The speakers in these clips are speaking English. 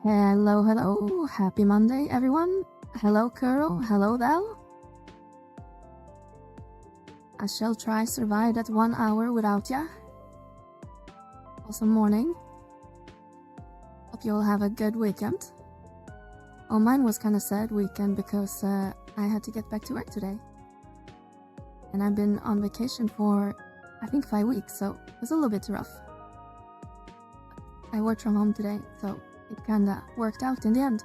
Hello, hello. Happy Monday, everyone. Hello, Kuro. Hello, Val. I shall try survive that 1 hour without ya. Awesome morning. Hope you'll have a good weekend. Oh, mine was kind of sad weekend because I had to get back to work today. And I've been on vacation for, I think, 5 weeks, so it was a little bit rough. I worked from home today, so it kinda worked out in the end.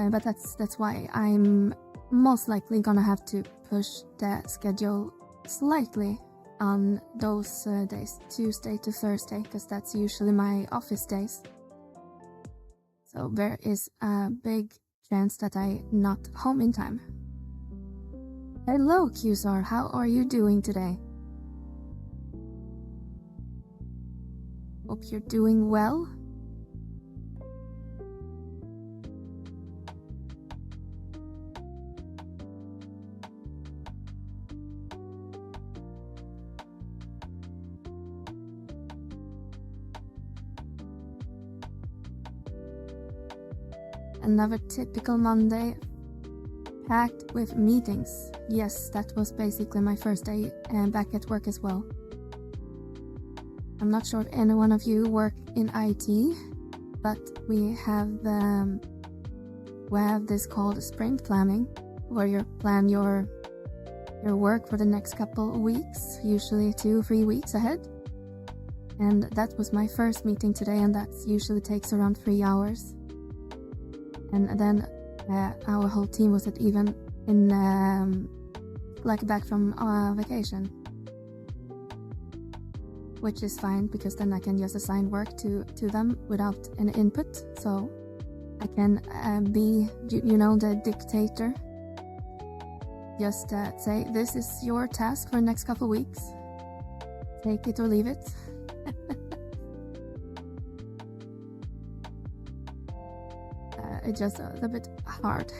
But that's why I'm most likely gonna have to push the schedule slightly on those days, Tuesday to Thursday, because that's usually my office days. So there is a big chance that I'm not home in time. Hello, Qsar, how are you doing today? Hope you're doing well. Another typical Monday, packed with meetings. Yes, that was basically my first day back at work as well. I'm not sure if any one of you work in IT, but we have this called sprint planning, where you plan your work for the next couple of weeks, usually 2-3 weeks ahead. And that was my first meeting today, and that usually takes around 3 hours. And then our whole team was even in back from vacation, which is fine because then I can just assign work to them without an input. So I can be, the dictator. Just say, this is your task for the next couple of weeks. Take it or leave it. It's just a little bit hard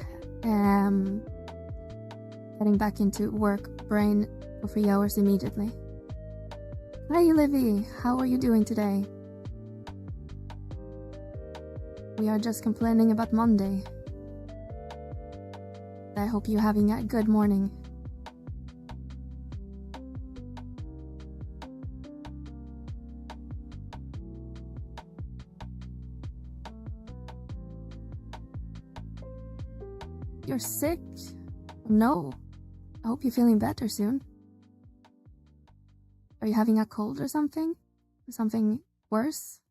getting back into work brain for 3 hours immediately. Hi Livy, how are you doing today? We are just complaining about Monday. I hope you're having a good morning. You're sick? No. I hope you're feeling better soon. Are you having a cold or something? Something worse?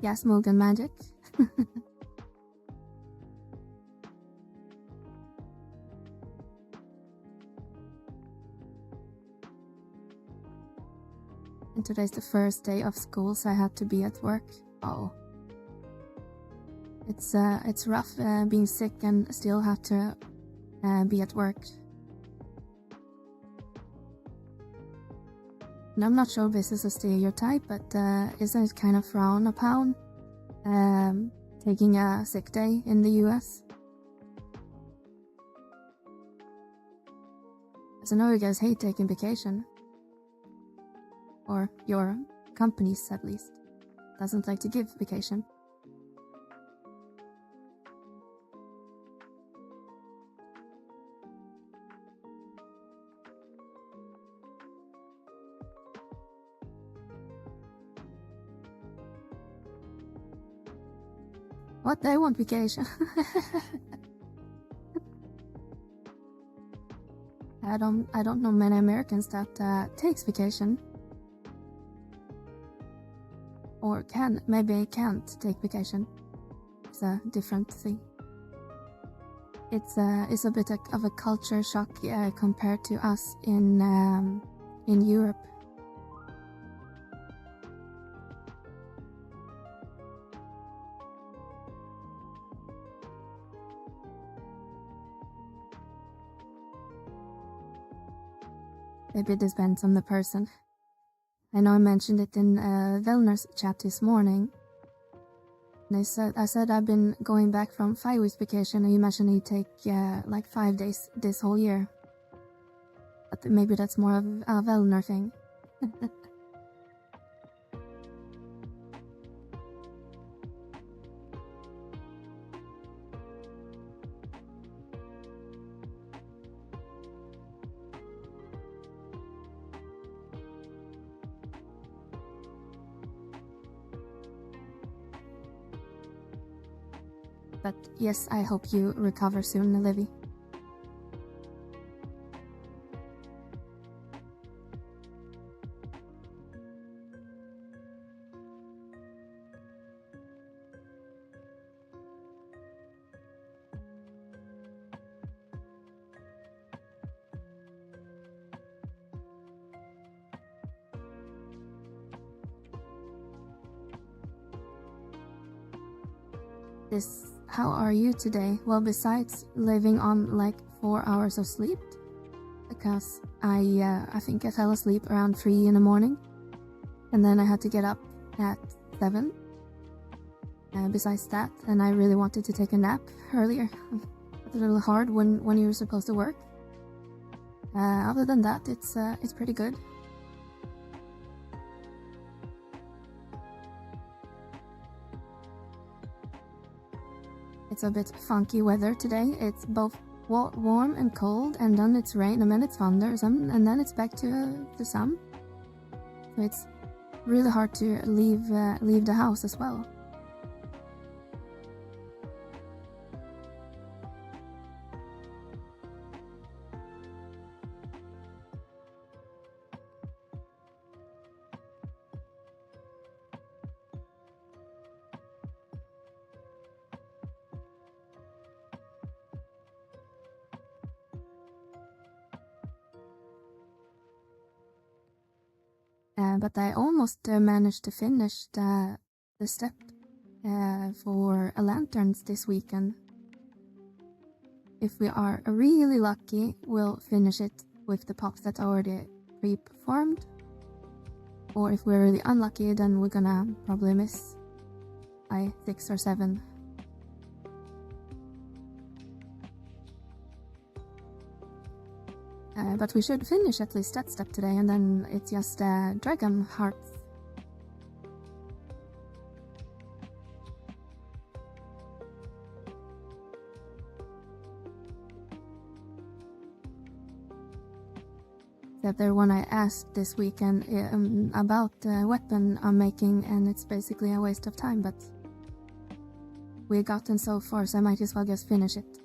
Yes, Morgan Magic. And today's the first day of school, so I had to be at work. Oh. It's rough being sick and still have to be at work. And I'm not sure if this is a stereotype, but isn't it kind of frowned upon taking a sick day in the US? As I know you guys hate taking vacation. Or your companies, at least, doesn't like to give vacation. What? They want vacation. I don't know many Americans that takes vacation. Or maybe can't take vacation. It's a different thing. It's a bit of a culture shock compared to us in Europe. Maybe it depends on the person. I know I mentioned it in Velner's chat this morning. And I said I've been going back from 5 weeks vacation, and you mentioned you take like 5 days this whole year. But maybe that's more of a Vellner thing. But yes, I hope you recover soon, Livy. How are you today? Well, besides living on like 4 hours of sleep, because I think I fell asleep around 3 in the morning, and then I had to get up at 7. Besides that, and I really wanted to take a nap earlier. It's a little hard when you're supposed to work. Other than that, it's pretty good. It's a bit funky weather today. It's both warm and cold, and then it's rain, and then it's thunder, and then it's back to sun. So it's really hard to leave the house as well. But I almost managed to finish the step for lanterns this weekend. If we are really lucky, we'll finish it with the pops that are already pre-performed. Or if we're really unlucky, then we're gonna probably miss by 6 or 7. But we should finish at least that step today, and then it's just dragon hearts. The other one I asked this weekend about the weapon I'm making, and it's basically a waste of time, but we've gotten so far, so I might as well just finish it.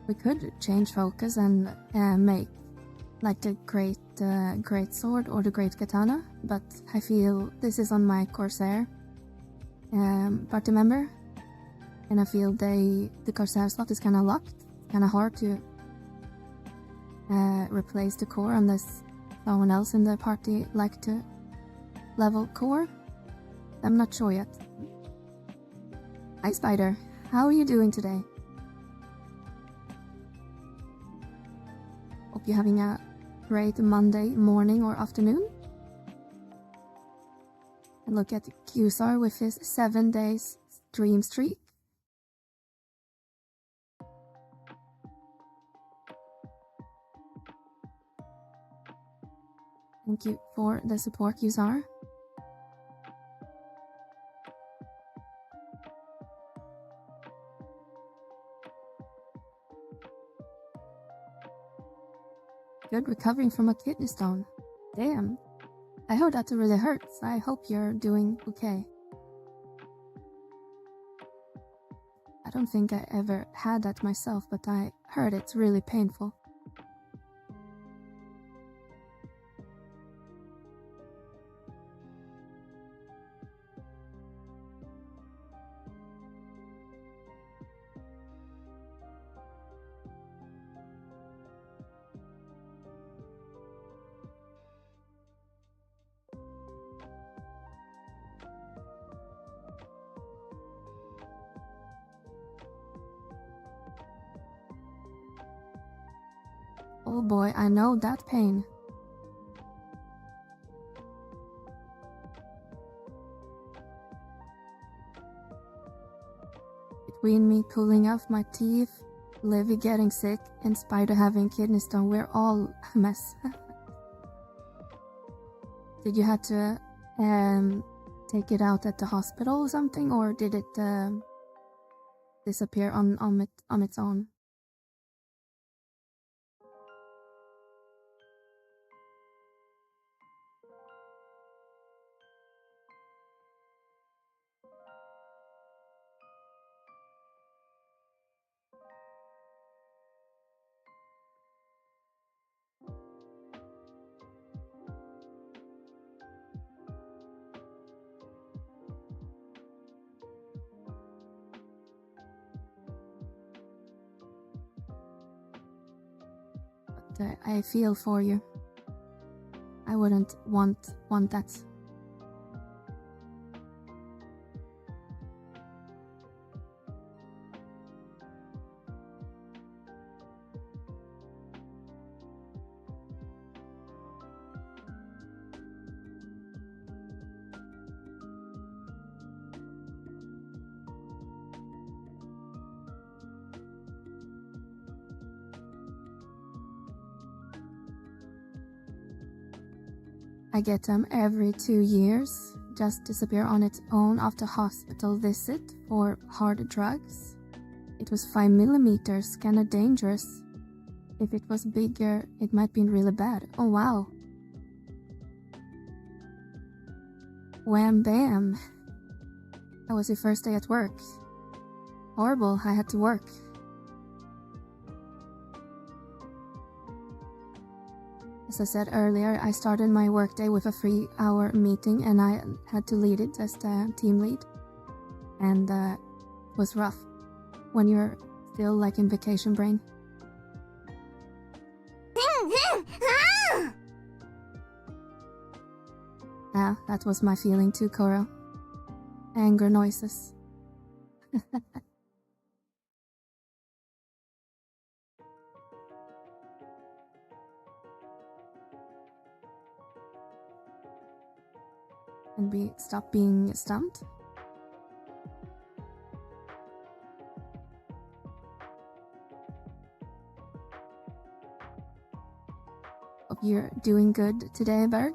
We could change focus and make like the great sword or the great katana, but I feel this is on my Corsair party member, and I feel the Corsair slot is kind of locked, kind of hard to replace the core unless someone else in the party like to level core. I'm not sure yet. Hi Spider, how are you doing today? Hope you're having a great Monday morning or afternoon. And look at Qsar with his 7 days stream streak. Thank you for the support, Qsar. Good, recovering from a kidney stone. Damn. I heard that really hurts. I hope you're doing okay. I don't think I ever had that myself, but I heard it's really painful. Oh boy, I know that pain. Between me pulling off my teeth, Livy getting sick, and Spider having kidney stone, we're all a mess. Did you have to take it out at the hospital or something, or did it disappear on its own? But I feel for you. I wouldn't want that. I get them every 2 years, just disappear on its own after hospital visit for hard drugs. It was 5 millimeters, kinda dangerous. If it was bigger, it might be really bad. Oh wow. Wham bam. That was your first day at work. Horrible, I had to work. As I said earlier, I started my workday with a 3-hour meeting and I had to lead it as the team lead. And it was rough when you're still like in vacation brain. Yeah, that was my feeling too, Cora. Anger noises. And stop being stumped. Hope you're doing good today, Berg.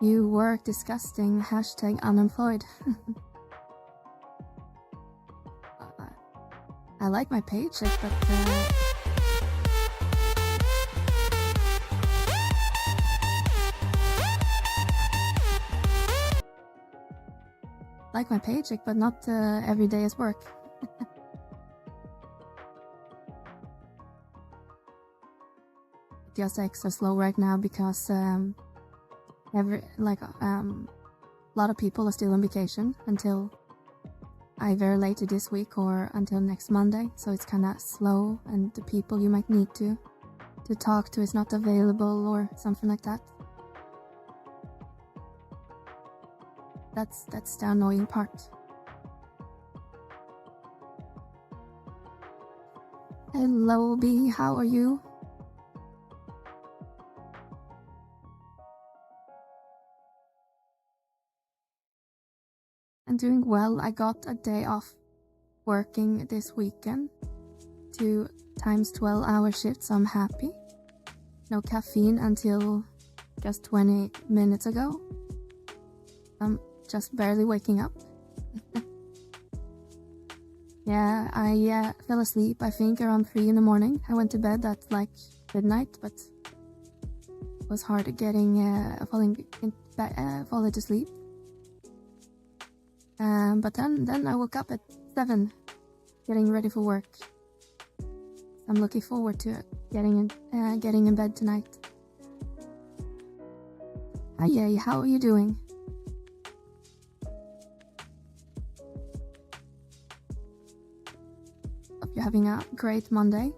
You work disgusting, #unemployed. I like my paycheck, but not every day is work. Just extra slow right now because a lot of people are still on vacation until either later this week or until next Monday, so it's kind of slow, and the people you might need to talk to is not available or something like that. That's the annoying part. Hello B, how are you? I'm doing well. I got a day off working this weekend. 2 times 12-hour shifts, so I'm happy. No caffeine until just 20 minutes ago. I'm just barely waking up. Yeah, I fell asleep, I think, around 3 in the morning. I went to bed at like midnight, but it was hard getting falling to sleep. But then I woke up at 7, getting ready for work. I'm looking forward to getting in bed tonight. Hi, how are you doing? Hope you're having a great Monday.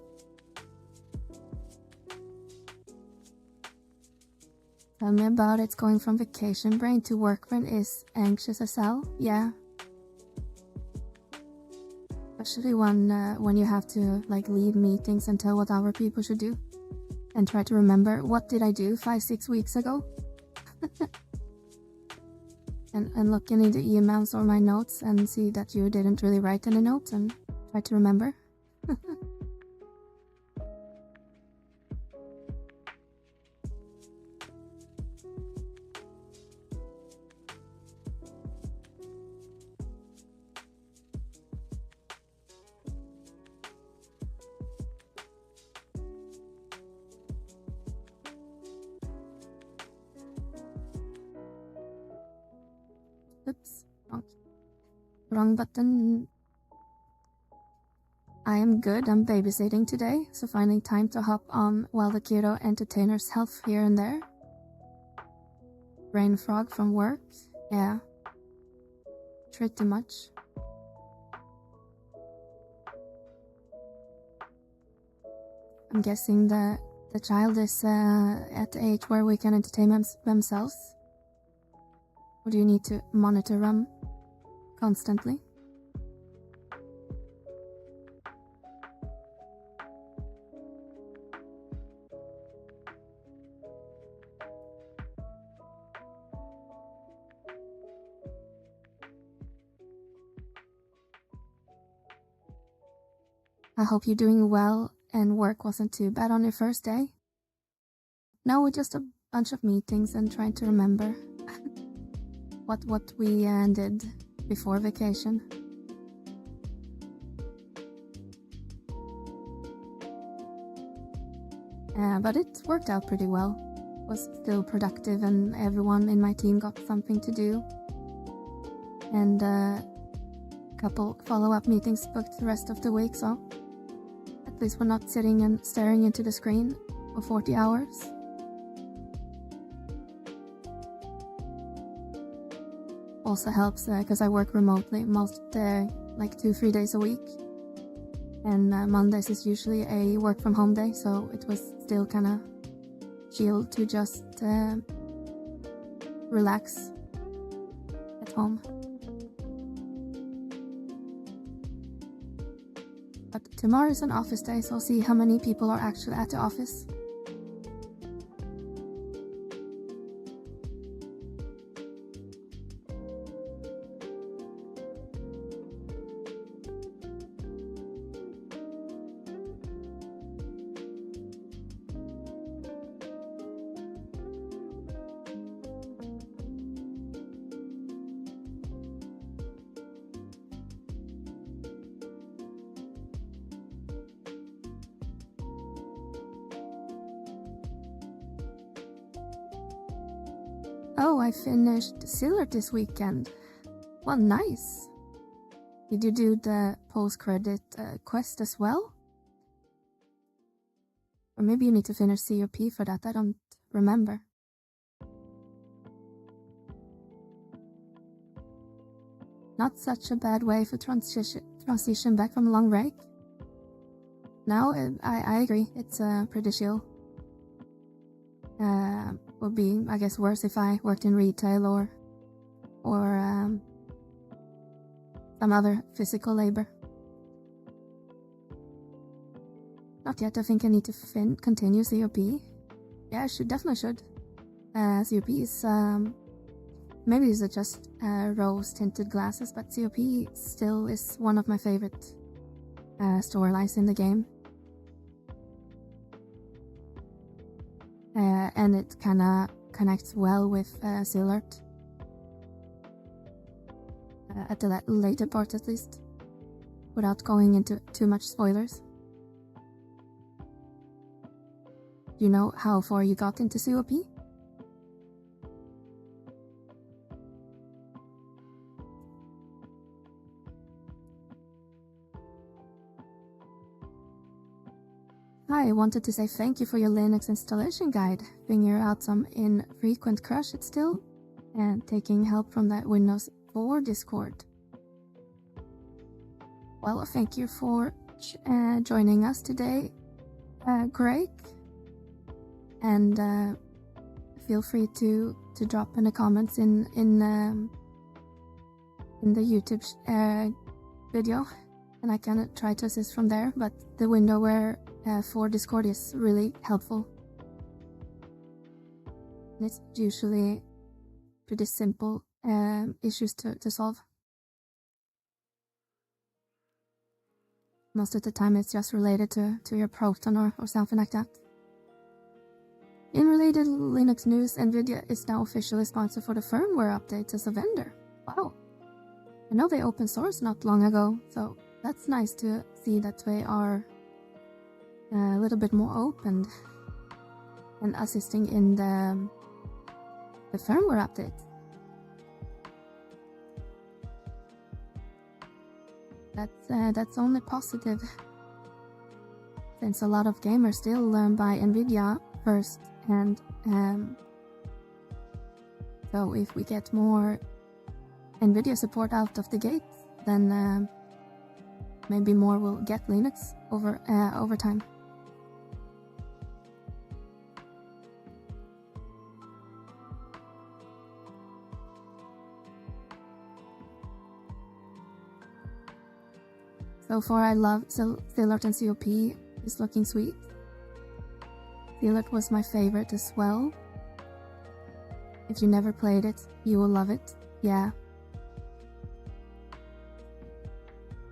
Tell me about it. It's going from vacation brain to work brain is anxious as hell. Yeah. Especially when you have to like leave meetings and tell what other people should do. And try to remember, what did I do 5-6 weeks ago? and looking into emails or my notes and see that you didn't really write any notes and try to remember. Oops, wrong button. I am good. I'm babysitting today, so finding time to hop on while the kiddo entertainers help here and there. Brain frog from work. Yeah. Pretty much. I'm guessing the child is at the age where we can entertain themselves. Or do you need to monitor them constantly? I hope you're doing well and work wasn't too bad on your first day. Now we're just a bunch of meetings and trying to remember what we did before vacation. But it worked out pretty well. Was still productive and everyone in my team got something to do. And a couple follow-up meetings booked the rest of the week, so at least we're not sitting and staring into the screen for 40 hours. Also helps because I work remotely most like 2-3 days a week, and Mondays is usually a work from home day, so it was still kind of chill to just relax at home. But tomorrow is an office day, so I'll see how many people are actually at the office. Oh, I finished Silver this weekend. Well, nice. Did you do the post-credit quest as well? Or maybe you need to finish COP for that, I don't remember. Not such a bad way for transition back from a long break. No, I agree, it's pretty chill. Would be, I guess, worse if I worked in retail or some other physical labor. Not yet. I think I need to continue COP. Yeah, I definitely should. COP is maybe it's just rose tinted glasses, but COP still is one of my favorite storylines in the game. And it kind of connects well with Silert. At the later part, at least. Without going into too much spoilers. Do you know how far you got into COP? I wanted to say thank you for your Linux installation guide. Figure out some infrequent crash it still, and taking help from that Windows 4 Discord. Well, thank you for joining us today, Greg. And feel free to drop in the comments in the YouTube video, and I can try to assist from there. But the window where for Discord is really helpful. And it's usually pretty simple issues to solve. Most of the time it's just related to your Proton or something like that. In related Linux news, Nvidia is now officially sponsored for the firmware updates as a vendor. Wow. I know they open sourced not long ago, so that's nice to see that they are a little bit more open and assisting in the firmware updates. That's only positive, since a lot of gamers still learn by Nvidia first, and so if we get more Nvidia support out of the gate, then maybe more will get Linux over time. So far I love Zillart, and COP is looking sweet. Zillart was my favorite as well. If you never played it, you will love it. Yeah.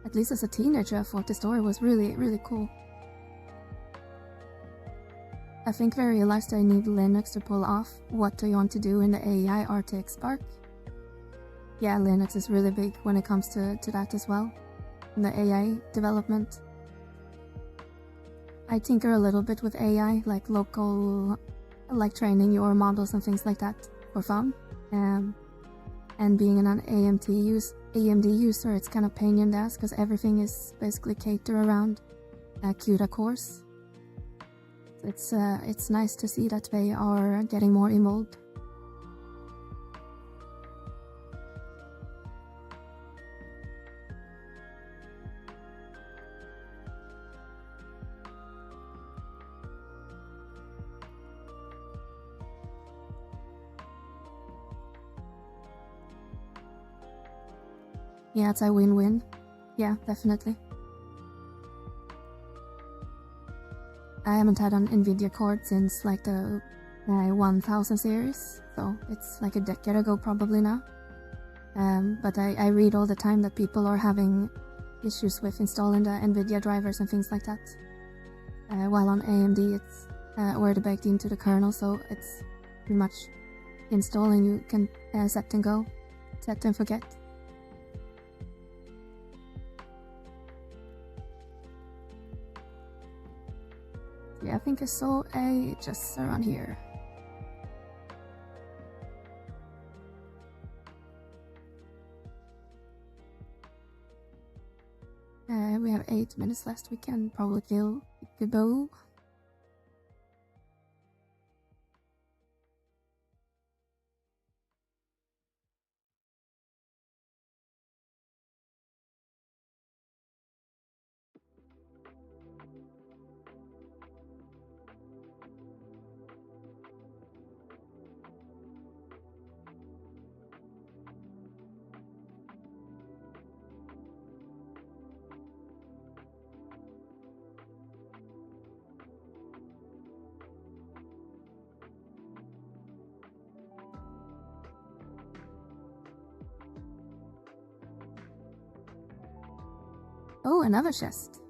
At least as a teenager, I thought the story was really cool. I think they realized I need Linux to pull off what they want to do in the AI RTX Spark. Yeah, Linux is really big when it comes to that as well. In the AI development. I tinker a little bit with AI, like training your models and things like that for fun. And being an AMD user, it's kind of pain in the ass because everything is basically catered around CUDA cores. It's nice to see that they are getting more involved. Yeah, it's a win-win. Yeah, definitely. I haven't had an Nvidia card since like the 1000 series, so it's like a decade ago probably now. But I read all the time that people are having issues with installing the Nvidia drivers and things like that. While on AMD it's already baked into the kernel, so it's pretty much installing. You can set and go, set and forget. Yeah, I think I saw a just around here. We have 8 minutes left. We can probably kill Gabo. Oh, another chest.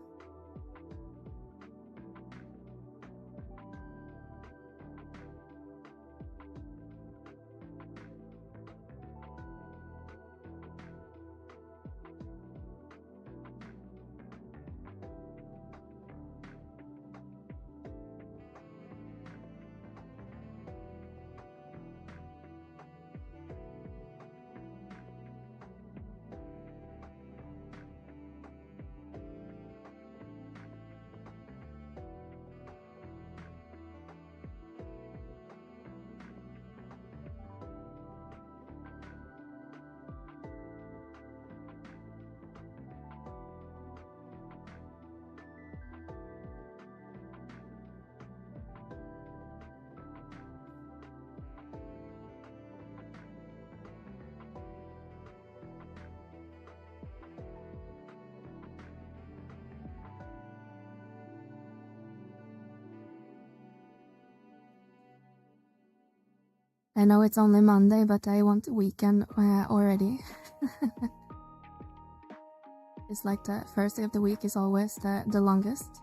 I know it's only Monday, but I want the weekend already. It's like the first day of the week is always the longest.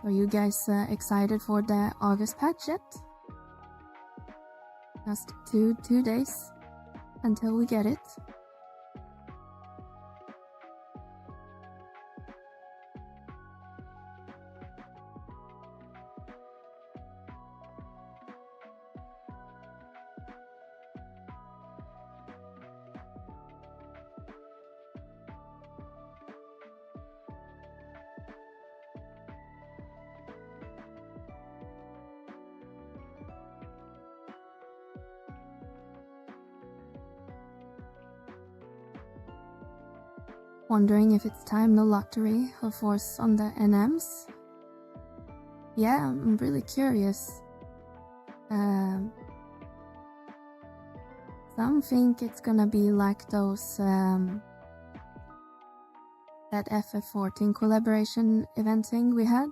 Are you guys excited for the August patch yet? Just two days until we get it. Wondering if it's time the lottery of force on the NMs? Yeah, I'm really curious. Some think it's gonna be like those that FF14 collaboration event thing we had.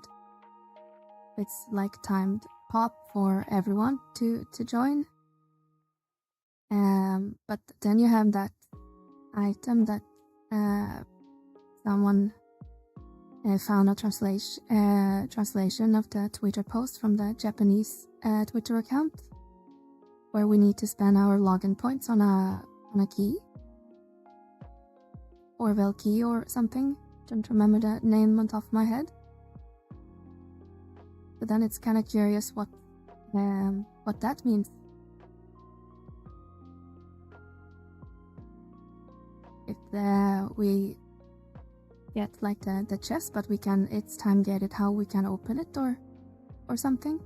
It's like timed pop for everyone to join. But then you have that item that someone found a translation of the Twitter post from the Japanese Twitter account, where we need to spend our login points on a key, Orwell key or something. Don't remember the name on top of my head. But then it's kind of curious what that means. If we get like the chest, but it's time get it how we can open it or something.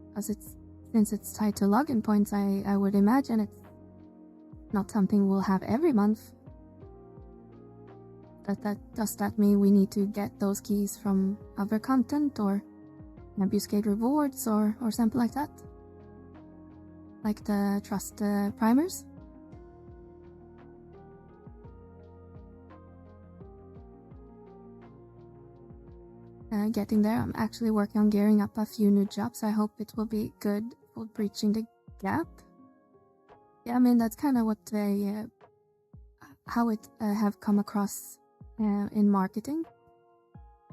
Because since it's tied to login points, I would imagine it's not something we'll have every month. Does that mean we need to get those keys from other content or Ambuscade rewards or something like that? Like the trust primers? Getting there. I'm actually working on gearing up a few new jobs. I hope it will be good for breaching the gap. Yeah, I mean that's kind of what how it have come across in marketing.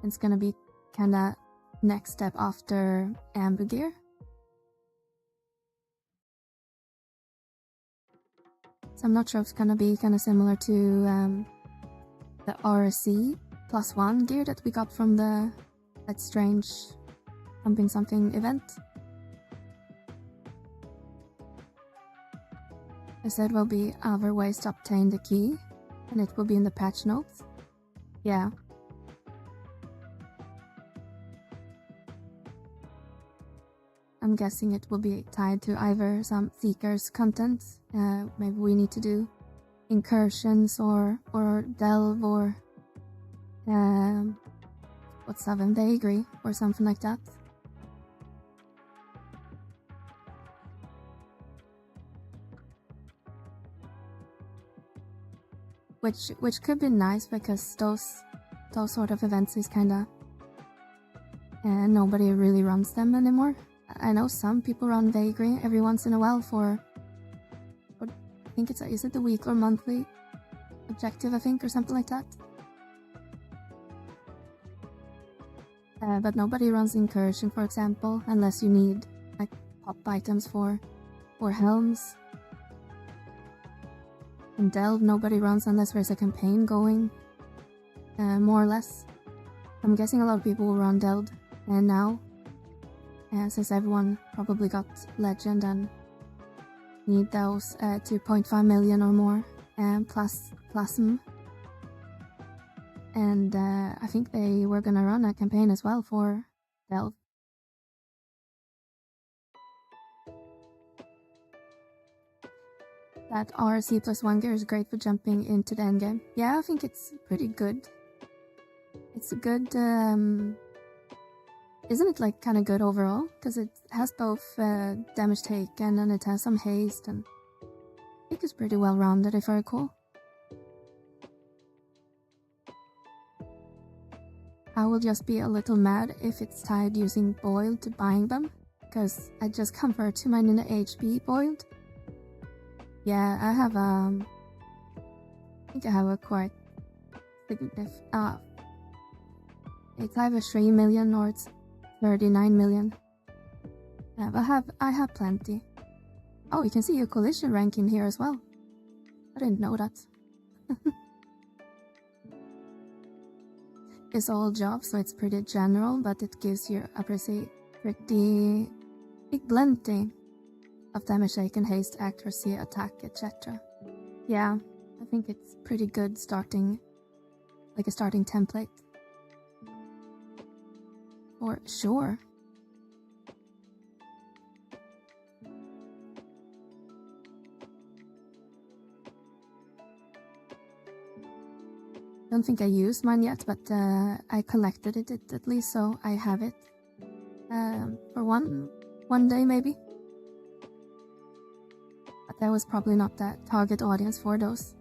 It's gonna be kind of next step after Amber Gear. So I'm not sure if it's gonna be kind of similar to the RSC +1 gear that we got from that strange pumping something event. I said will be other ways to obtain the key, and it will be in the patch notes. Yeah. I'm guessing it will be tied to either some Seekers content. Maybe we need to do incursions or delve or what's 7 vagary or something like that. Which could be nice because those sort of events is kinda nobody really runs them anymore. I know some people run vagary every once in a while for I think is it the week or monthly objective, I think, or something like that. But nobody runs incursion, for example, unless you need like pop items for helms. And delve nobody runs unless there's a campaign going, more or less. I'm guessing a lot of people will run delve now, since everyone probably got legend and need those 2.5 million or more plus them. And I think they were gonna run a campaign as well for delve. that our C+1 gear is great for jumping into the endgame. Yeah, I think it's pretty good. It's a good, isn't it like kind of good overall? Because it has both damage taken and it has some haste, and I think it's pretty well rounded if I recall. I will just be a little mad if it's tied using boiled to buying them, because I just convert to mine in the HB boiled. Yeah, I have I think I have a quite significant, it's either 3 million or it's 39 million. Yeah, but I have plenty. Oh, you can see your collision rank in here as well. I didn't know that. It's all jobs, so it's pretty general, but it gives you a pretty big plenty of damage taken, haste, accuracy, attack, etc. Yeah, I think it's pretty good starting, like a starting template. For sure. Don't think I used mine yet, but I collected it at least, so I have it for one day maybe. But that was probably not the target audience for those.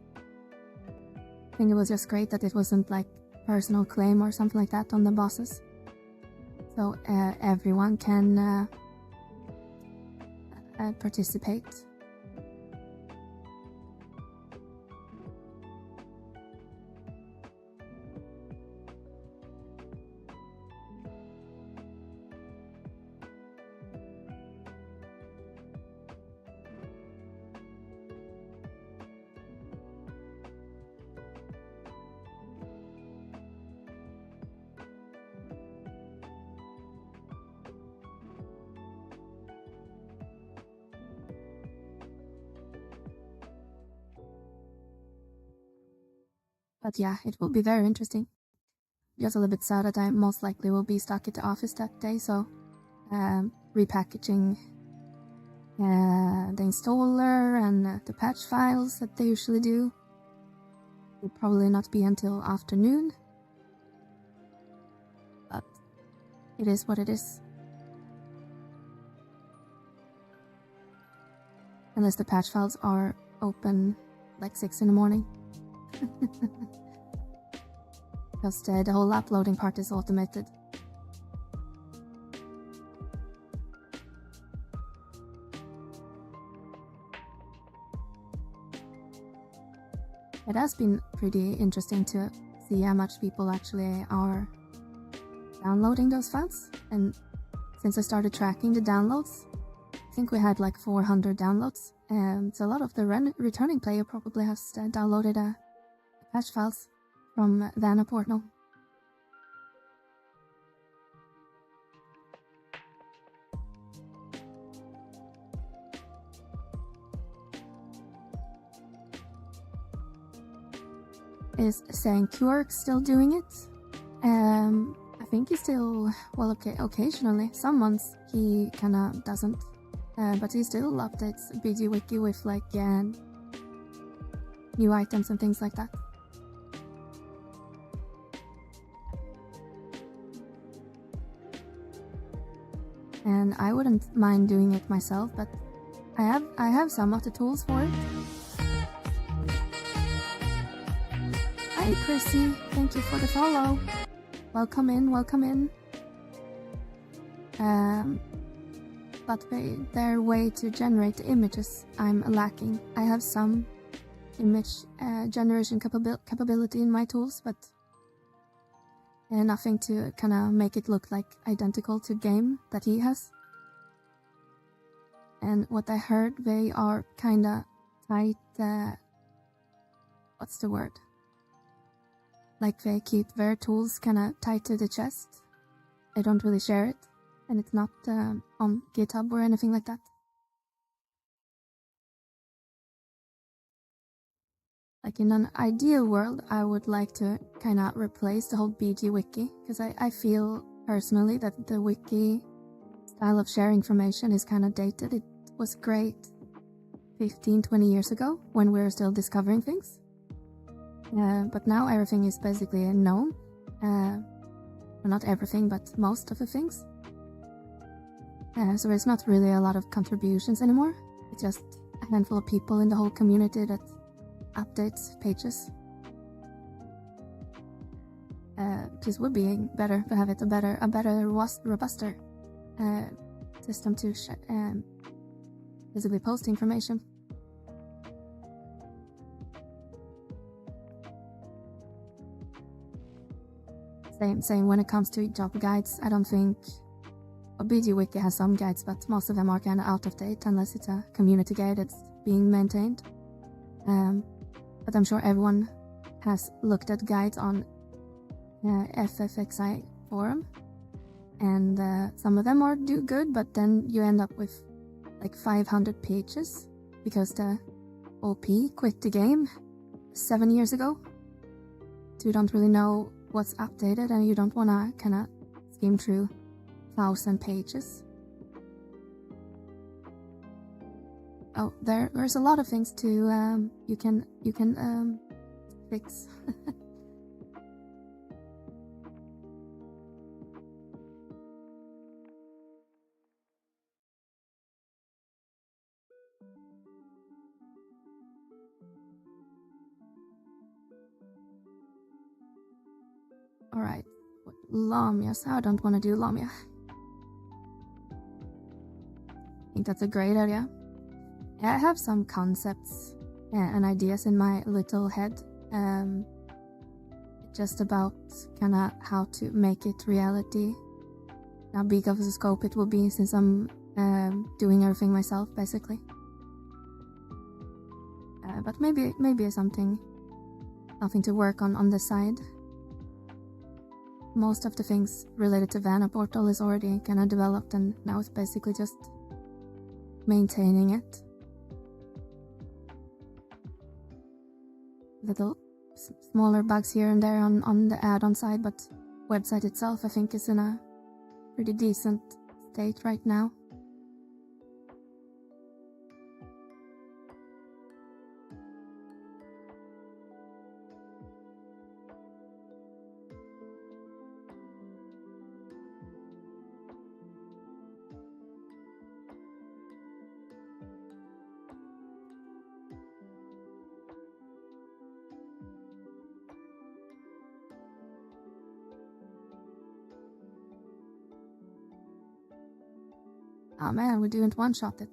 I think it was just great that it wasn't like personal claim or something like that on the bosses, so everyone can participate. But yeah, it will be very interesting. Just a little bit sad that I most likely will be stuck at the office that day, so repackaging the installer and the patch files that they usually do will probably not be until afternoon. But it is what it is. Unless the patch files are open like 6 in the morning. Because the whole uploading part is automated. It has been pretty interesting to see how much people actually are downloading those files, and since I started tracking the downloads, I think we had like 400 downloads, and so a lot of the returning player probably has downloaded patch files from Vana portal. Is Sankyork still doing it? I think he's still, well, okay, occasionally. Some months he kinda doesn't, but he still updates BG Wiki with like new items and things like that. And I wouldn't mind doing it myself, but I have some of the tools for it. Hi Chrissy, thank you for the follow. Welcome in, welcome in. But their way to generate the images I'm lacking. I have some image generation capability in my tools, but nothing to kind of make it look like identical to game that he has. And what I heard, they are kind of tight, what's the word? Like they keep their tools kind of tight to the chest. They don't really share it, and it's not on GitHub or anything like that. Like in an ideal world, I would like to kind of replace the whole BG wiki, because I feel personally that the wiki style of sharing information is kind of dated. It was great 15-20 years ago when we were still discovering things. But now everything is basically known. Well, not everything, but most of the things. So there's not really a lot of contributions anymore. It's just a handful of people in the whole community that updates pages. This would be better to have it a better, robuster system to basically post information. Same when it comes to job guides. I don't think BG Wiki has some guides, but most of them are kind of out of date unless it's a community guide that's being maintained. But I'm sure everyone has looked at guides on FFXI forum, and some of them are good, but then you end up with like 500 pages because the OP quit the game 7 years ago. So you don't really know what's updated, and you don't want to kind of skim through 1,000 pages. Oh, there's a lot of things to you can fix. Alright, Lamias. I don't want to do Lamia. I think that's a great idea. I have some concepts and ideas in my little head. Just about kind of how to make it reality. How big of a scope it will be, since I'm doing everything myself, basically. But maybe something to work on the side. Most of the things related to Vana Portal is already kind of developed, and now it's basically just maintaining it. Little smaller bugs here and there on the add-on side, but website itself I think is in a pretty decent state right now. Oh man, we didn't one-shot it.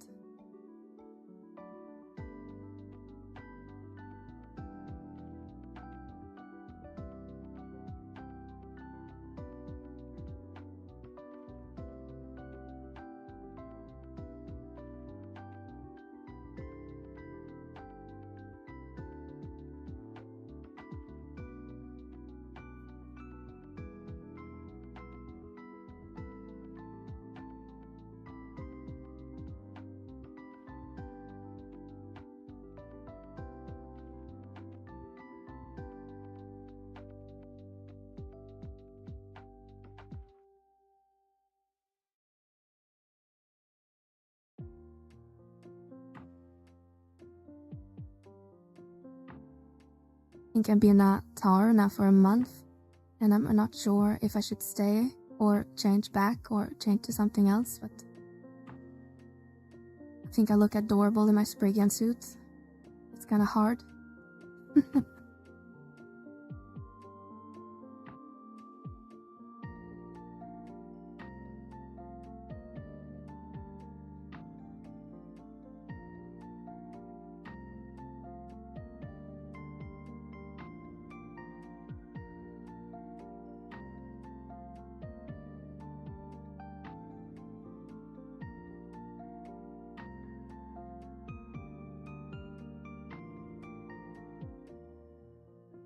I think I've been a tower now for a month, and I'm not sure if I should stay or change back or change to something else, but I think I look adorable in my Spriggan suit. It's kind of hard.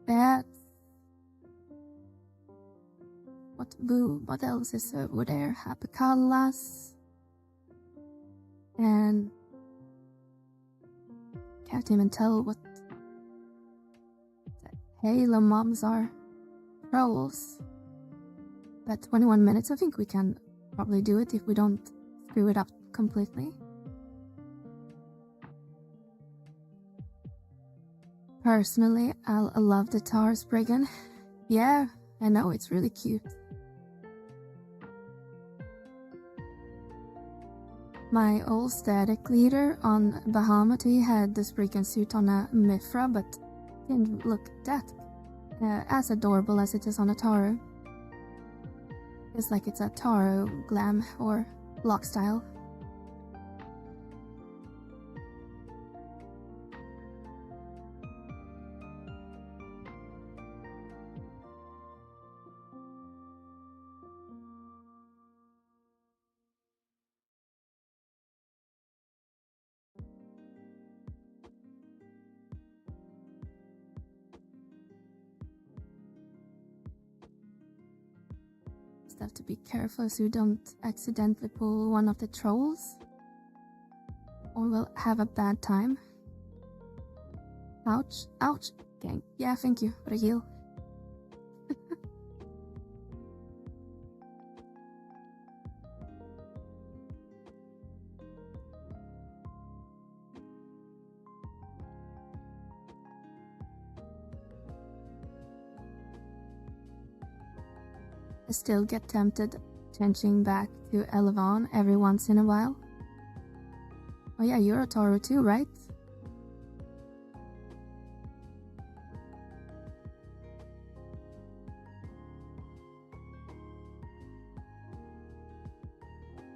Bats. What else is over there? Hapicalas. And can't even tell what the Halo mobs are. Trolls. But 21 minutes, I think we can probably do it if we don't screw it up completely. Personally, I love the Taurus Brigand. Yeah, I know, it's really cute. My old static leader on Bahamut, he had this Brigand suit on a Mithra, but didn't look that as adorable as it is on a Taro. It's like it's a Taro glam or block style. Just have to be careful so you don't accidentally pull one of the trolls, or we'll have a bad time. Ouch, ouch, gang. Yeah, thank you for the heal. I still get tempted changing back to Elevon every once in a while. Oh yeah, you're a Taro too, right?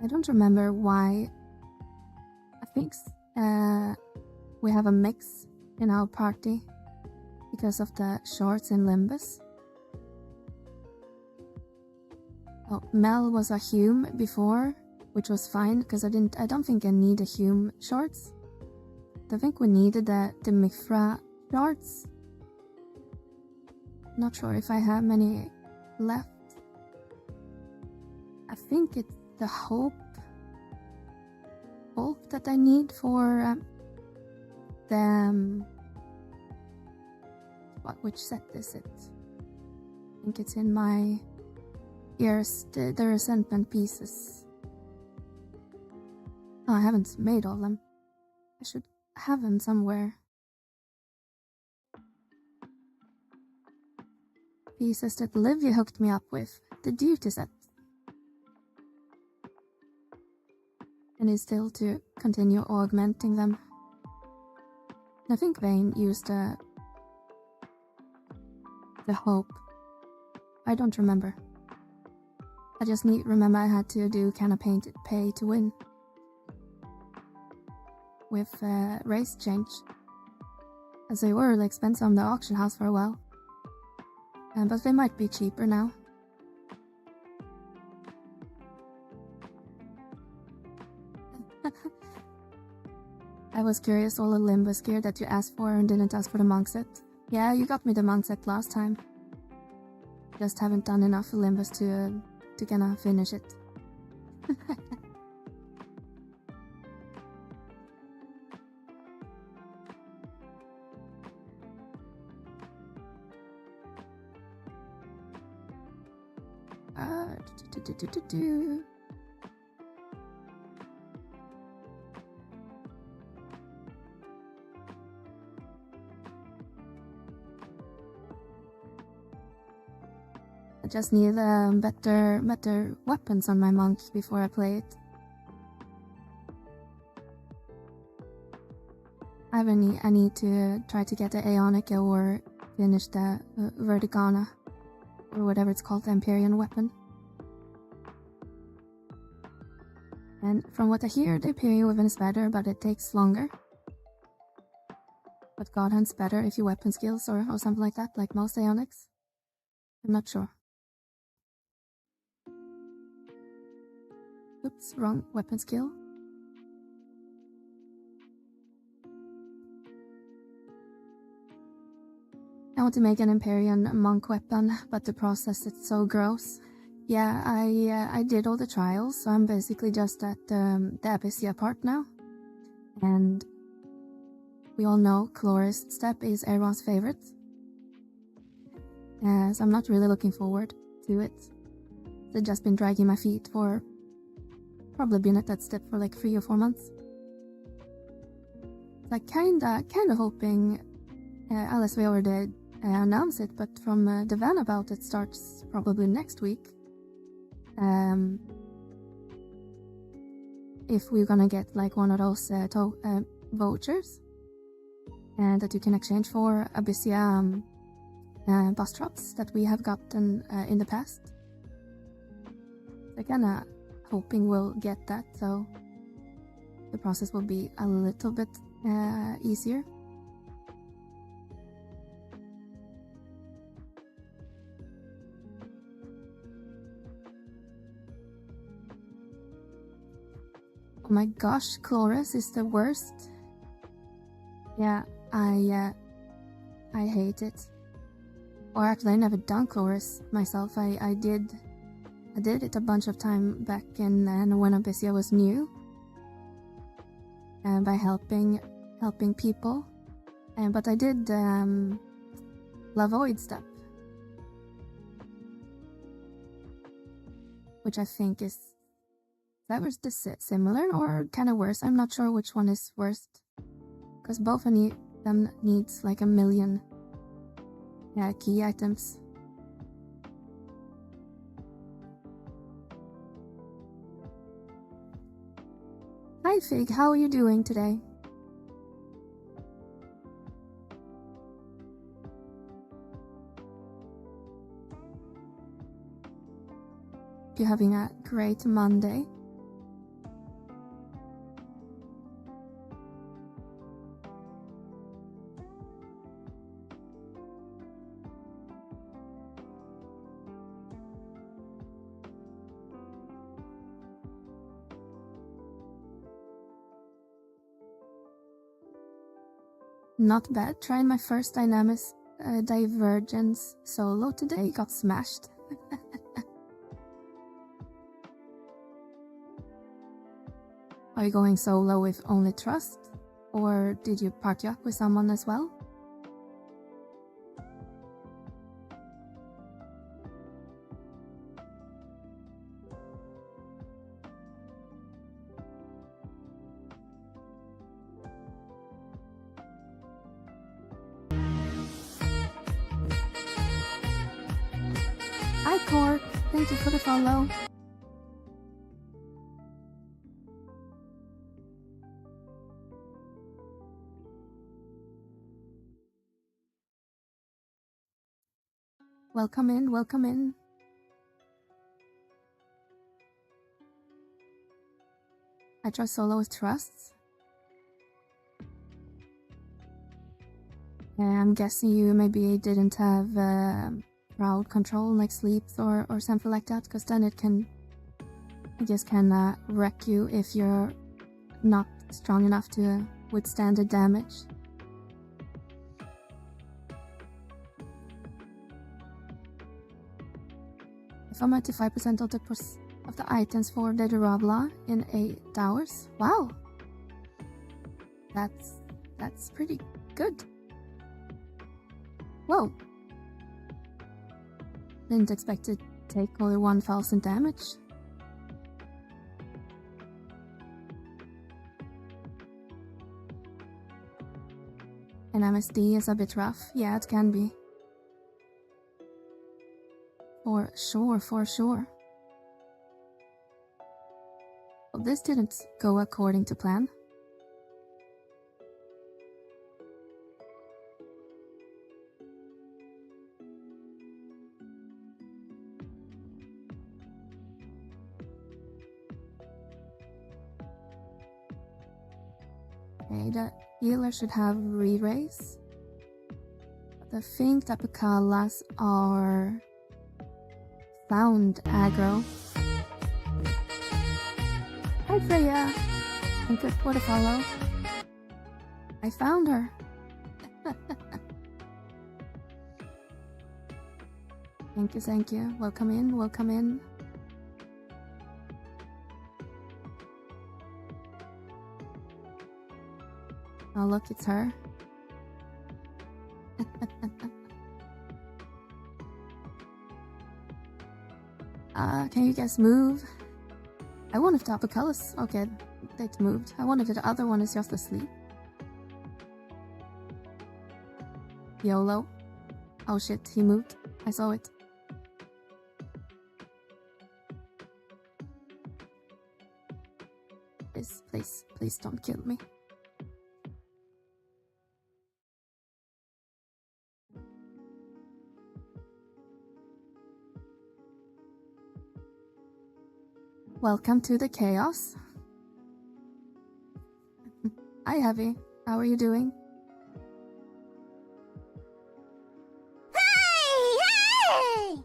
I don't remember why. I think we have a mix in our party because of the shorts in Limbus. Oh, Mel was a Hume before, which was fine because I don't think I need a Hume shorts. I think we needed the Mithra shorts. Not sure if I have many left. I think it's the hope that I need for which set is it? I think it's in my ears, the resentment pieces. Oh, I haven't made all of them. I should have them somewhere. Pieces that Livia hooked me up with, the duty set. And is still to continue augmenting them. I think Vane used the hope. I don't remember. I just remember I had to do kind of pay to win with race change, as they were really expensive on the auction house for a while, but they might be cheaper now. I was curious, all the Limbus gear that you asked for and didn't ask for the monk set. Yeah, you got me the monk set last time. Just haven't done enough Limbus to gonna finish it. I just need better weapons on my monk before I play it. I need to try to get the Aeonica or finish the Vertigana, or whatever it's called, the Empyrean weapon. And from what I hear, the Empyrean weapon is better, but it takes longer. But God Hand's better if you weapon skills or something like that, like most Aeonics. I'm not sure. Oops, wrong weapon skill. I want to make an Empyrean monk weapon, but the process is so gross. Yeah, I did all the trials, so I'm basically just at the Abyssia part now. And we all know Chloris step is everyone's favorite. So I'm not really looking forward to it. I've just been dragging my feet for probably been at that step for like 3 or 4 months. So I kinda hoping unless we already announced it, but from the Vana bout it starts probably next week. If we're gonna get like one of those vouchers that you can exchange for Abyssea bus drops that we have gotten in the past. So kinda hoping we'll get that, so the process will be a little bit easier. Oh my gosh, Chloris is the worst. Yeah, I hate it. Or actually, I never done Chloris myself. I did it a bunch of time back in when Abyssea was new, and by helping people. But I did Lavoid step, which I think is that was similar or kind of worse. I'm not sure which one is worst, because both of them needs like 1 million key items. Hi Fig, how are you doing today? You're having a great Monday. Not bad. Tried my first Divergence solo today. Got smashed. Are you going solo with only trust? Or did you party up with someone as well? Hi Cork, thank you for the follow. Welcome in, welcome in. I try solo with trusts. I'm guessing you maybe didn't have crowd control like sleeps or something like that, because then it can, I guess, can wreck you if you're not strong enough to withstand the damage. If I'm at 5% of the items for the Durabla in 8 hours. Wow, that's pretty good. Whoa. Didn't expect to take only 1,000 damage. And MSD is a bit rough. Yeah, it can be. For sure, for sure. Well, this didn't go according to plan. Okay, the healer should have re-raise. I think the Pikalas are sound aggro. Hi Freya! Thank you for the follow. I found her. Thank you, thank you. Welcome in, welcome in. Oh look, it's her. Can you guys move? I wonder if the upper colors, okay, it moved. I wonder if the other one is just asleep. YOLO. Oh shit, he moved. I saw it. Please don't kill me. Welcome to the chaos. Hi, Heavy. How are you doing? Hey!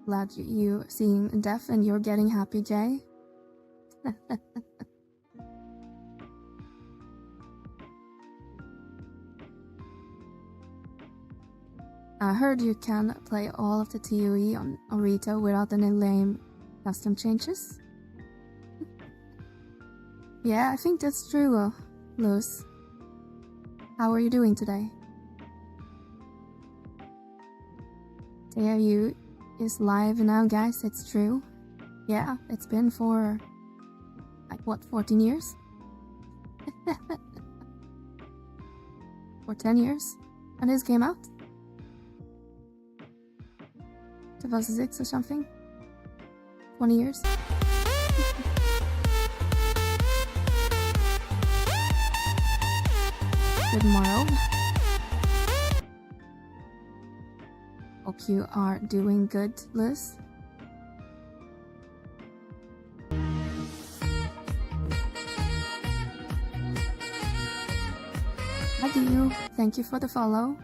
Glad you seeing death and you're getting happy, Jay. I heard you can play all of the TOE on Orito without any lame custom changes. Yeah, I think that's true, Luz. How are you doing today? TAU is live now, guys, it's true. Yeah, it's been for, like, what, 14 years? Or 10 years? And this came out? 2006 or something? 20 years? Good morrow. Hope you are doing good, Liz. Hi, you. Thank you for the follow.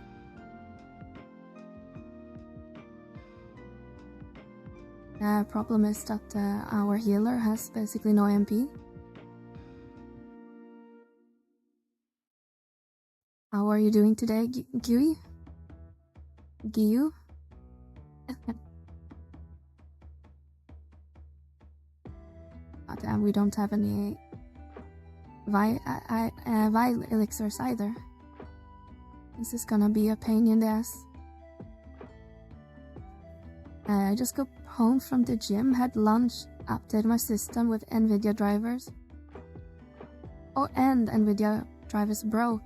The problem is that our healer has basically no MP. How are you doing today, Gui? Giu? Oh, damn, we don't have any Vile elixirs either. This is gonna be a pain in the ass. I just got home from the gym, had lunch, updated my system with NVIDIA drivers. Oh, and NVIDIA drivers broke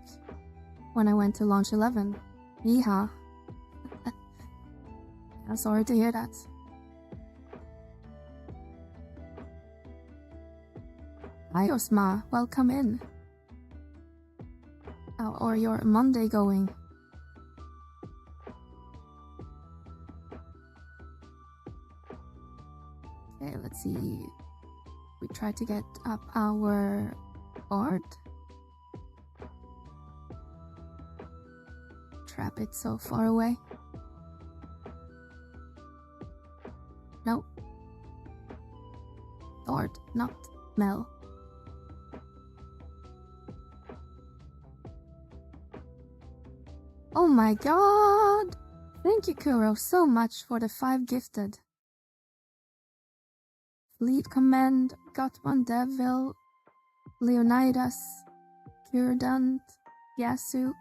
when I went to launch 11. Yeehaw. I'm sorry to hear that. Hi, Osma. Welcome in. How are your Monday going? Okay, let's see. We try to get up our board. Trap it so far away. No. Lord, not Mel. Oh my god! Thank you, Kuro, so much for the 5 gifted. Fleet Command, got one Devil, Leonidas, Curdant, Yasu.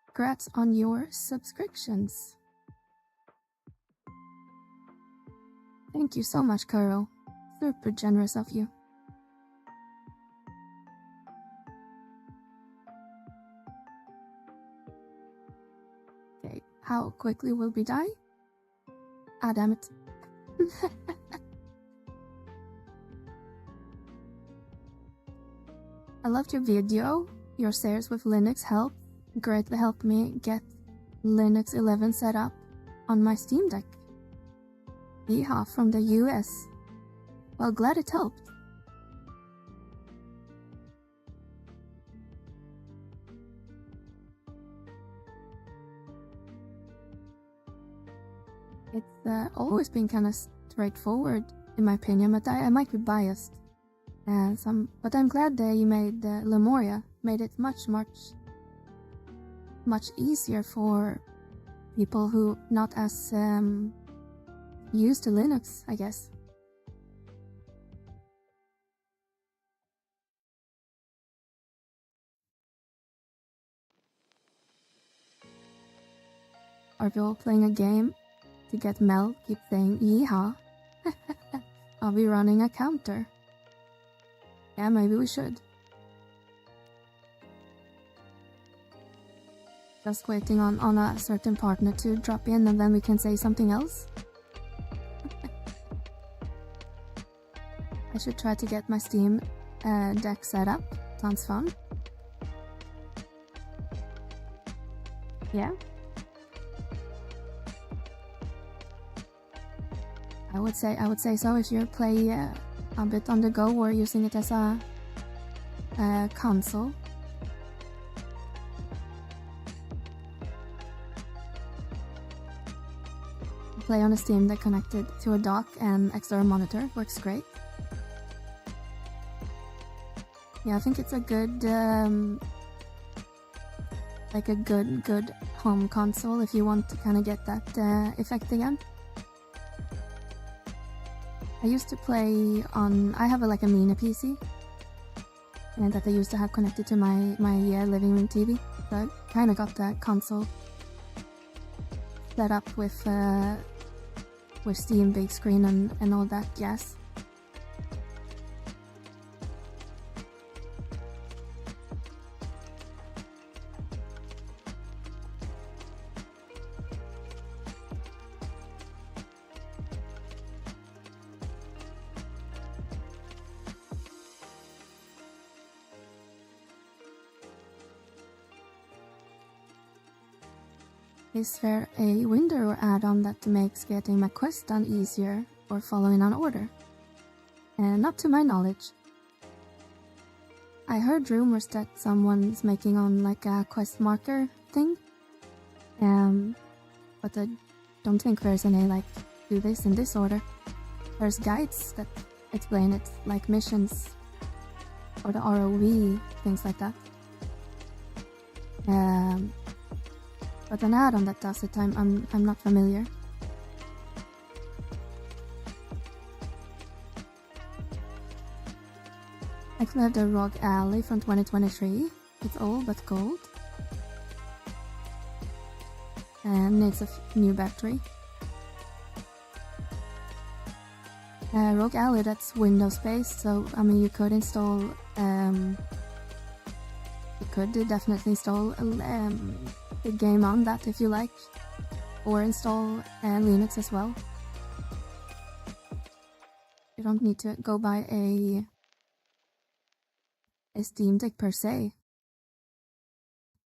Congrats on your subscriptions. Thank you so much, Kuro. Super generous of you. Okay, how quickly will we die? Ah, damn it. I loved your video. Your shares with Linux greatly helped me get Linux 11 set up on my Steam Deck. Yeehaw from the US. Well, glad it helped. It's always been kind of straightforward, in my opinion, but I might be biased. But I'm glad that you made Lemuria, made it much easier for people who not as used to Linux, I guess. Are we all playing a game to get Mel keep saying yeehaw? Are we running a counter? Yeah, maybe we should. Just waiting on a certain partner to drop in and then we can say something else. I should try to get my Steam deck set up. Sounds fun. Yeah. I would say so if you play a bit on the go or using it as a console. Play on a Steam Deck connected to a dock and external monitor works great. Yeah, I think it's a good like a good home console if you want to kind of get that effect again. I used to play on, I have like a mini PC and that I used to have connected to my living room TV. So I kind of got the console set up with Steam big screen and all that jazz. Is there a window add-on that makes getting my quest done easier or following an order? Not to my knowledge. I heard rumors that someone's making on like a quest marker thing, but I don't think there's any like do this in this order. There's guides that explain it, like missions or the ROV, things like that. But an add-on that does it, I'm not familiar. I still have the Rogue Alley from 2023. It's old but gold. And needs a new battery. Rogue Alley, that's Windows based, so I mean you could install you could definitely install the game on that if you like, or install Linux as well. You don't need to go buy a Steam Deck per se,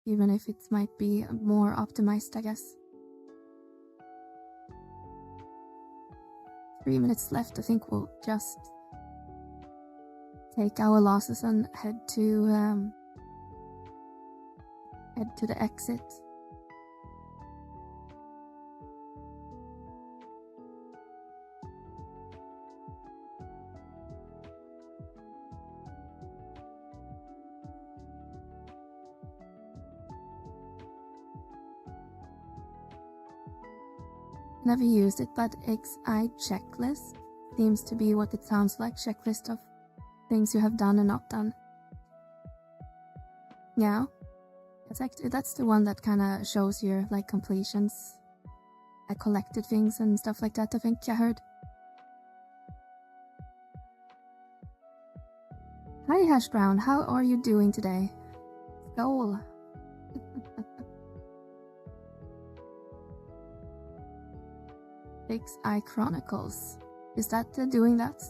even if it might be more optimized, I guess. 3 minutes left. I think we'll just take our losses and head to the exit. Never used it, but FFXI checklist seems to be what it sounds like. Checklist of things you have done and not done. Yeah, that's the one that kind of shows your like completions. I collected things and stuff like that, I think I heard. Hi Hash Brown, how are you doing today? Goal. FFXI Chronicles. Is that doing that?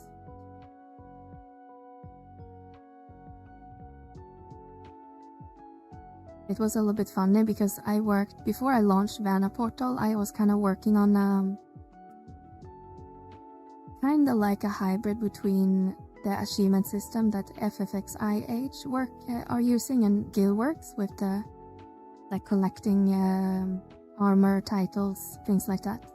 It was a little bit funny because I worked, before I launched Vana Portal, I was kind of working on kind of like a hybrid between the achievement system that FFXI are using and Guildworks with the like collecting armor, titles, things like that.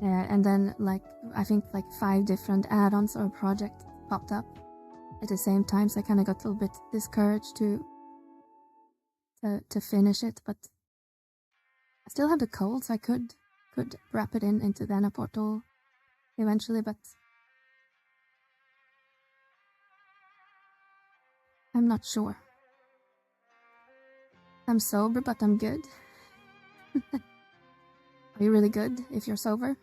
And then like I think like 5 different add-ons or projects popped up at the same time, so I kind of got a little bit discouraged to finish it, but I still have the code, so I could wrap it into Vana Portal eventually, but I'm not sure. I'm sober, but I'm good. Are you really good if you're sober?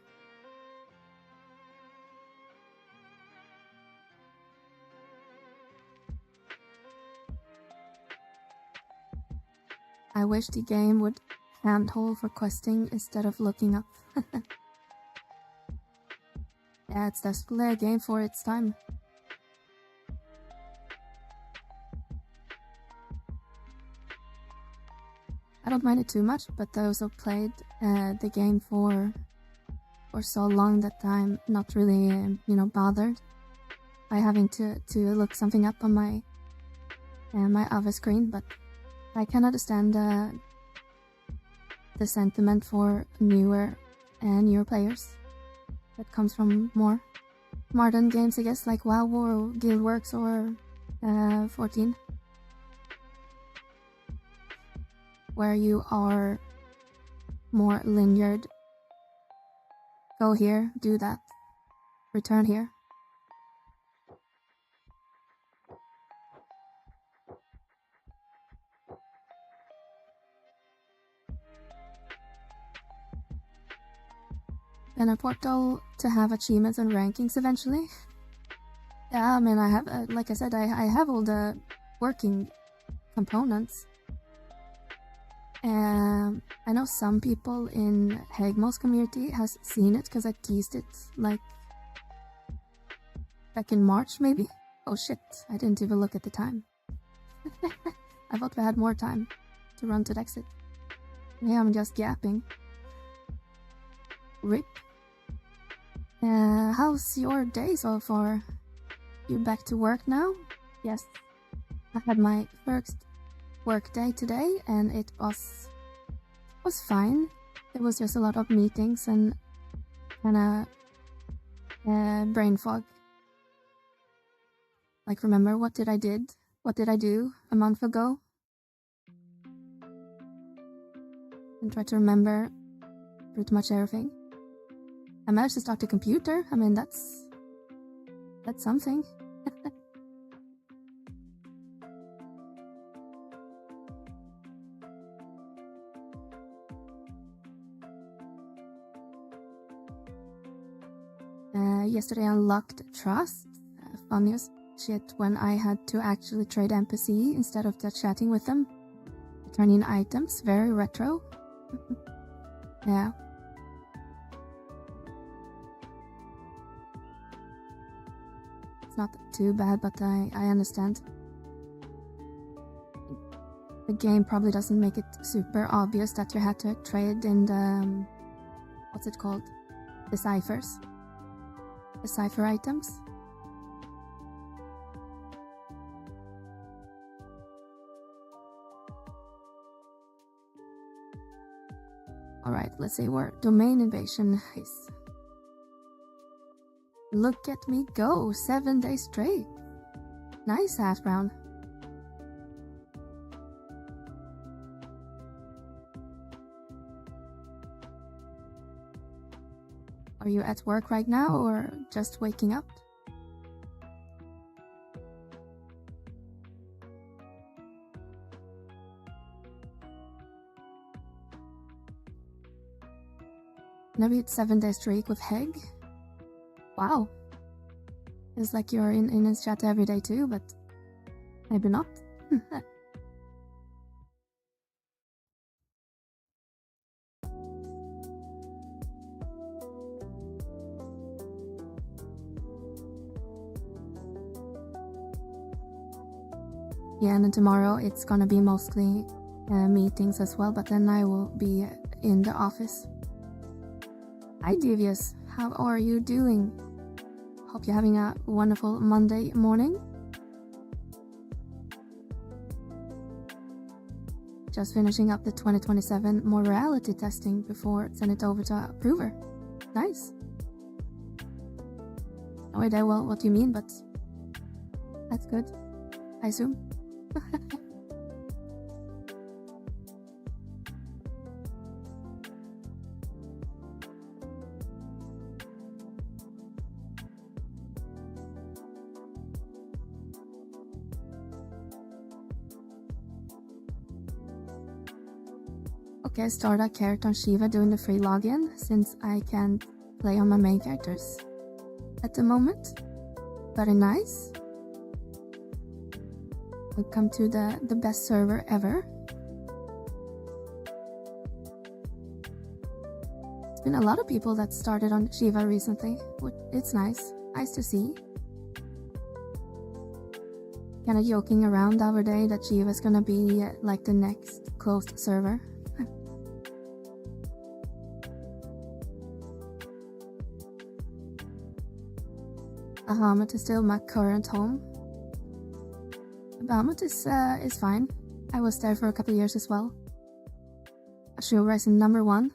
I wish the game would handhold for questing instead of looking up. Yeah, it's definitely a game for its time. I don't mind it too much, but those who played the game for so long that I'm not really, bothered by having to look something up on my other screen. But I can understand the sentiment for newer players that comes from more modern games, I guess, like WoW or Guildworks or 14, where you are more linear. Go here, do that, return here. And a portal to have achievements and rankings eventually. Yeah, I mean, I have, like I said, I have all the working components. I know some people in Hegmo's community has seen it because I teased it like back in March maybe. Oh shit, I didn't even look at the time. I thought we had more time to run to the exit. Yeah, I'm just gapping. RIP. How's your day so far? You back to work now? Yes. I had my first work day today and it was fine. There was just a lot of meetings and kinda brain fog. Like, remember what did I do a month ago? And try to remember pretty much everything. I managed to start the computer. I mean, that's something. Yesterday I unlocked Trust. Funniest shit when I had to actually trade NPC instead of just chatting with them. Turn in items. Very retro. Yeah. It's not too bad, but I understand. The game probably doesn't make it super obvious that you had to trade in the... what's it called? The ciphers. The cipher items. Alright, let's see where domain invasion is. Look at me go, 7 days straight. Nice, Hash Brown. Are you at work right now or just waking up? Maybe it's 7 days streak with Heg. Wow. It's like you're in his chat every day too, but maybe not. Yeah, and then tomorrow it's gonna be mostly meetings as well, but then I will be in the office. Hi Devious, how are you doing? Hope you're having a wonderful Monday morning. Just finishing up the 2027 morality testing before send it over to approver. Nice. No idea well what you mean, but that's good, I assume. Okay, I start a character on Shiva doing the free login since I can't play on my main characters at the moment. Very nice. Welcome to the best server ever. been a lot of people that started on Shiva recently. It's nice to see. Kinda joking around the other day that Shiva is gonna be like the next closed server. Bahamut is still my current home. Bahamut is fine. I was there for a couple of years as well. Ashura is in number 1.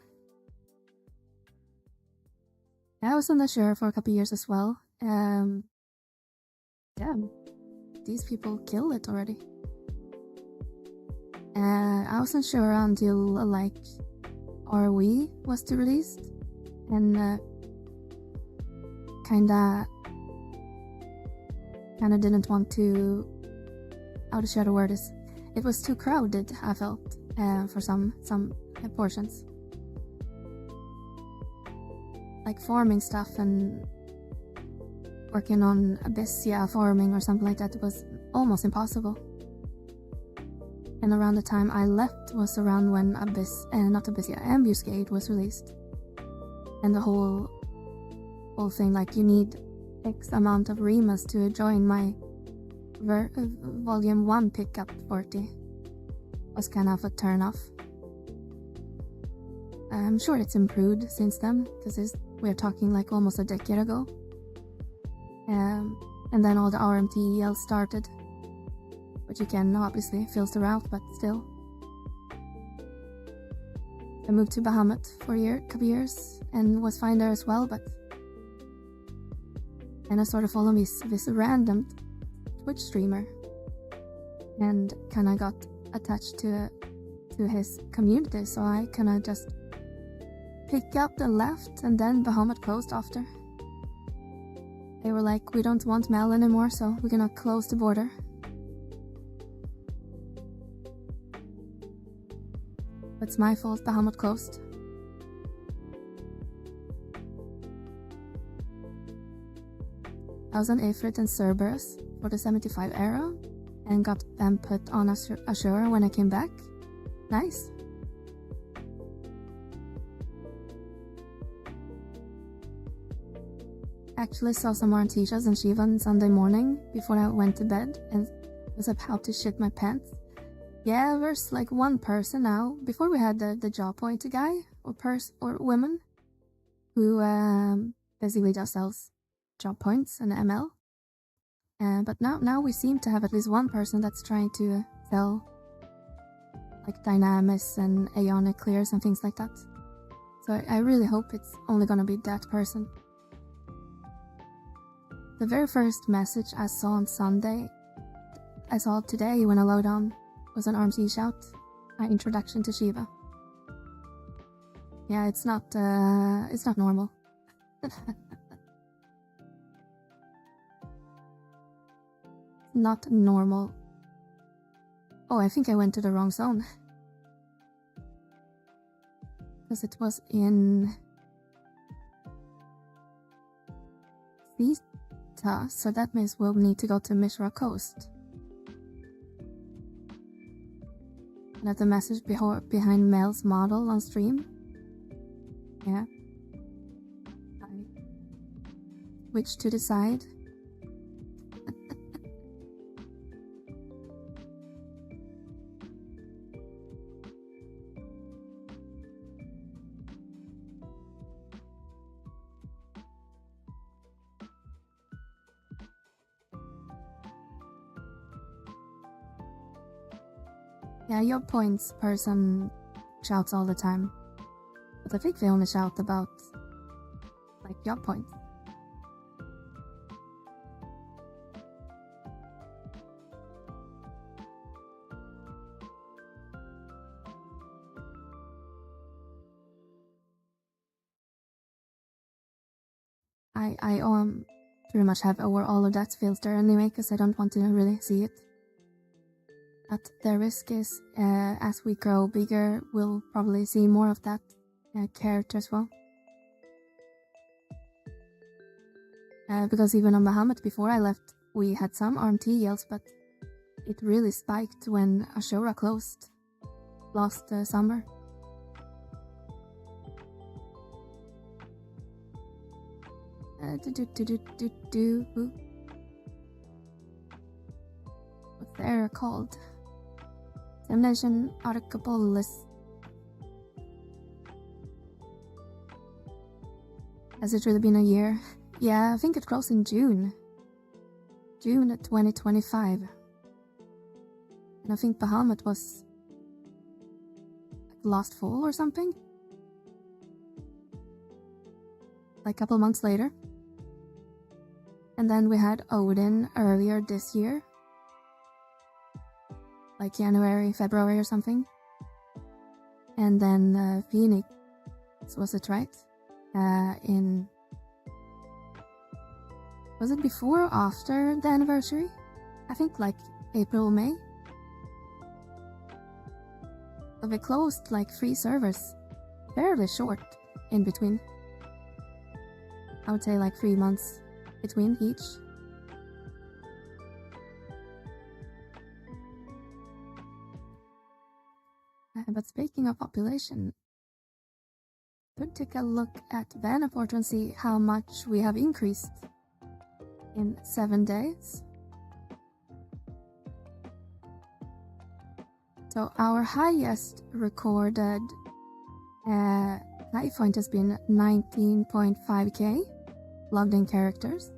I was on the Ashura for a couple of years as well. Yeah, these people killed it already. I wasn't sure until like ROE was released, and kinda didn't want to. How to share the word is, it was too crowded. I felt for some portions, like farming stuff and working on Abyssia farming or something like that was almost impossible. And around the time I left was around when Ambuscade was released. And the whole thing, like, you need X amount of Remas to join my Volume 1 pickup 40 was kind of a turn off. I'm sure it's improved since then, because we're talking like almost a decade ago. And then all the RMTEL started, which again obviously fills the route, but still. I moved to Bahamut for a couple years and was fine there as well, but and I started following this random Twitch streamer and kinda got attached to his community, so I kinda just picked up and left, and then Bahamut closed after. They were like, we don't want Mel anymore, so we're gonna close the border. It's my fault Bahamut closed. I was on Ifrit and Cerberus for the 75 era and got them put on Ashura when I came back. Nice. Actually saw some Arantishas and Shiva on Sunday morning before I went to bed and was about to shit my pants. Yeah, there's like one person now. Before we had the job point guy or woman who basically just sells job points and ML. But now we seem to have at least one person that's trying to sell like Dynamis and Aeonic Clears and things like that. So I really hope it's only gonna be that person. The very first message I saw on Sunday, I saw today when I logged on, was an RMC shout, an introduction to Shiva. Yeah, it's not normal. Not normal. Oh, I think I went to the wrong zone. Because it was in Theta, so that means we'll need to go to Mishra Coast. And have the message behind Mel's model on stream. Yeah. Which to decide. Yeah, your points person shouts all the time. But I think they only shout about like your points. I pretty much have over all of that filter anyway, because I don't want to really see it. But the risk is, as we grow bigger, we'll probably see more of that character as well. Because even on Bahamut before I left, we had some RMT yells, but it really spiked when Ashura closed last summer. What they're called? Simulation Archipolis. Has it really been a year? Yeah, I think it closed in June. June 2025. And I think Bahamut was last fall or something. Like a couple months later. And then we had Odin earlier this year. Like January, February or something. And then Phoenix, was it right? Was it before or after the anniversary? I think like April, May. So we closed like 3 servers, fairly short in between. I would say like 3 months between each. But speaking of population, could take a look at Vana'port and see how much we have increased in 7 days. So our highest recorded high point has been 19.5k logged in characters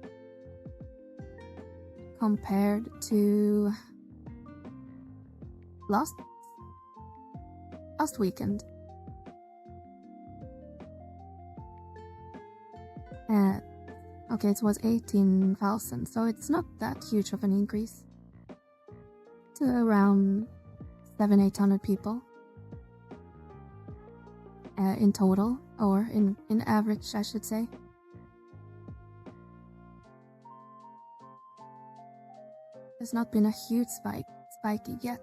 compared to last weekend. Okay, it was 18,000, so it's not that huge of an increase. To around 700-800 people in total, or in average, I should say. There's not been a huge spike yet.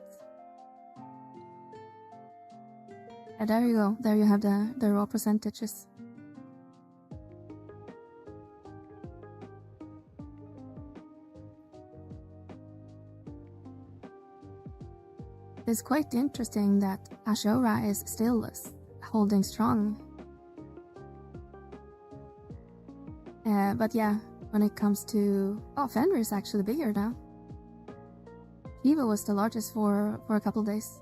There you go. There you have the raw percentages. It's quite interesting that Ashura is still holding strong. But yeah, when it comes to... Oh, Fenrir is actually bigger now. Shiva was the largest for a couple days.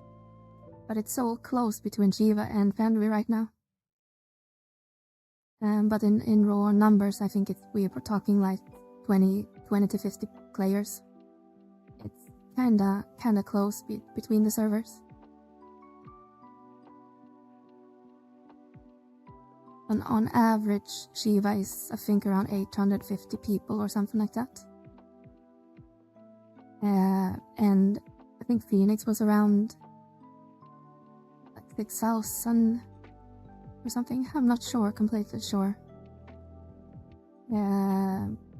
But it's so close between Shiva and Fenrir right now. But in raw numbers, I think we're talking like 20 to 50 players. It's kinda close between the servers. And on average, Shiva is I think around 850 people or something like that. And I think Phoenix was around 6,000 or something. I'm not sure, completely sure.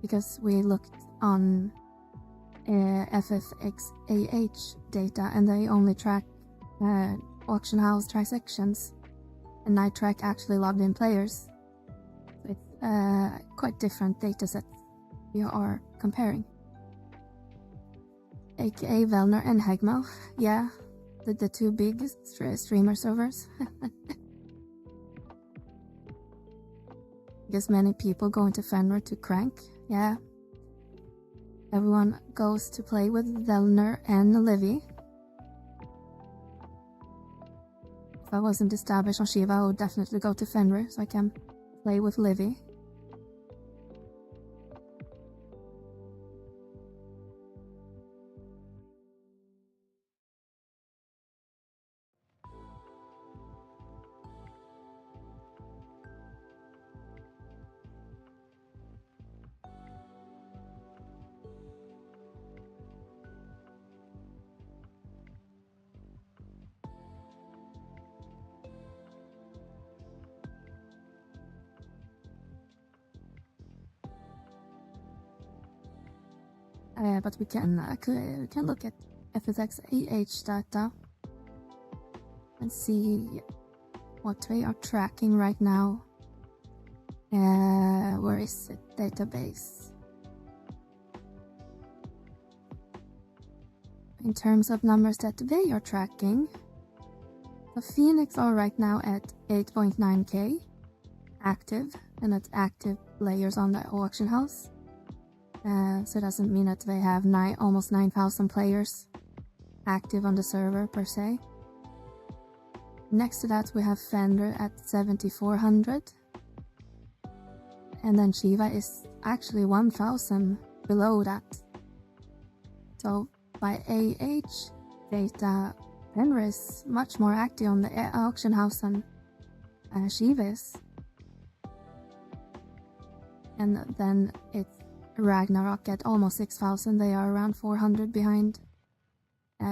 Because we looked on FFXI data and they only track auction house transactions, and Night Track actually logged in players. So it's quite different data sets we are comparing. AKA Velner and Hagmo, yeah, the two biggest streamer servers. Because many people go into Fenrir to crank, yeah. Everyone goes to play with Velner and Livy. If I wasn't established on Shiva, I would definitely go to Fenrir so I can play with Livy. But we can look at FFXI data and see what we are tracking right now. Where is it? Database. In terms of numbers that they are tracking, the Phoenix are right now at 8.9k active and it's active players on the auction house. So it doesn't mean that they have almost 9,000 players active on the server per se. Next to that we have Fender at 7,400. And then Shiva is actually 1,000 below that. So by AUG data, Fender is much more active on the auction house than Shiva is. And then it's Ragnarok at almost 6,000. They are around 400 behind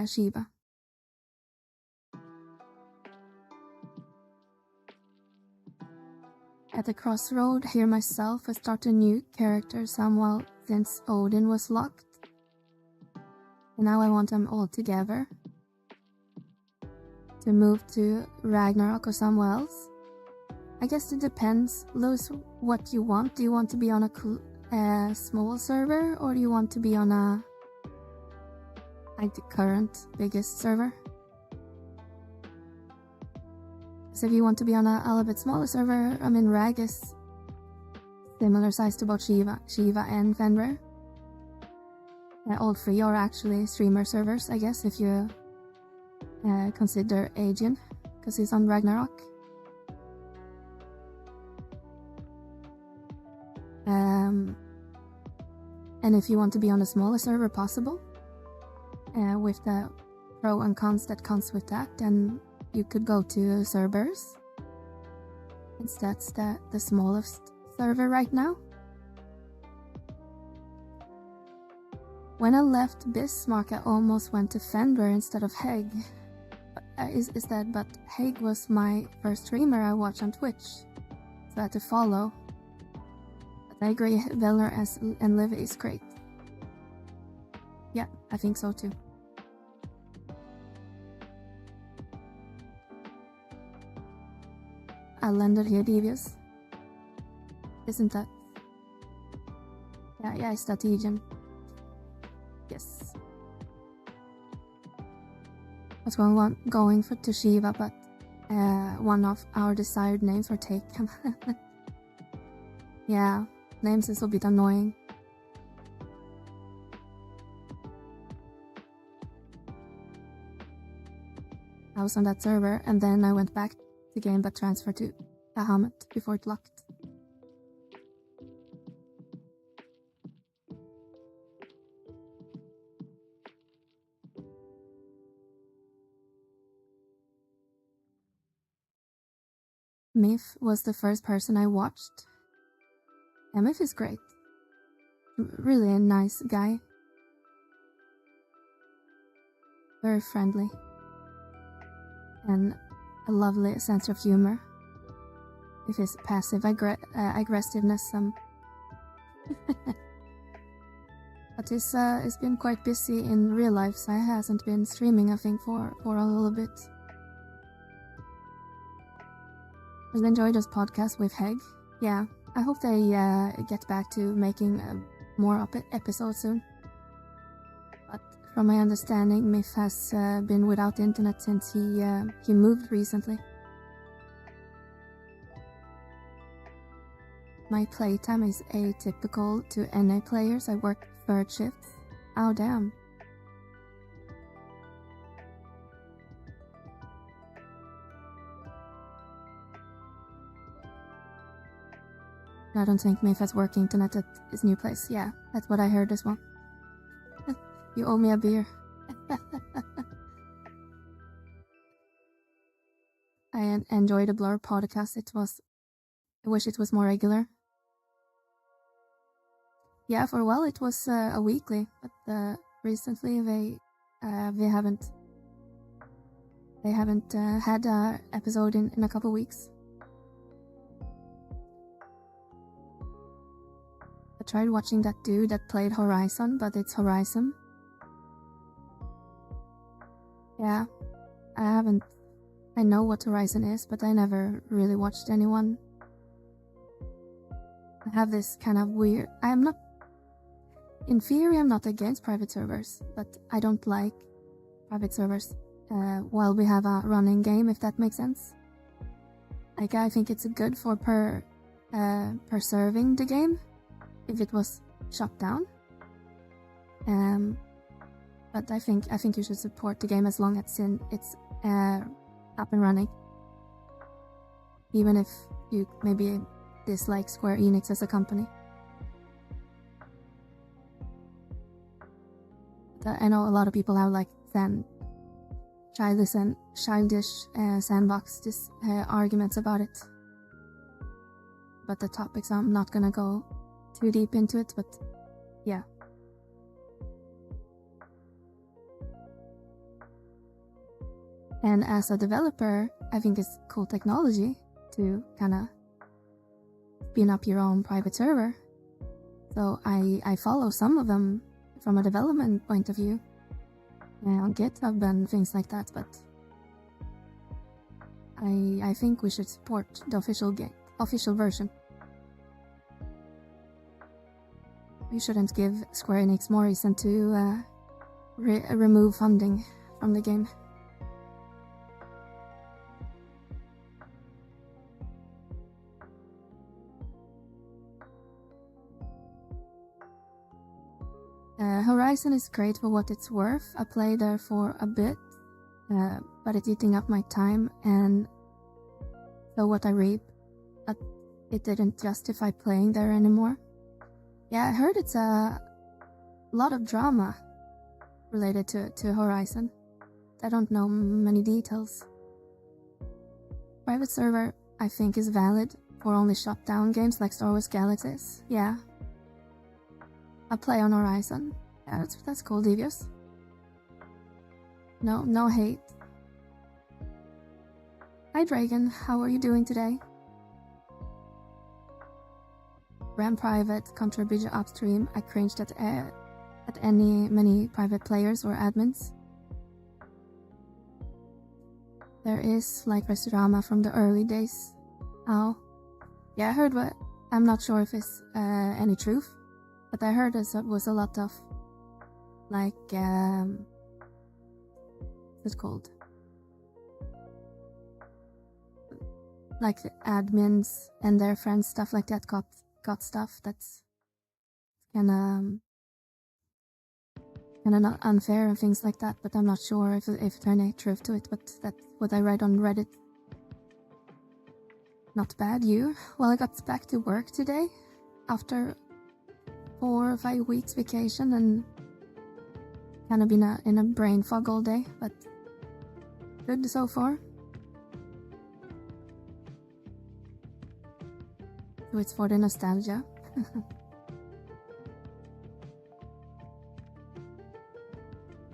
Shiva. At the crossroad, here myself, I start a new character somewhat since Odin was locked. And now I want them all together to move to Ragnarok or somewhere else. I guess it depends, Lewis, what you want. Do you want to be on a small server, or do you want to be on like the current biggest server? So if you want to be on a little bit smaller server, I mean Rag is similar size to both Shiva and Fenrir. All three are actually streamer servers, I guess, if you consider Aegean, because he's on Ragnarok. And if you want to be on a smaller server possible, with the pro and cons that comes with that, then you could go to Cerberus, since that's the smallest server right now. When I left Bismarck, I almost went to Fenrir instead of Heg. But Heg was my first streamer I watched on Twitch, so I had to follow. But I agree, Velner and Liv is great. Yeah, I think so too. I landed here, Devious. Isn't that? Yeah, it's that Aegean. Yes. I was going to Shiva, but one of our desired names were taken. Yeah, names is a bit annoying. I was on that server, and then I went back the game but transferred to Bahamut before it locked. Myth was the first person I watched. Yeah, Myth is great. Really a nice guy. Very friendly. And a lovely sense of humor. With his passive aggressiveness. But he's been quite busy in real life, so he hasn't been streaming, I think, for a little bit. I really enjoyed this podcast with Heg. Yeah, I hope they get back to making more episodes soon. But from my understanding, Myth has been without internet since he moved recently. My playtime is atypical to NA players. I work third shifts. Oh damn. I don't think Myth has working internet at his new place. Yeah, that's what I heard as well. You owe me a beer. I enjoyed the Blur podcast. I wish it was more regular. Yeah, for a while it was a weekly, but recently they haven't had an episode in a couple weeks. I tried watching that dude that played Horizon, but it's Horizon. Yeah, I know what Horizon is, but I never really watched anyone. I have this kind of weird... In theory, I'm not against private servers, but I don't like private servers while we have a running game, if that makes sense. Like, I think it's good for preserving the game if it was shut down. But I think you should support the game as long as it's up and running, even if you maybe dislike Square Enix as a company. I know a lot of people have like childish sandbox arguments about it. But the topics, I'm not gonna go too deep into it, but yeah. And as a developer, I think it's cool technology to kind of spin up your own private server. So I follow some of them from a development point of view on GitHub and things like that, but I think we should support the official version. We shouldn't give Square Enix more reason to remove funding from the game. Horizon is great for what it's worth. I played there for a bit, but it's eating up my time, and so what I reap, it didn't justify playing there anymore. Yeah, I heard it's a lot of drama related to Horizon. I don't know many details. Private server, I think, is valid for only shut down games like Star Wars Galaxies. Yeah. I play on Horizon. Yeah, that's cool, Devious. No hate. Hi Dragon, how are you doing today? Ran private, contributed upstream. I cringed at many private players or admins. There is like drama from the early days. Oh, yeah, I heard what. I'm not sure if it's any truth, but I heard there was a lot of like what's it called? Like the admins and their friends, stuff like that got stuff that's kinda not unfair and things like that, but I'm not sure if there's any truth to it, but that's what I read on Reddit. Not bad, you? Well, I got back to work today after 4 or 5 weeks vacation and kind of been in a brain fog all day, but good so far. So it's for the nostalgia.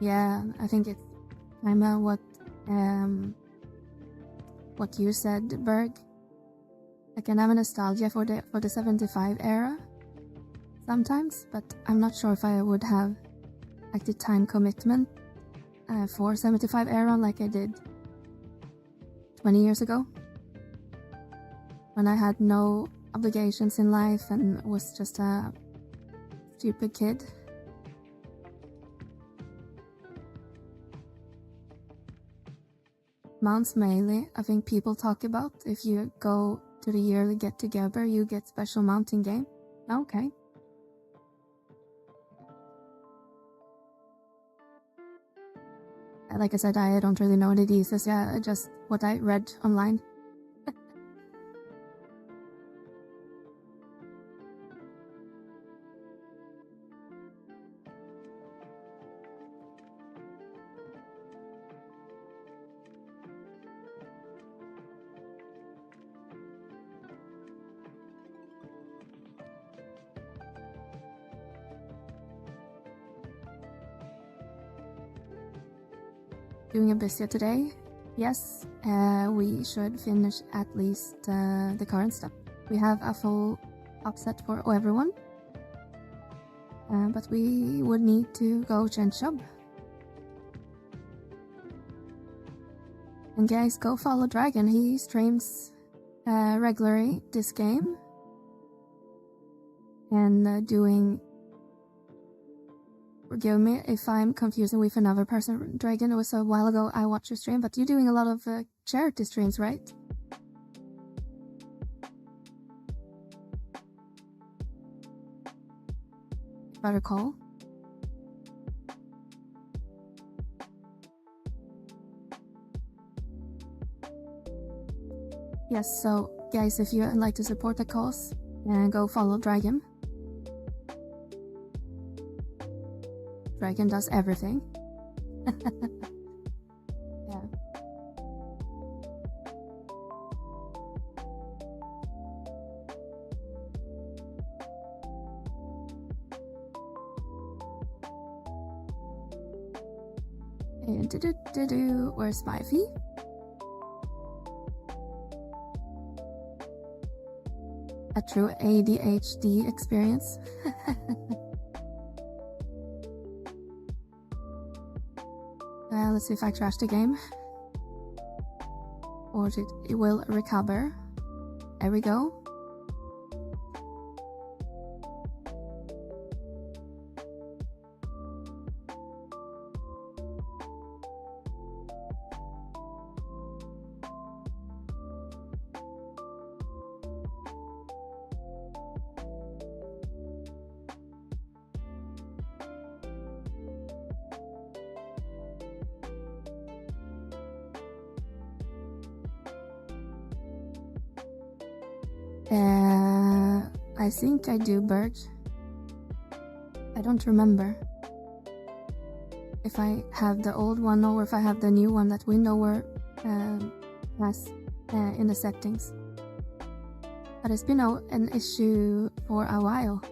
Yeah, I think it's kinda what you said, Berg. I can have a nostalgia for the 75 era sometimes, but I'm not sure if I would have like the time commitment for 75 era like I did 20 years ago, when I had no obligations in life and was just a stupid kid. Mounts Melee, I think people talk about. If you go to the yearly get together, you get special mount in game. Okay. Like I said, I don't really know the details. Yeah, just what I read online. Doing a busier today? Yes, we should finish at least the current stuff. We have a full upset for everyone, but we would need to go change job. And guys, go follow Dragon. He streams regularly this game and doing. Forgive me if I'm confusing with another person, Dragon. It was a while ago I watched your stream, but you're doing a lot of charity streams, right? better call. Yes, so guys, if you would like to support the cause, go follow Dragon. Dragon does everything. Yeah. And where's my fee? A true ADHD experience. Let's see if I crash the game. Or it will recover. There we go. I think I do bird. I don't remember if I have the old one or if I have the new one that Windower has in the settings. But it's been an issue for a while.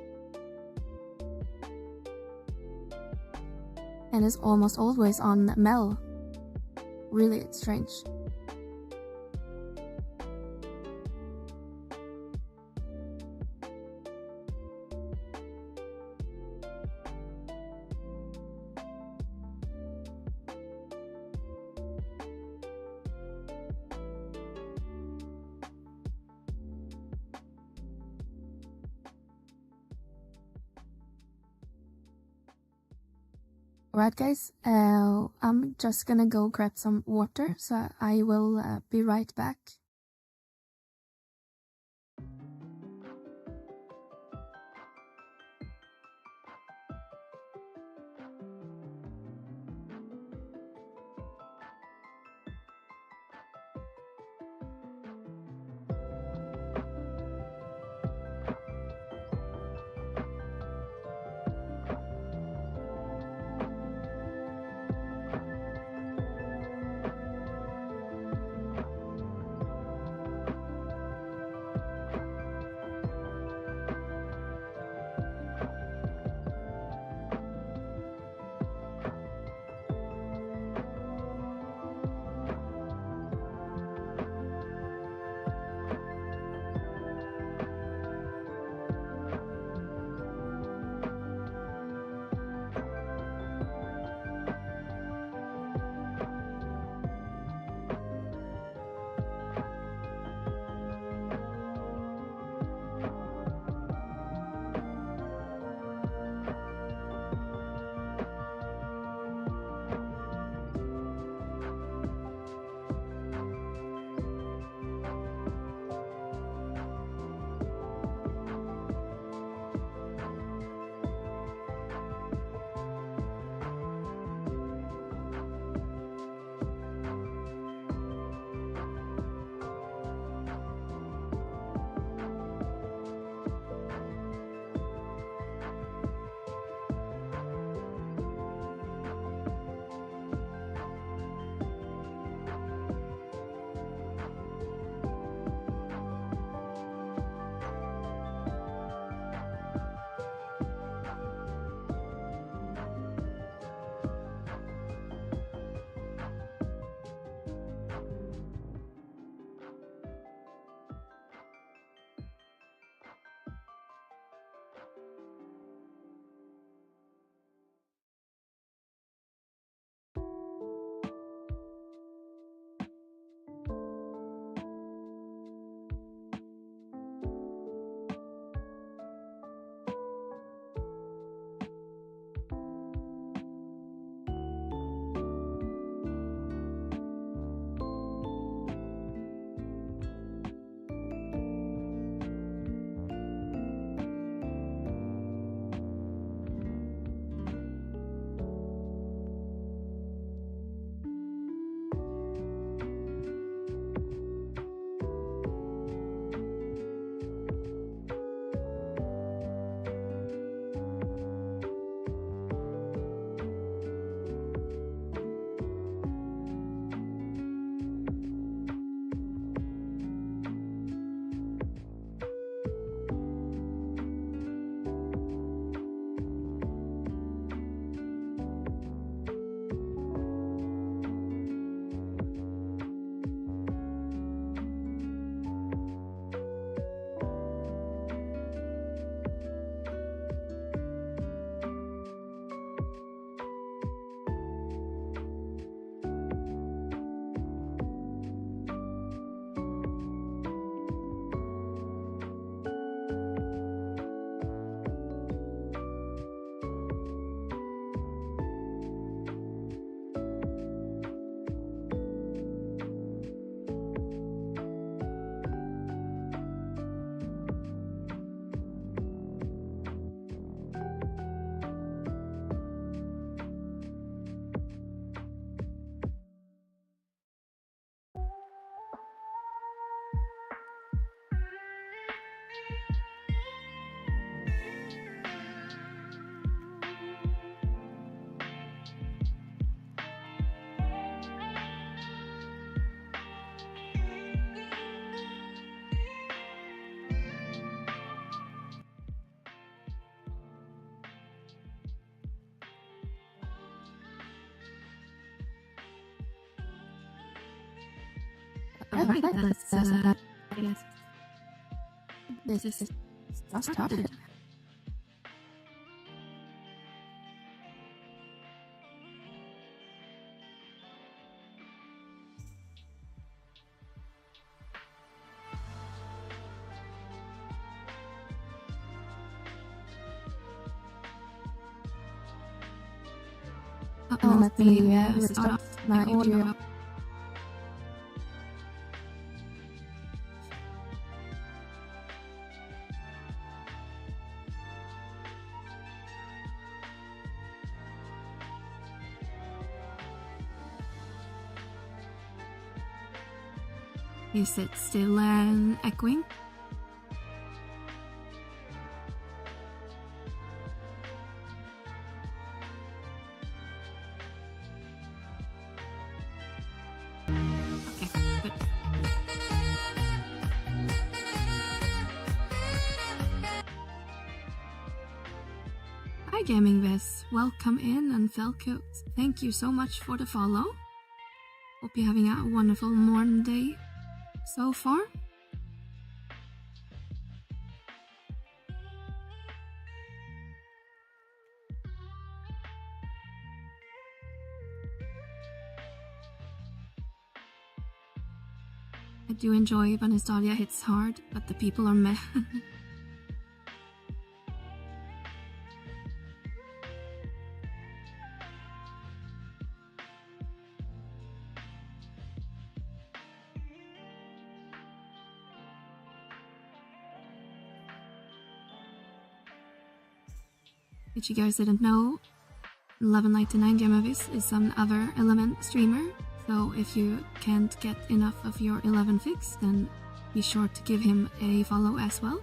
And it's almost always on Mel. Really strange. Alright guys, I'm just gonna go grab some water, so I will be right back. Yes. This is started. Let me restart my audio. Is it still echoing? Okay, good. Hi Gaming Viz, welcome in, and Felcoat, thank you so much for the follow. Hope you're having a wonderful morning day so far. I do enjoy Vana'diel hits hard, but the people are meh. If you guys didn't know, 1199 Gamavis is another 11 streamer, so if you can't get enough of your 11 fix, then be sure to give him a follow as well.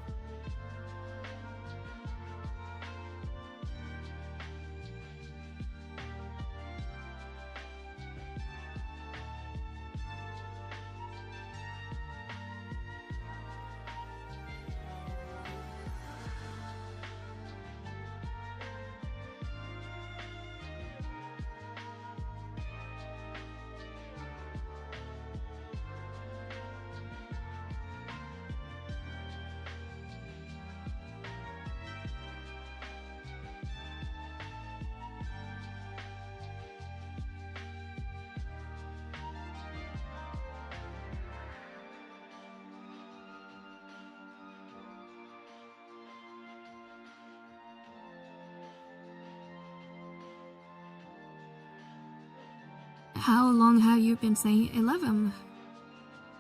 How long have you been saying 11?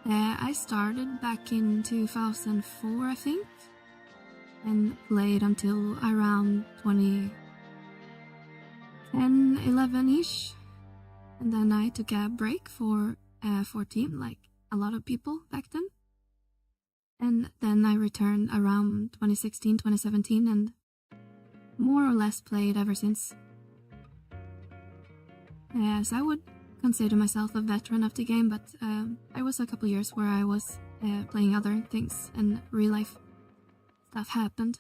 I started back in 2004, I think, and played until around 2010, 11-ish, and then I took a break for 14, like a lot of people back then, and then I returned around 2016, 2017, and more or less played ever since. So I would consider myself a veteran of the game, but I was a couple years where I was playing other things and real life stuff happened.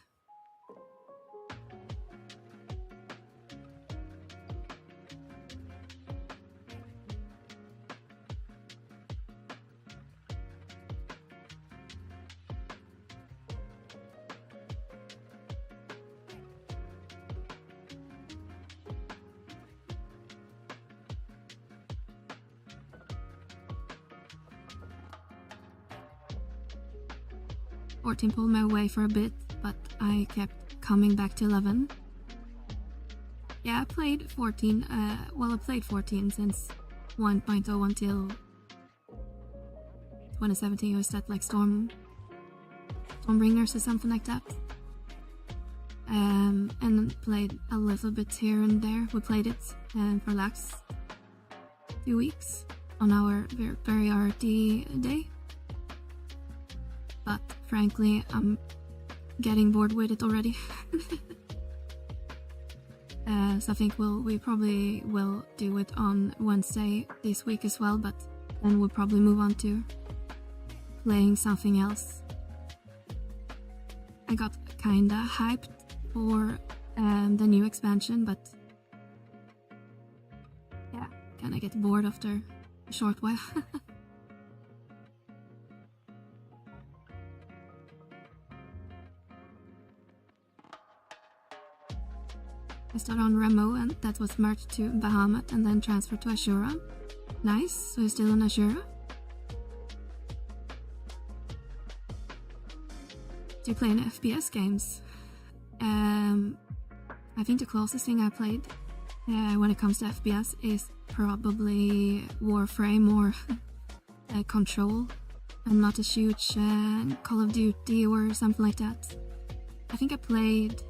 Fourteen pulled my way for a bit, but I kept coming back to 11. Yeah, I played 14, I played 14 since 1.0 until 2017. Was that like Stormbringers or something like that? And played a little bit here and there. We played it for last 2 weeks on our very RT day. But frankly, I'm getting bored with it already. So I think we probably will do it on Wednesday this week as well, but then we'll probably move on to playing something else. I got kinda hyped for the new expansion, but yeah, kinda get bored after a short while. I started on Remo, and that was merged to Bahamut and then transferred to Ashura. Nice, so you're still on Ashura? Do you play any FPS games? I think the closest thing I played when it comes to FPS is probably Warframe or Control. I'm not a huge Call of Duty or something like that. I think I played,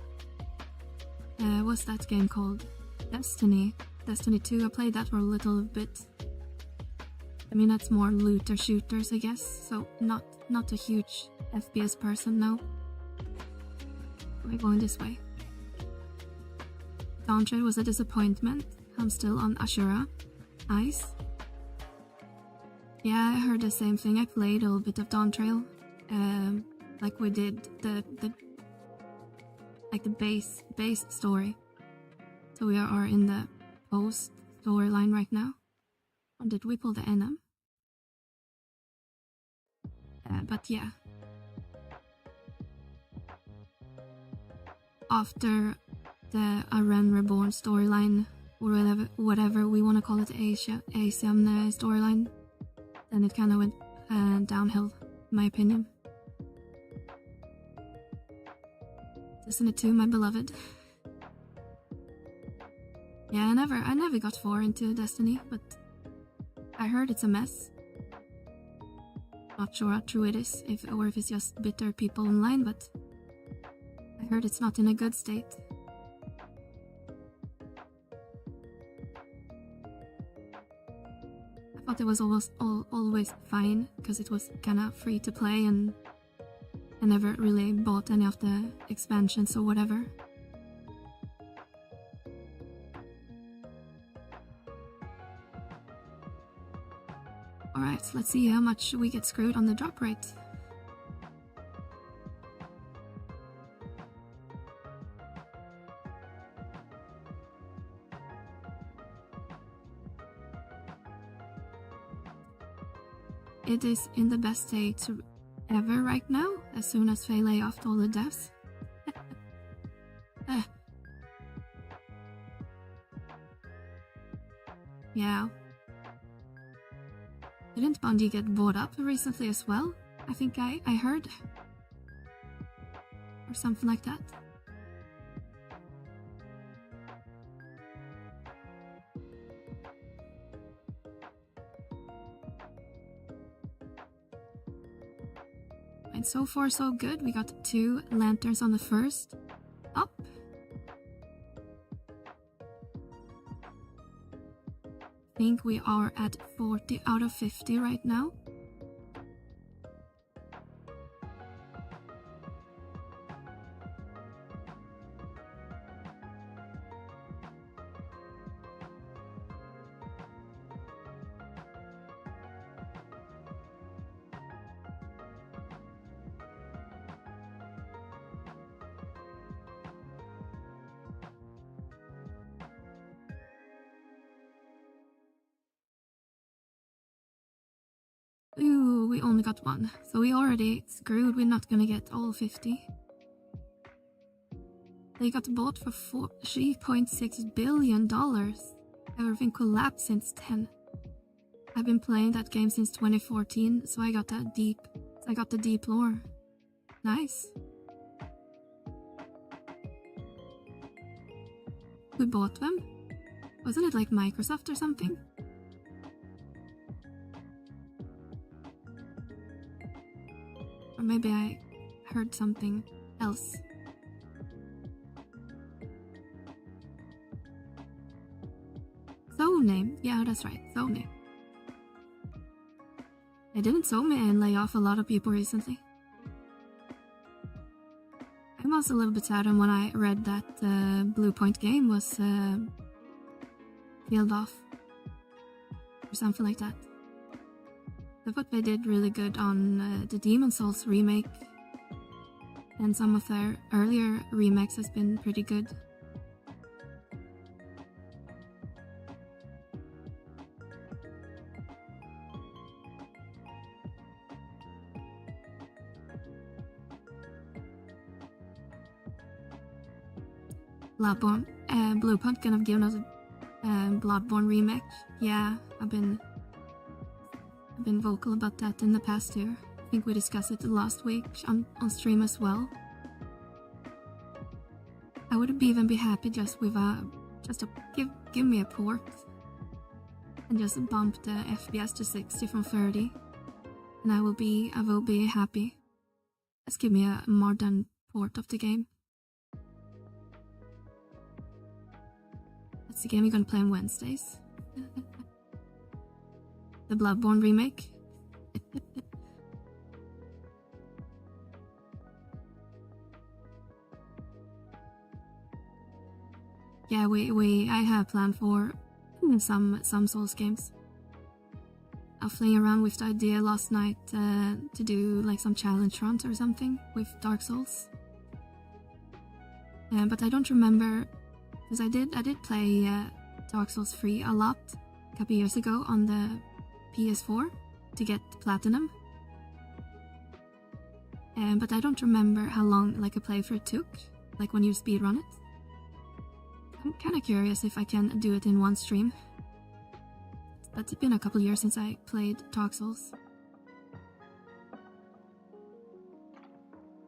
what's that game called? Destiny 2. I played that for a little bit. I mean, that's more looter shooters, I guess, so not a huge FPS person, no. We're going this way. Dawntrail was a disappointment. I'm still on Ashura. Nice. Yeah, I heard the same thing. I played a little bit of Dawntrail. Like we did the base story. So we are in the post storyline right now. Or did we pull the NM? But yeah. After the Aren Reborn storyline, or whatever we want to call it, Asian storyline, then it kind of went downhill, in my opinion. Destiny 2, my beloved. Yeah, I never got far into Destiny, but I heard it's a mess. Not sure how true it is, if it's just bitter people online, but I heard it's not in a good state. I thought it was always fine, because it was kinda free to play, and I never really bought any of the expansions or whatever. Alright, so let's see how much we get screwed on the drop rate. It is in the best state ever right now, as soon as they lay off all the devs. Yeah. Didn't Bungie get bought up recently as well? I think I heard. Or something like that. And so far so good. We got 2 lanterns on the first. Up. I think we are at 40 out of 50 right now. Ooh, we only got 1, so we already screwed. We're not gonna get all 50. They got bought for $3.6 billion. Everything collapsed since 10. I've been playing that game since 2014, so I got the deep lore. Nice. Who bought them? Wasn't it like Microsoft or something? Or maybe I heard something else. Sony. Yeah, that's right. Sony. They didn't Sony and lay off a lot of people recently. I'm also a little bit sad when I read that Blue Point game was peeled off. Or something like that. I thought they did really good on the Demon Souls remake, and some of their earlier remakes has been pretty good. Bluepunt kind of given us a Bloodborne remake. Yeah, I've been vocal about that in the past too. I think we discussed it last week on stream as well. I would even be happy just with give me a port and just bump the FPS to 60 from 30, and I will be happy. Just give me a modern port of the game. That's the game you're gonna play on Wednesdays. The Bloodborne remake. Yeah, I have planned for some Souls games. I was playing around with the idea last night to do like some challenge runs or something with Dark Souls. But I don't remember, because I did play Dark Souls 3 a lot a couple years ago on the PS4 to get platinum. But I don't remember how long like a playthrough took, like when you speedrun it. I'm kind of curious if I can do it in one stream. But it's been a couple years since I played Dark Souls.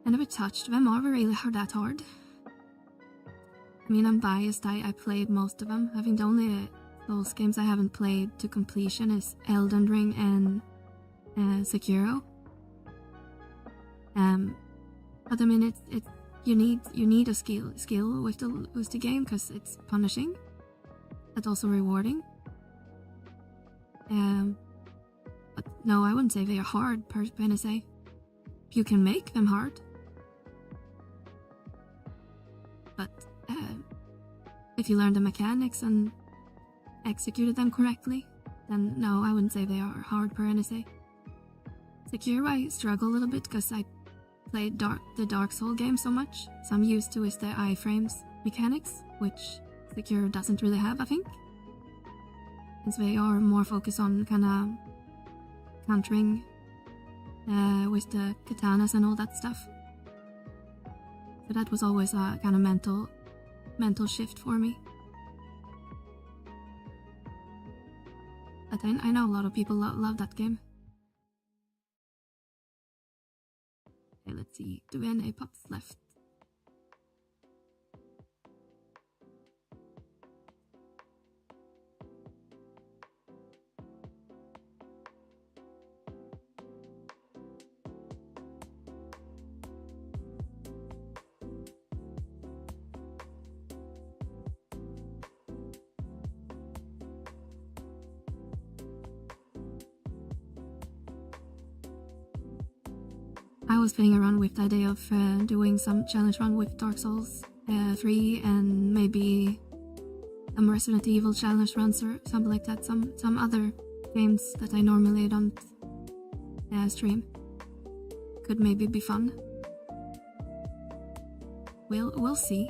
I never touched them, are really that hard? I mean, I'm biased, I played most of them. I think the only Souls games I haven't played to completion is Elden Ring and Sekiro. But I mean, you need a skill with the game, because it's punishing, but also rewarding. But no, I wouldn't say they are hard per se. You can make them hard, but if you learn the mechanics and executed them correctly, then no, I wouldn't say they are hard per se. Sekiro, I struggle a little bit because I played the Dark Souls game so much, so I'm used to is the iframes mechanics, which Sekiro doesn't really have, I think. Since they are more focused on kind of countering with the katanas and all that stuff. So that was always a kind of mental shift for me. But I know a lot of people love that game. Okay, let's see, do we have any pups left? I was playing around with the idea of doing some challenge run with Dark Souls 3 and maybe some Resident Evil challenge runs or something like that. Some other games that I normally don't stream. Could maybe be fun. We'll see.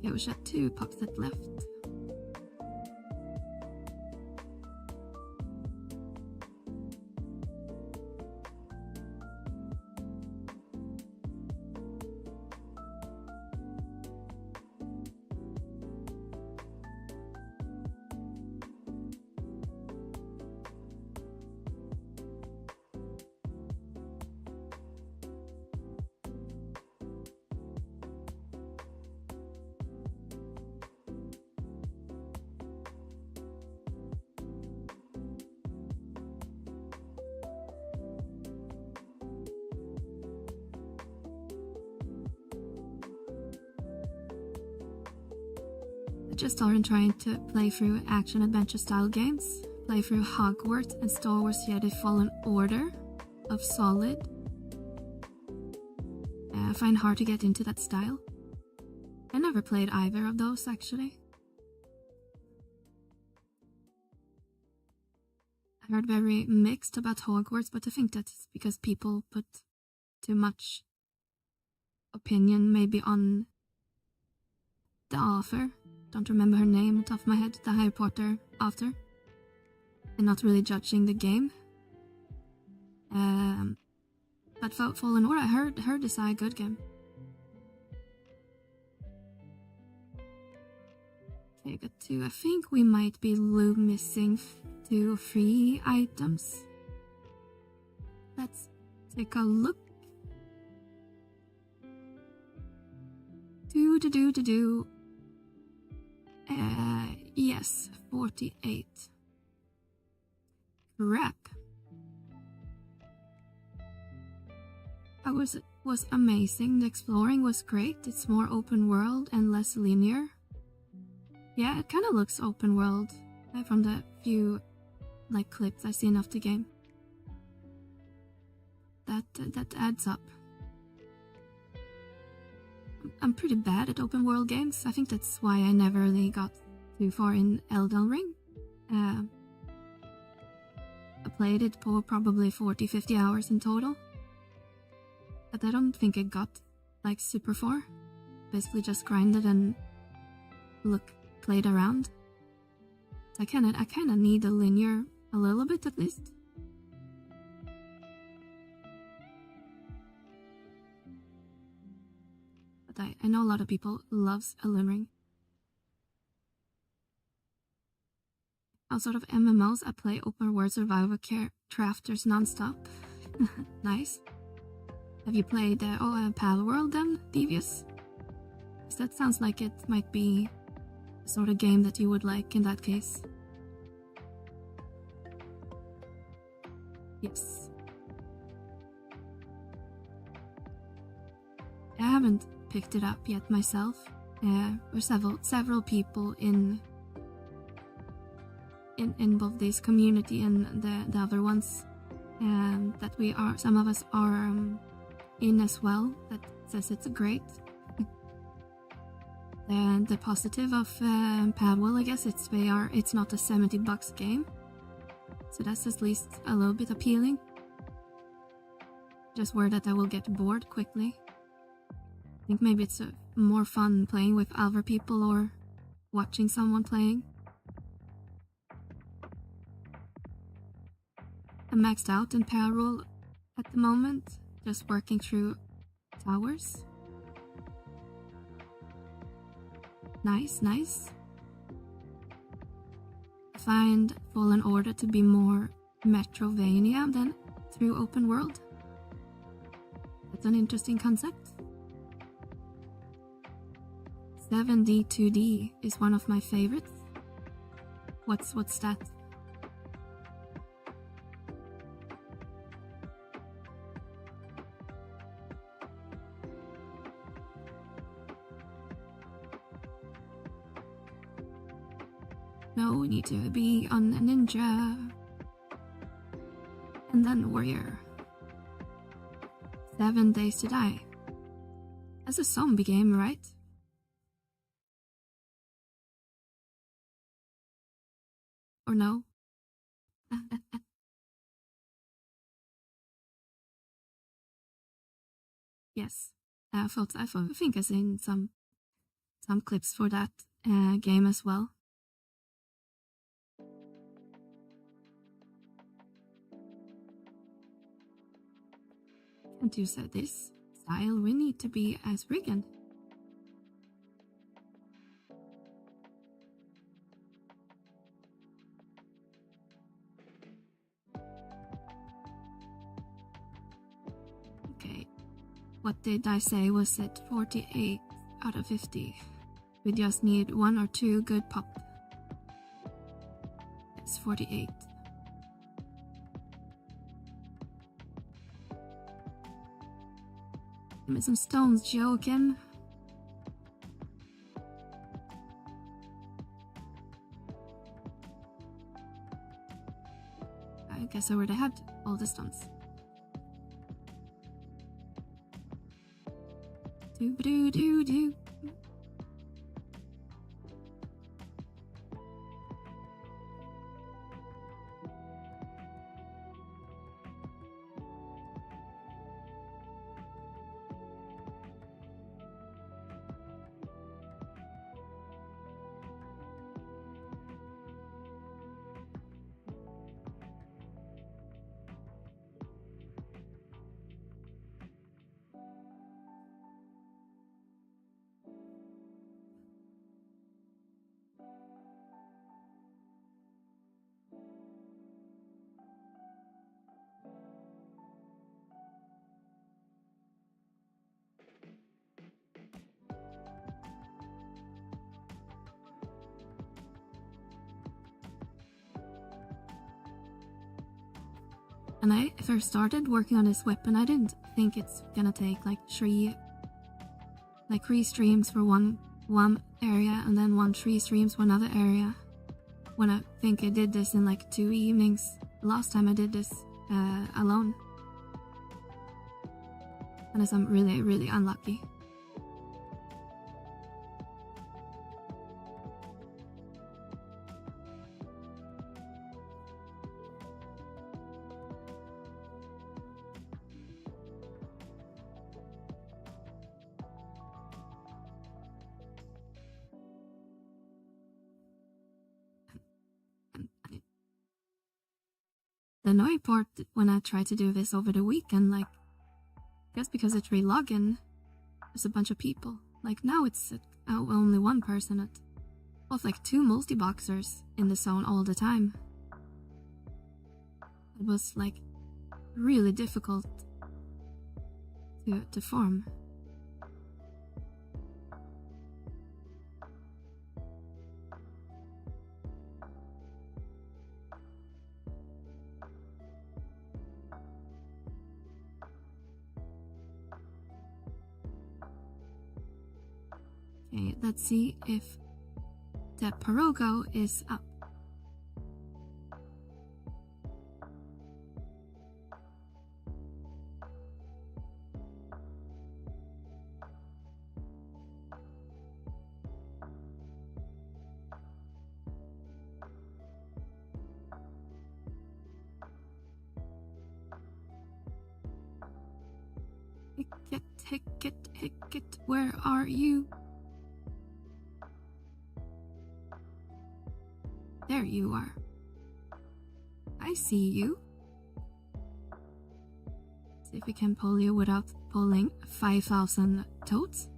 Yeah, we should have 2 pups that left. I just started trying to play through action-adventure style games, play through Hogwarts and Star Wars Jedi Fallen Order of Solid. I find it hard to get into that style. I never played either of those actually. I heard very mixed about Hogwarts, but I think that's because people put too much opinion maybe on the author. Don't remember her name off the top of my head, the Harry Potter author. and not really judging the game. But Fallen Order, I heard is a good game. Okay, got 2. I think we might be missing 2 or 3 items. Let's take a look. Yes, 48. Crap. It was amazing. The exploring was great. It's more open world and less linear. Yeah, it kind of looks open world from the few clips I've seen of the game. That adds up. I'm pretty bad at open world games. I think that's why I never really got too far in Elden Ring. I played it for probably 40-50 hours in total. But I don't think I got super far. Basically just grinded and played around. So I kinda need a linear a little bit at least. But I know a lot of people loves Elden Ring. Outside of MMOs, I play open world survival crafters non-stop. Nice. Have you played Palworld then, Devious? Because that sounds like it might be the sort of game that you would like in that case. Yes. I haven't picked it up yet myself. There's several people in both this community and the other ones that some of us are in as well, that says it's great. And the positive of Palworld, I guess, it's not a $70 game, so that's at least a little bit appealing. Just worried that I will get bored quickly. I think maybe it's more fun playing with other people or watching someone playing. I'm maxed out in Palworld at the moment, just working through towers. Nice. I find Fallen Order to be more Metrovania than through open world. That's an interesting concept. 7D 2D is one of my favorites. What's that? No, we need to be on a ninja. And then warrior. 7 Days to Die. That's a zombie game, right? Or no? Yes. I think I've seen some clips for that game as well. Can't you say this style? We need to be as brigand. Okay, what did I say? Was it 48 out of 50? We just need 1 or 2 good pop. It's 48. Give me some stones, joking. I guess I already had all the stones. Do. And I first started working on this weapon, I didn't think it's gonna take like three streams for one area and then 3 streams for another area. When I think I did this in like 2 evenings. Last time I did this alone. Unless I'm really, really unlucky. The annoying part when I try to do this over the weekend, like, just because it's re-login, there's a bunch of people. Like now it's only one person at both like 2 multi-boxers in the zone all the time. It was like really difficult to farm. Okay, let's see if the Parogo is up. Hicket, where are you? There you are. I see you. See if we can pull you without pulling 5,000 toads.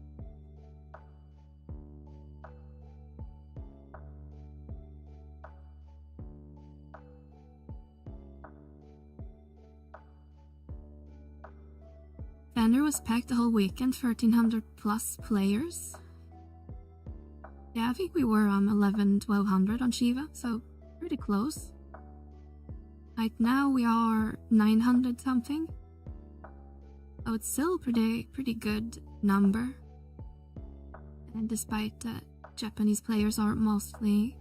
Banner was packed the whole weekend, 1,300 plus players. Yeah, I think we were 1,200 on Shiva, so pretty close. Right now we are 900 something. So it's still pretty good number. And despite that, Japanese players are mostly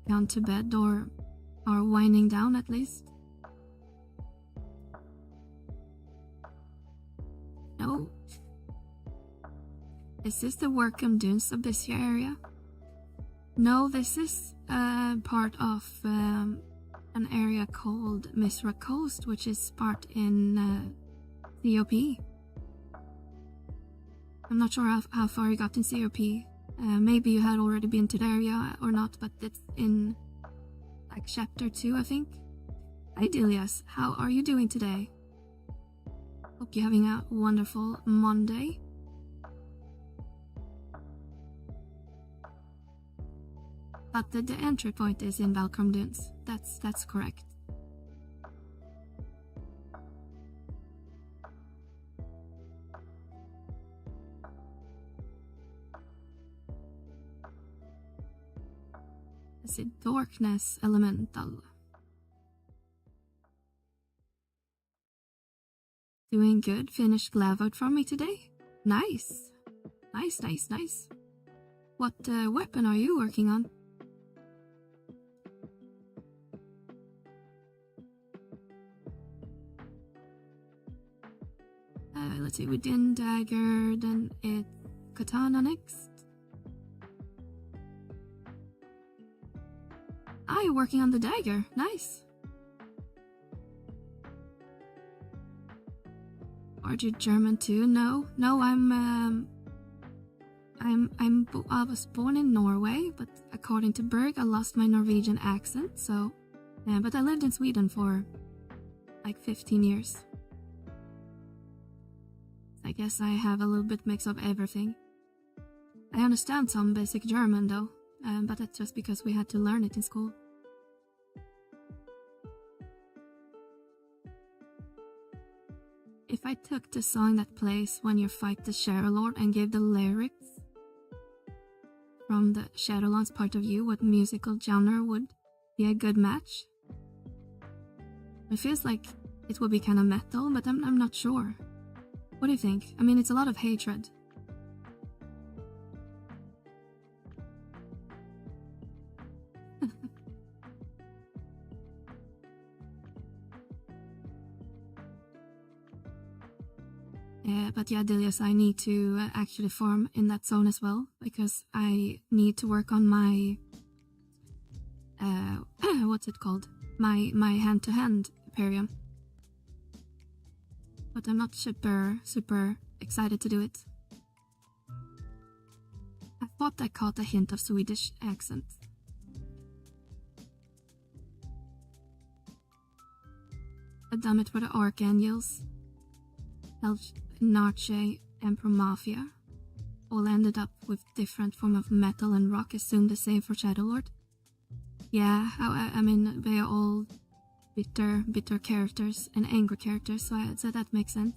gone to bed or are winding down at least. No. Is this the Workham Dunes of this area? No, this is part of an area called Misra Coast, which is part in COP. I'm not sure how far you got in COP. Maybe you had already been to the area or not, but it's in like chapter 2, I think. Hi Dilias, how are you doing today? Hope you're having a wonderful Monday. But the entry point is in Valcom Dunes. That's correct. It's a darkness elemental. Doing good. Finished Glavoid for me today. Nice. Nice. What weapon are you working on? Let's see, we did dagger, then it's katana next. Ah, you're working on the dagger. Nice. Are you German too? No, I was born in Norway, but according to Berg, I lost my Norwegian accent. So, but I lived in Sweden for like 15 years. I guess I have a little bit mix of everything. I understand some basic German though, but that's just because we had to learn it in school. If I took the song that plays when you fight the Shadow Lord and gave the lyrics from the Shadowlands point of view, what musical genre would be a good match? It feels like it would be kind of metal, but I'm not sure. What do you think? I mean, it's a lot of hatred. But yeah, Dilius, I need to actually farm in that zone as well, because I need to work on my what's it called? My hand-to-hand Imperium. But I'm not super excited to do it. I thought I caught a hint of Swedish accent. I've done it for the Archangels, Narche, Emperor Mafia. All ended up with different form of metal and rock. Assume the same for Shadowlord. Yeah, I mean, they are all bitter characters and angry characters, so that makes sense.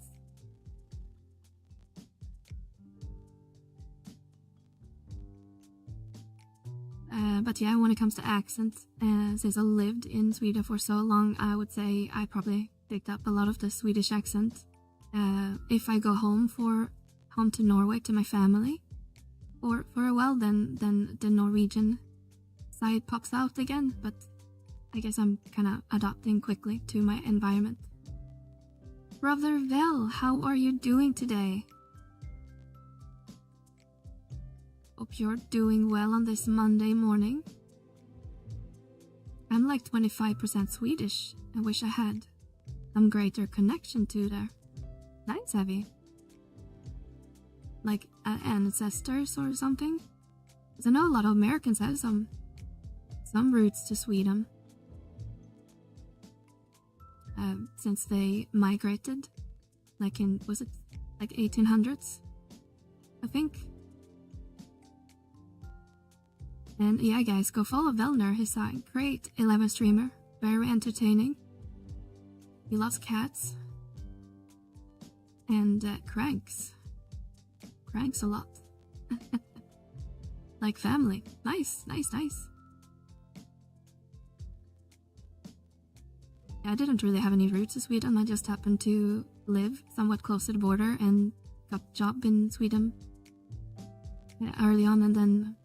But yeah, when it comes to accents, since I lived in Sweden for so long, I would say I probably picked up a lot of the Swedish accent. If I go home to Norway to my family, or for a while, then the Norwegian side pops out again, but I guess I'm kind of adapting quickly to my environment. Brother Vel, how are you doing today? Hope you're doing well on this Monday morning. I'm like 25% Swedish. I wish I had some greater connection to there. Nice, Heavy. Like ancestors or something? Because I know a lot of Americans have some roots to Sweden. Since they migrated, like in, was it like 1800s? I think. And yeah, guys, go follow Velner. He's a great 11 streamer, very entertaining. He loves cats and cranks a lot. Like family. Nice. I didn't really have any roots in Sweden. I just happened to live somewhat close to the border and got a job in Sweden early on, and then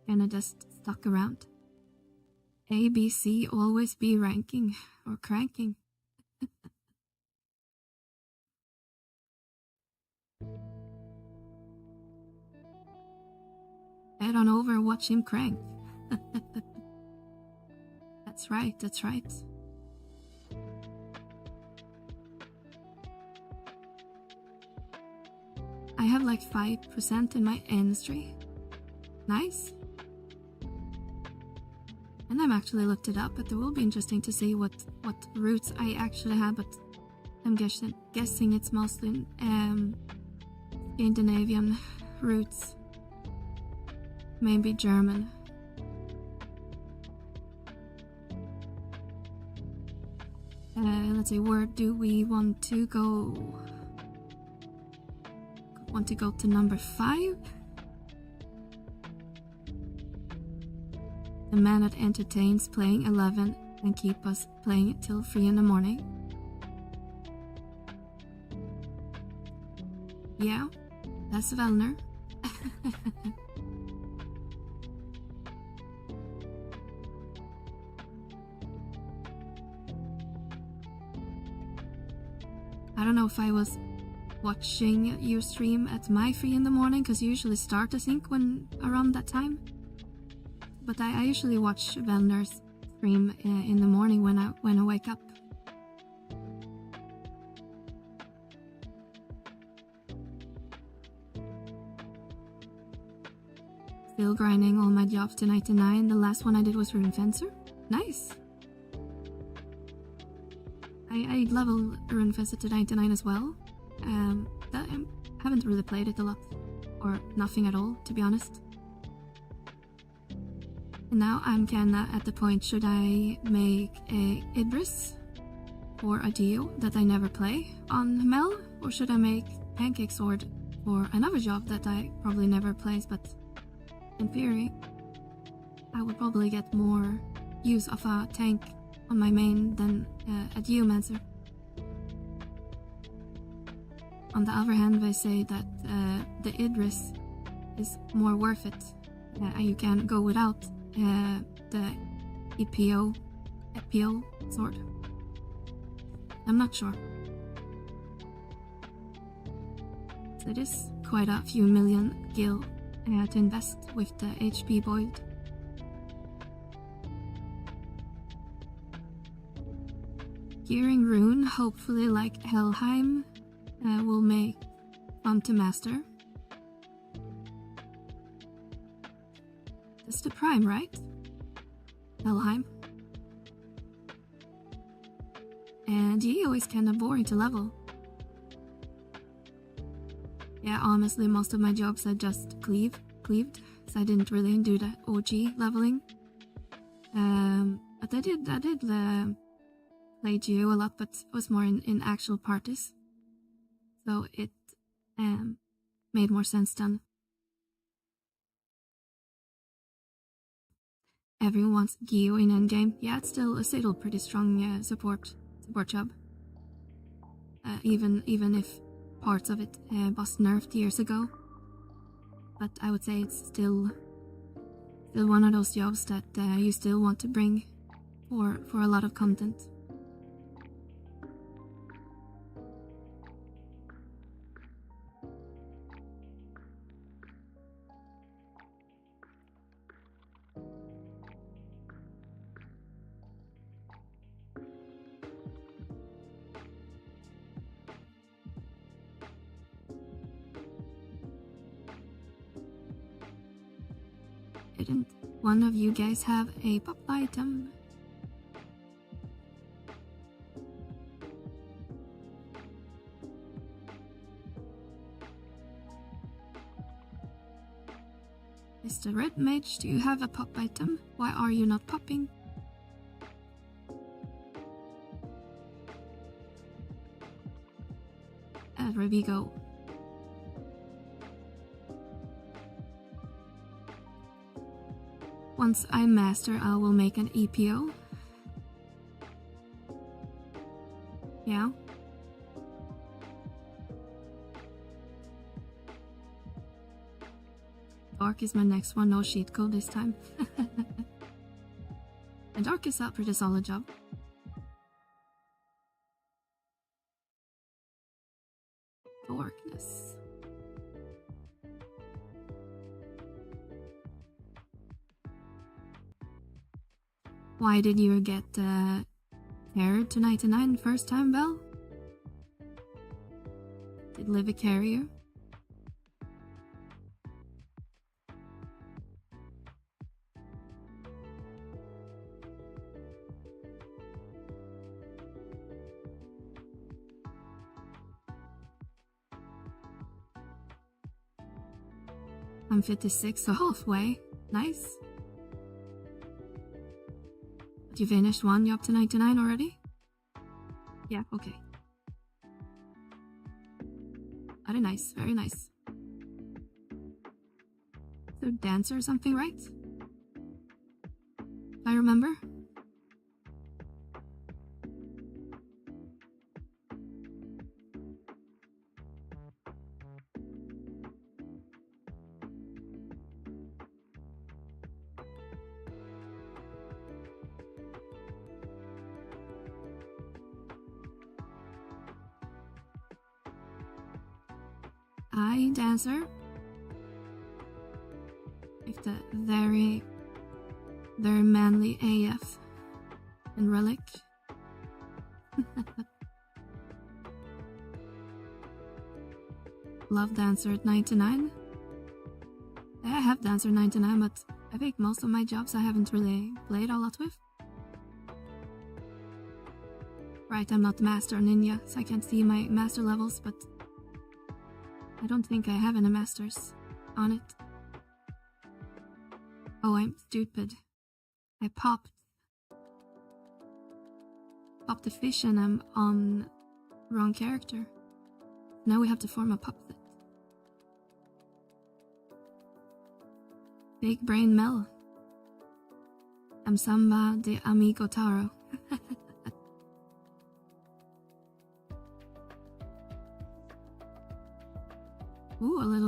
kind of just stuck around. A, B, C, always be ranking or cranking. Head on over and watch him crank. That's right. I have like 5% in my industry. Nice. And I've actually looked it up, but it will be interesting to see what roots I actually have, but I'm guessing it's mostly Scandinavian roots. Maybe German. Let's see, where do we want to go? Want to go to number 5? The man that entertains playing 11 and keep us playing it till 3 in the morning. Yeah, that's Velner. I don't know if I was watching your stream at my 3 in the morning, because you usually start, I think, when around that time. But I usually watch Velner's stream in the morning when I wake up. Still grinding all my jobs to 99. The last one I did was Rune Fencer. Nice. I level Rune Fencer to 99 as well. I haven't really played it a lot, or nothing at all, to be honest. And now I'm kinda at the point, should I make a Idris or a Dio that I never play on Mel, or should I make Pancake Sword for another job that I probably never plays, but in theory I would probably get more use of a tank on my main than a Geomancer. on the other hand, they say that the Idris is more worth it. You can go without the EPO sword. I'm not sure. So it is quite a few million gil to invest with the HP boiled. Gearing rune, hopefully like Helheim, will make fun to master. It's the prime, right? Helheim. And Geo is kinda boring to level. Yeah, honestly, most of my jobs I just cleaved, so I didn't really do the OG leveling. But I did play Geo a lot, but it was more in actual parties. So it made more sense then. Everyone wants Geo in endgame. Yeah, it's still pretty strong support job. Even if parts of it was nerfed years ago. But I would say it's still one of those jobs that you still want to bring for a lot of content. Didn't one of you guys have a pop item? Mr. Red Mage, do you have a pop item? Why are you not popping? There we go. Once I master, I will make an EPO. Yeah. Dark is my next one, no cheat code this time. And Dark is a pretty solid job. Darkness. Why did you get carried to 99 first time, Belle? Did Livy carry you? I'm 56, so halfway. Nice. You finished one, you up to 99 already? Yeah, okay. Very nice, very nice. So dancer or something, right? I remember. I dancer with the very manly AF and relic. Love dancer at 99. I have dancer 99, but I think most of my jobs I haven't really played a lot with. Right, I'm not master ninja, so I can't see my master levels, but I don't think I have any masters on it. Oh, I'm stupid. I popped the fish and I'm on wrong character. Now we have to form a pop set. Big brain Mel. I'm Samba de Amigo Taro.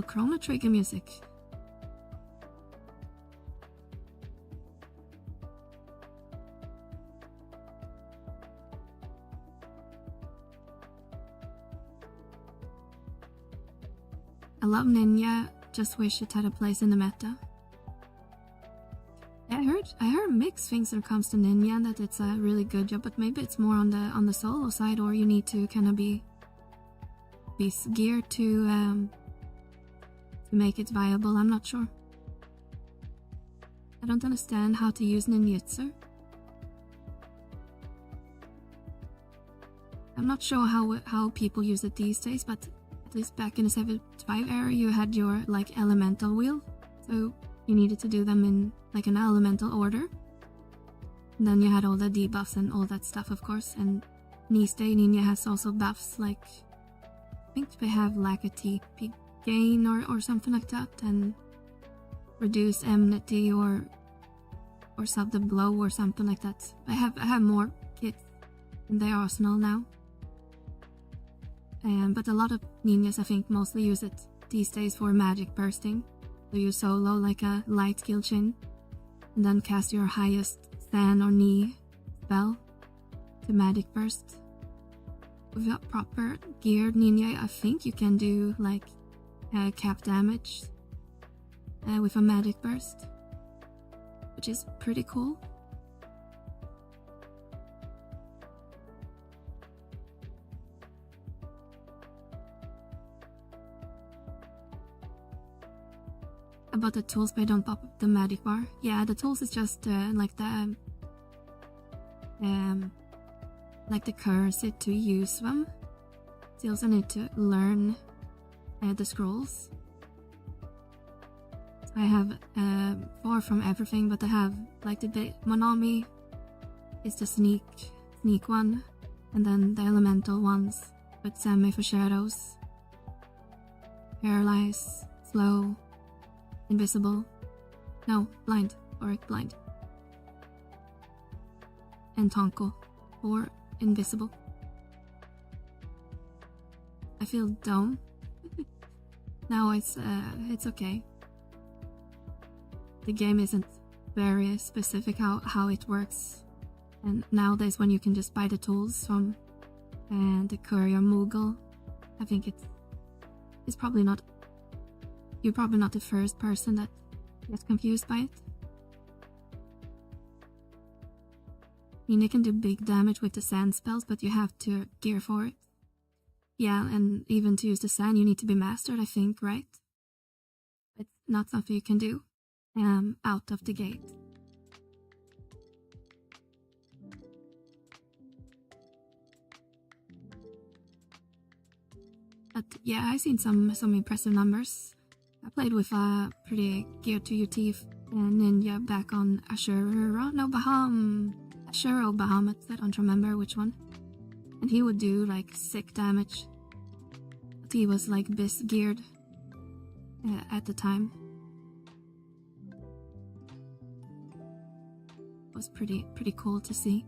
Chrono Trigger music. I love Ninja, just wish it had a place in the meta. I heard mixed things when it comes to Ninja, and that it's a really good job, but maybe it's more on the solo side, or you need to kind of be geared to make it viable. I'm not sure. I don't understand how to use ninjutsu. I'm not sure how people use it these days, but at least back in the 75 era, you had your like elemental wheel, so you needed to do them in like an elemental order. And then you had all the debuffs and all that stuff, of course. And these days, Ninja has also buffs like I think they have lack of TP gain or something like that, and reduce enmity or sub the blow or something like that. I have more kits in their arsenal now. But a lot of ninjas, I think, mostly use it these days for magic bursting. So you solo like a light skill chain, and then cast your highest stand or knee spell to magic burst. With a proper geared ninja, I think you can do like cap damage with a magic burst, which is pretty cool. About the tools, but I don't pop up the magic bar. Yeah, the tools is just like the currency to use them. So you also need to learn the scrolls. I have 4 from everything, but I have like the Monami is the sneak one, and then the elemental ones with semi for shadows, paralyze, slow, invisible, no, blind, or blind, and Tonko, or invisible. I feel dumb. Now it's okay. The game isn't very specific how it works, and nowadays when you can just buy the tools from the courier Moogle, I think it's probably not. You're probably not the first person that gets confused by it. I mean, you can do big damage with the sand spells, but you have to gear for it. Yeah, and even to use the sand, you need to be mastered, I think, right? It's not something you can do out of the gate. But yeah, I've seen some impressive numbers. I played with a pretty geared to your teeth ninja back on Ashuro Bahamut, I don't remember which one. And he would do like sick damage. But he was like bis geared at the time. It was pretty cool to see.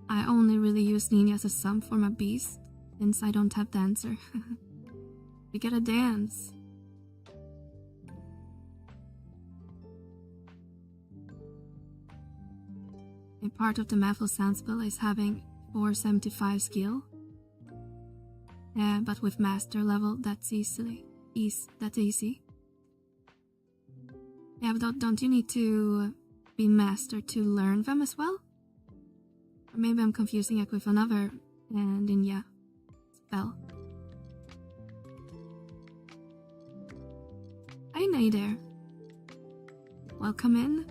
I only really use ninjas as some form of beast, since I don't have dancer. We gotta dance. A part of the Mathful Sound spell is having 475 skill. But with master level, that's easy. Yeah, but don't you need to be master to learn them as well? Or maybe I'm confusing it with another ninja spell. Hi Nay there. Welcome in.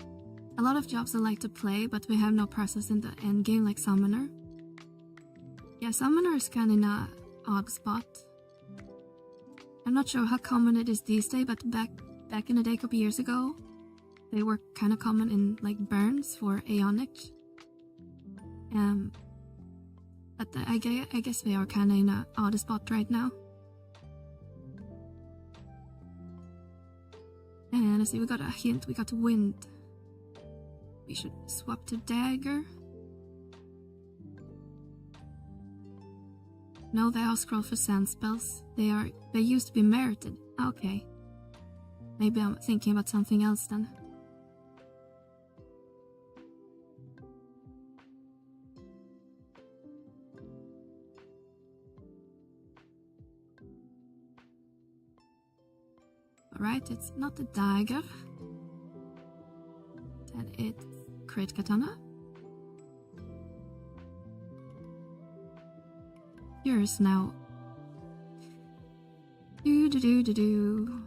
A lot of jobs I like to play, but we have no process in the end game like Summoner. Yeah, Summoner is kinda in a odd spot. I'm not sure how common it is these days, but back in the day, a couple years ago, they were kinda common in like burns for Aeonic. But I guess they are kinda in a odd spot right now. And let's see, we got a hint, we got wind. We should swap to dagger. No, they are scroll for sand spells. They used to be merited. Okay. Maybe I'm thinking about something else then. Alright, it's not a dagger. Then it's crit katana. Yours now. Do.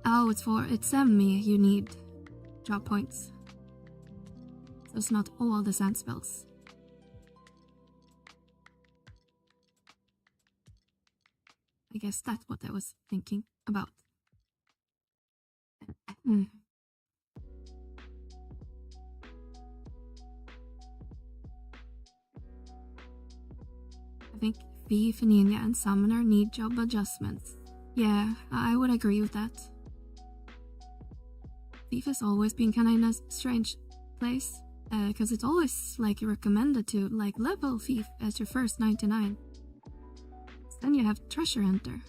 Oh, it's me you need job points. So it's not all the sand spells. I guess that's what I was thinking about. I think Thief, Ninja, and Summoner need job adjustments. Yeah, I would agree with that. Thief has always been kind of in a strange place, because it's always like recommended to like level Thief as your first 99. Then you have Treasure Hunter.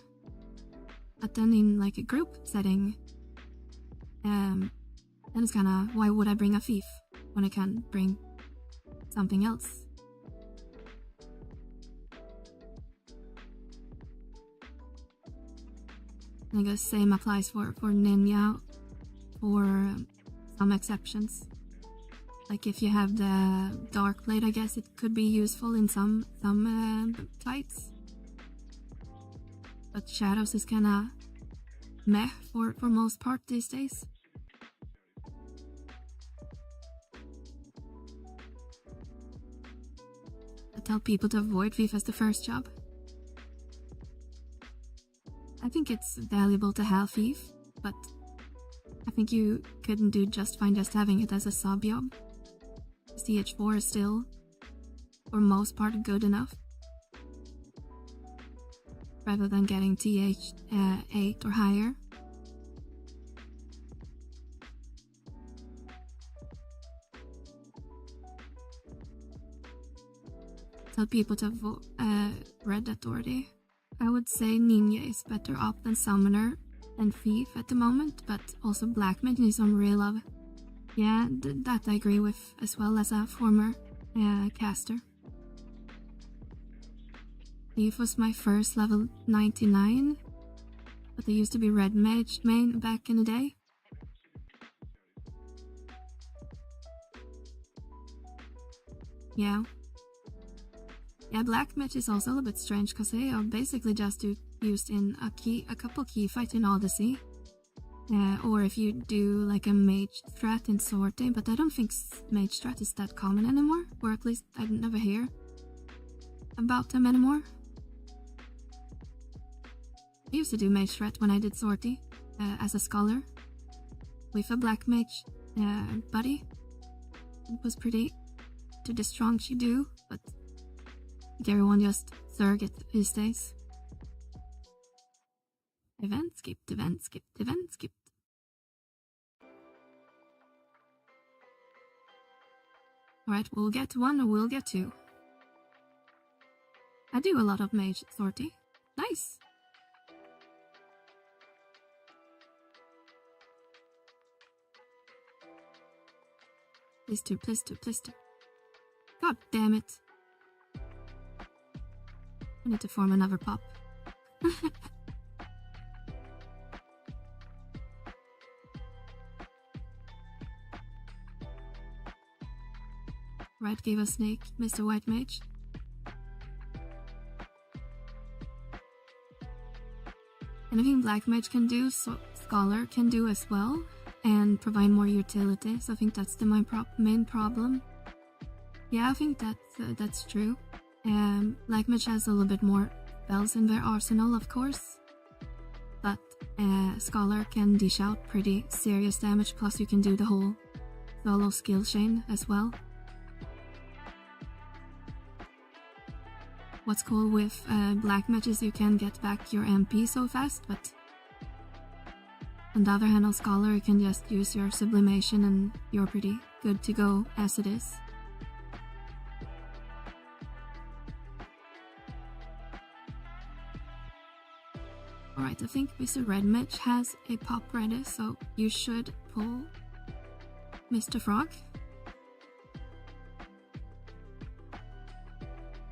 But then in like a group setting, then it's kinda, why would I bring a Thief when I can bring something else? I guess same applies for Ninja, for some exceptions. Like if you have the Dark Blade, I guess it could be useful in some fights. But Shadows is kinda meh for most part these days. I tell people to avoid Thief as the first job. I think it's valuable to have Thief, but I think you couldn't do just fine just having it as a sub job. CH4 is still, for most part, good enough. Rather than getting TH8 or higher. Tell people to Red Authority. I would say Ninja is better up than Summoner and Thief at the moment, but also Black Mage needs some real love. Yeah, that I agree with, as well as a former caster. Thief was my first level 99, but they used to be Red Mage main back in the day. Yeah, Black Mage is also a little bit strange because they are basically just used in a couple key fights in Odyssey. Or if you do like a mage strat in sorting, but I don't think mage strat is that common anymore, or at least I never hear about them anymore. I used to do mage strat when I did sortie as a scholar with a black mage buddy. It was pretty to the strong she do, but everyone just surg it these days. Event skipped. Alright, we'll get one or we'll get two. I do a lot of mage sortie. Nice! Please two. God damn it. I need to form another pop. Right, gave us Snake, Mr. White Mage. Anything Black Mage can do, so Scholar can do as well, and provide more utility, so I think that's the main problem. Yeah, I think that's true. Black Mage has a little bit more spells in their arsenal, of course, but Scholar can dish out pretty serious damage, plus you can do the whole solo skill chain as well. what's cool with black mage is you can get back your MP so fast, but on the other hand, on Scholar you can just use your sublimation and you're pretty good to go as it is. Alright, I think Mr. Red Mage has a pop ready, so you should pull Mr. Frog.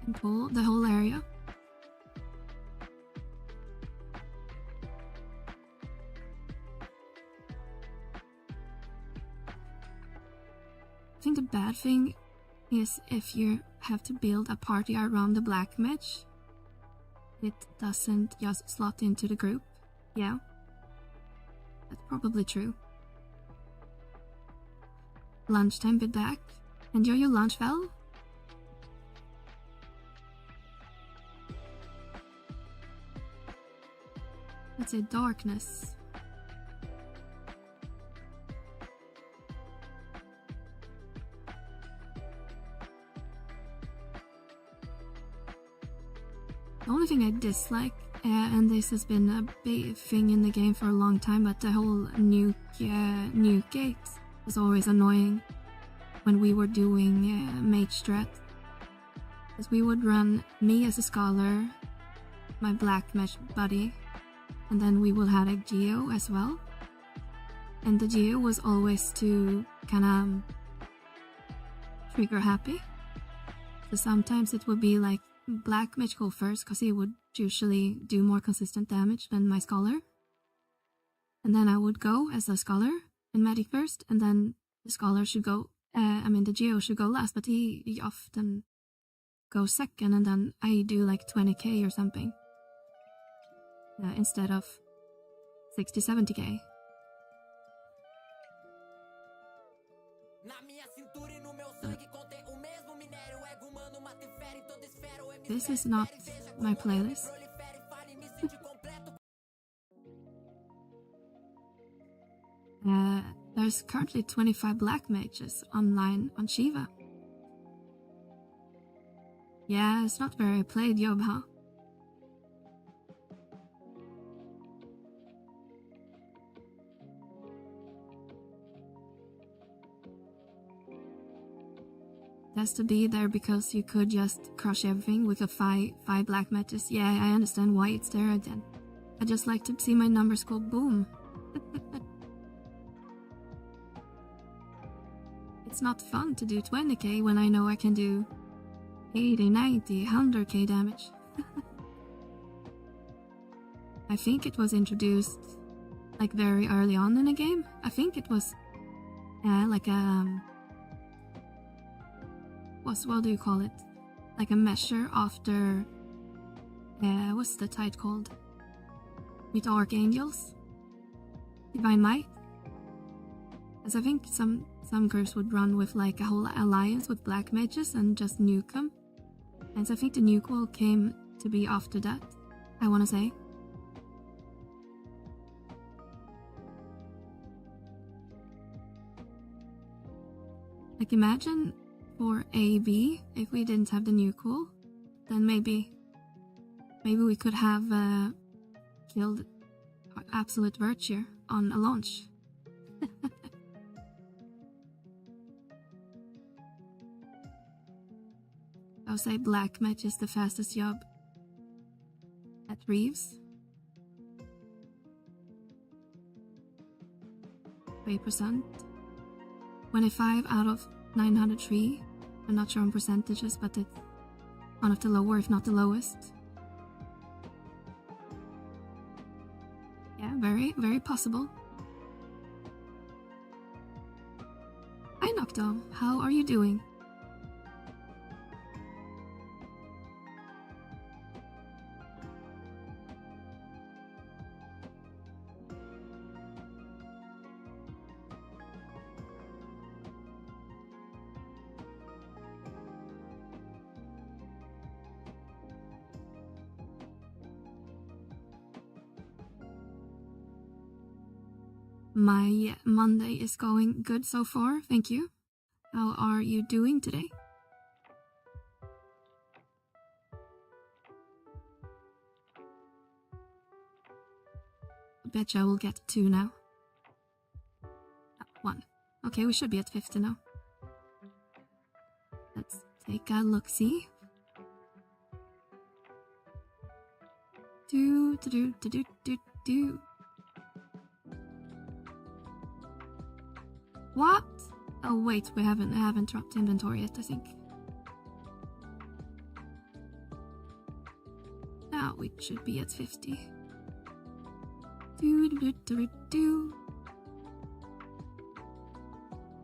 And pull the whole area. I think the bad thing is if you have to build a party around the black mage, it doesn't just slot into the group. Yeah, that's probably true. Lunchtime, be back. Enjoy your lunch, Val. Let's say darkness. The only thing I dislike, and this has been a big thing in the game for a long time, but the whole nuke gate was always annoying when we were doing mage strat. Because we would run me as a scholar, my black mage buddy, and then we will have a geo as well. And the geo was always to kinda trigger happy. So sometimes it would be like black mage go first because he would usually do more consistent damage than my scholar. And then I would go as a scholar and medic first, and then the scholar should go, the geo should go last, but he often goes second, and then I do like 20k or something. Instead of 60-70k. This is not my playlist. There's currently 25 black mages online on Shiva. Yeah, it's not very played job, huh? It has to be there because you could just crush everything with a five black mages. Yeah, I understand why it's there again. I just like to see my numbers go boom. It's not fun to do 20k when I know I can do 80, 90, 100k damage. I think it was introduced like very early on in the game. I think it was like what do you call it? Like a measure after what's the tide called? With archangels? Divine Might? As I think some groups would run with like a whole alliance with black mages and just nuke them. And so I think the nuke wall came to be after that, I wanna say. Like imagine for AV, if we didn't have the nuke wall, then maybe we could have killed Absolute Virtue on a launch. I would say black mage is the fastest job at Reeves. 3%. 25 out of 903. I'm not sure on percentages, but it's one of the lower, if not the lowest. Yeah, very, very possible. Hi Nocto, how are you doing? My Monday is going good so far, thank you. How are you doing today? betcha I will get 2 now. 1. Okay, we should be at 50 now. Let's take a look-see. Do. What? Oh wait, I haven't dropped inventory yet, I think. Now we should be at 50.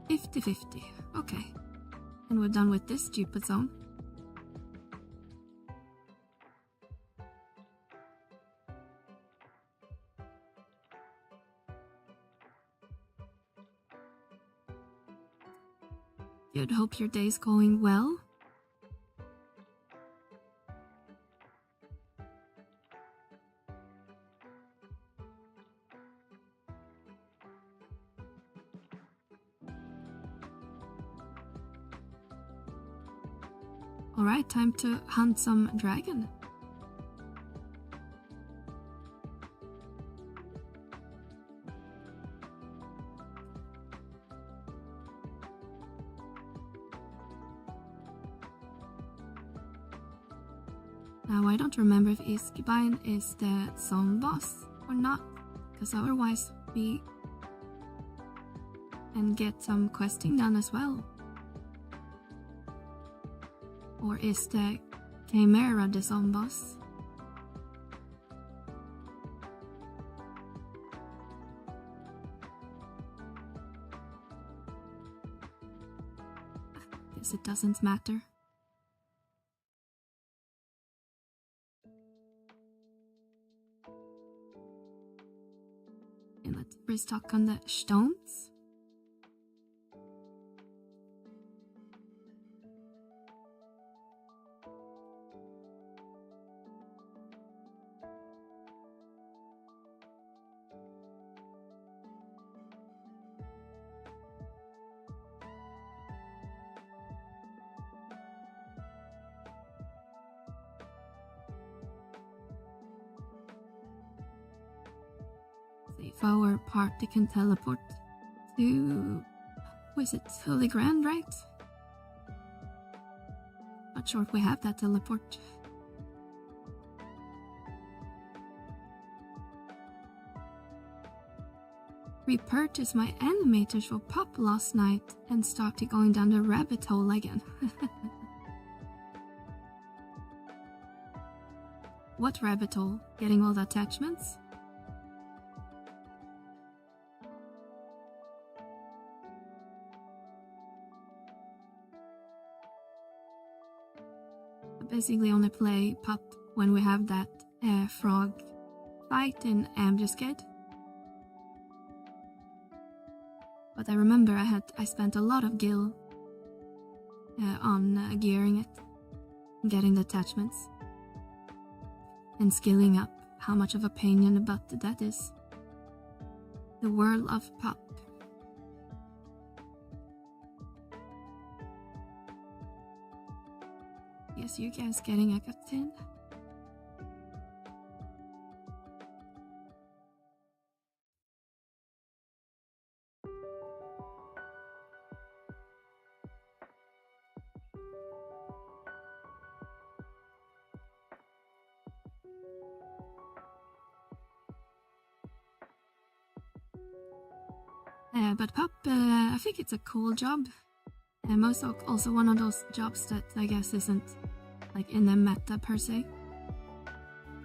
50-50. Okay. And we're done with this stupid zone. Good, hope your day's going well. Alright, time to hunt some dragon. Now I don't remember if Iskibine is the zone boss or not, because otherwise we can get some questing done as well. Or is the Chimera the zone boss? Guess it doesn't matter. And let's restock on the stones. If our party can teleport to, was it Holy Grand, right? Not sure if we have that teleport. Repurchased my animators for Pop last night and started going down the rabbit hole again. What rabbit hole? Getting all the attachments? Basically only play Pop when we have that frog fight in Ambuscade. But I remember I spent a lot of gil on gearing it, getting the attachments, and skilling up. How much of a pain in the butt that is. The world of Pop. Yes, you guys getting a cutscene? But Pop, I think it's a cool job. And also one of those jobs that I guess isn't like in the meta per se.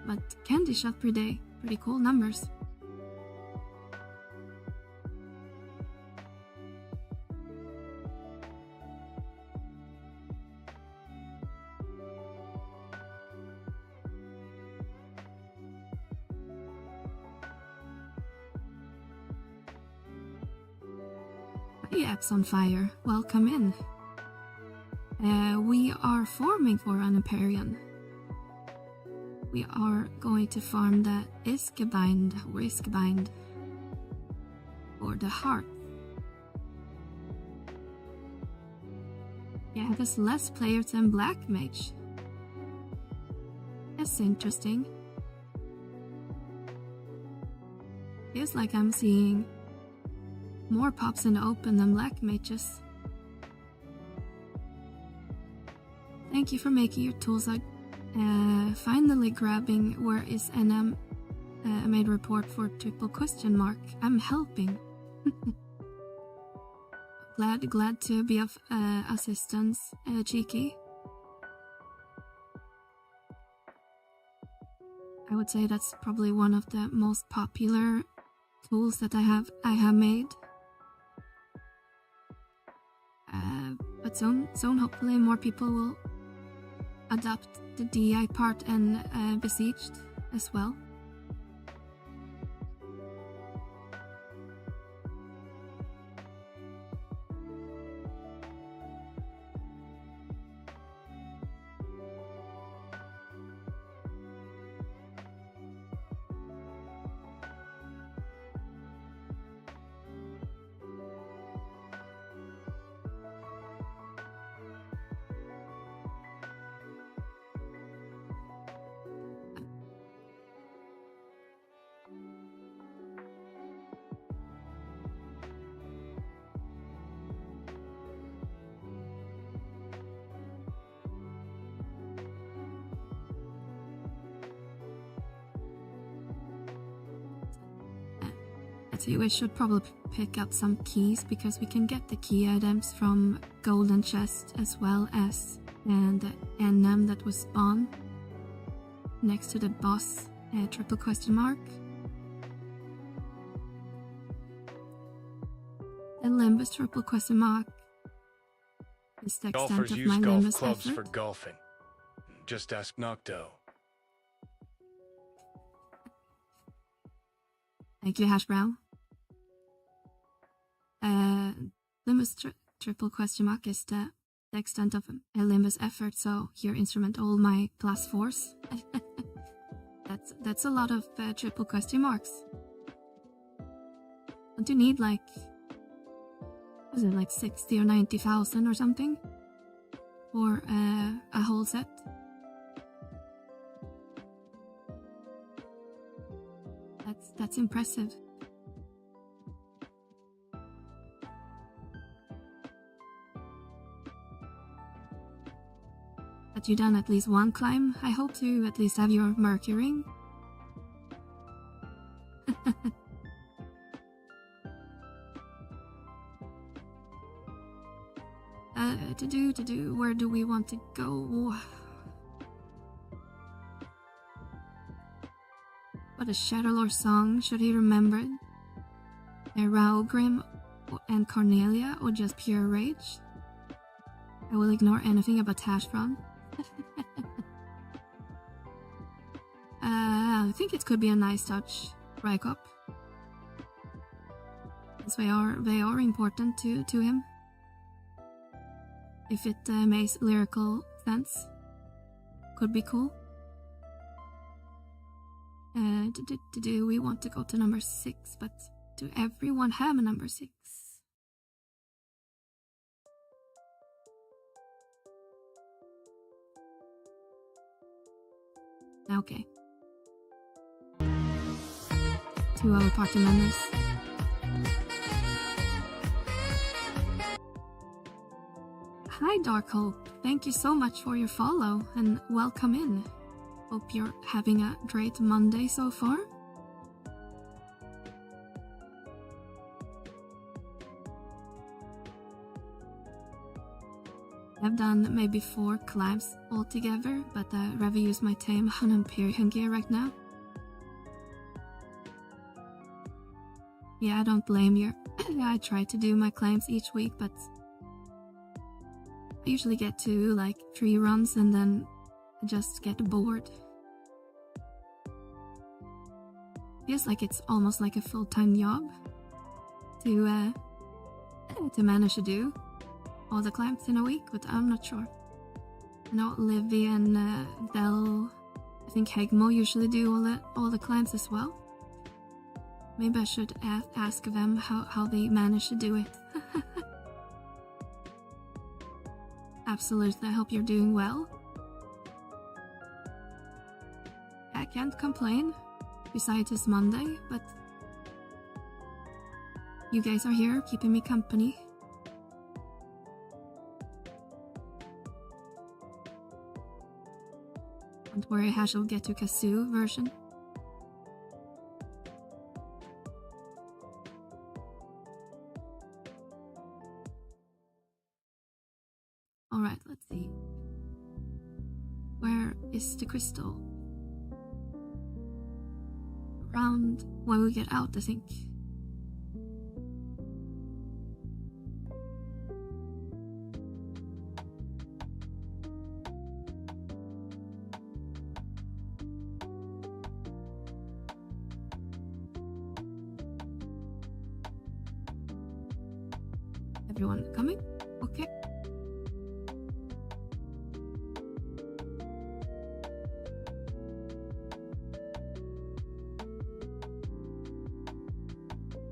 But candy shot per day, pretty cool numbers. My app's on fire, welcome in. We are farming for an Empyrean. We are going to farm the Iskabind, or the heart. Yeah, there's less players than Black Mage. That's interesting. Feels like I'm seeing more pops in the open than black mages. Thank you for making your tools out. Finally grabbing where is NM made report for triple question mark. I'm helping. glad to be of assistance, Cheeky. I would say that's probably one of the most popular tools that I have made. But soon hopefully more people will adopt the DI part and besieged as well. We should probably pick up some keys because we can get the key items from golden chest as well as the NM that was spawned next to the boss triple question mark. The Limbus triple question mark is the extent Golfers of use my golf Limbus clubs effort. for golfing. Just ask Nocto. Thank you, Hash Brown. Limbus triple question mark is the extent of a Limbus effort, so here instrument all my plus 4s. that's a lot of triple question marks. Don't you need like, was it like 60 or 90,000 or something for a whole set? That's impressive. But you done at least one climb. I hope to at least have your Mercury. To do, where do we want to go? What a Shadowlord song, should he remember it? Raugrim and Cornelia, or just pure rage? I will ignore anything about Tashfron. I think it could be a nice touch, Rykop. As they are important to him. If it makes lyrical sense, could be cool. Do we want to go to number 6, but do everyone have a number 6? Okay. 2 other party members. Hi Dark Hope, thank you so much for your follow and welcome in. Hope you're having a great Monday so far. I've done maybe 4 climbs altogether, but I'd rather use my time on Empyrean gear right now. Yeah, I don't blame you. I try to do my climbs each week, but I usually get to like 3 runs and then I just get bored. Feels like it's almost like a full-time job to manage to do all the climbs in a week, but I'm not sure. I know Livy and Bell, I think Hegmo usually do all the climbs as well. Maybe I should ask them how they manage to do it. Absolutely, I hope you're doing well. I can't complain, besides it's Monday, but you guys are here keeping me company. Don't worry, Hash will get you Kazoo version. Alright, let's see. Where is the crystal? Around when we get out, I think. Everyone coming? Okay.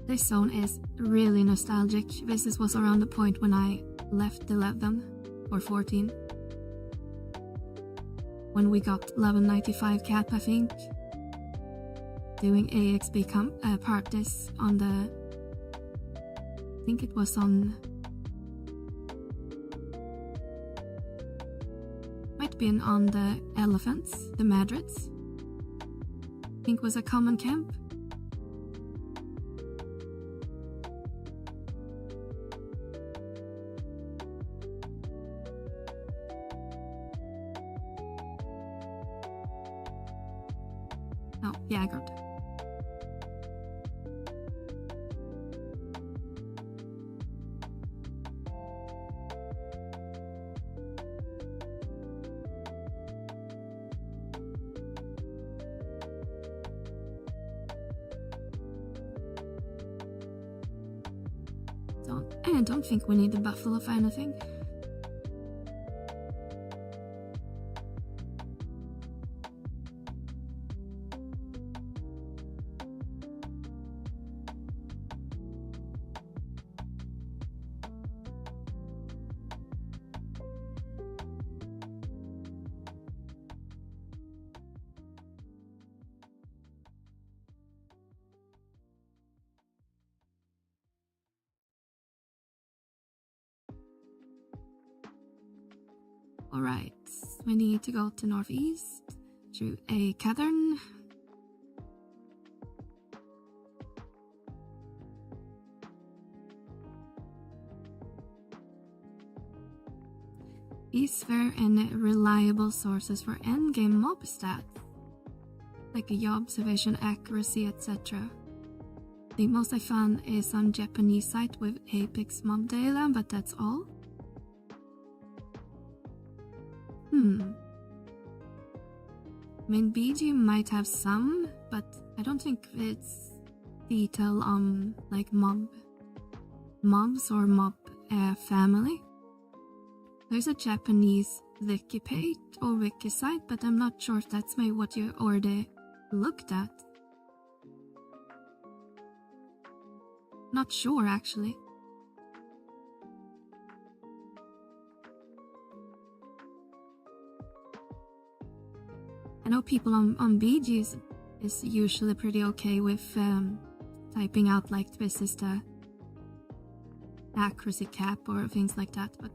This zone is really nostalgic. This was around the point when I left 11 or 14. When we got 1195 cap, I think. Doing AXB parties on the... I think it was on... Might been on the elephants, the Madrids. I think was a common camp. Oh, Jägard. I don't think we need a buffalo for anything. Alright, we need to go to northeast through a cavern. These were reliable sources for endgame mob stats, like a observation accuracy, etc. The most I found is on Japanese site with Apex mob data, but that's all. I mean, BG might have some, but I don't think it's detail on like mobs or mob family. There's a Japanese wiki page or wiki site, but I'm not sure if that's maybe what you already looked at. Not sure actually. I know people on BG is usually pretty okay with typing out like this is the accuracy cap or things like that, but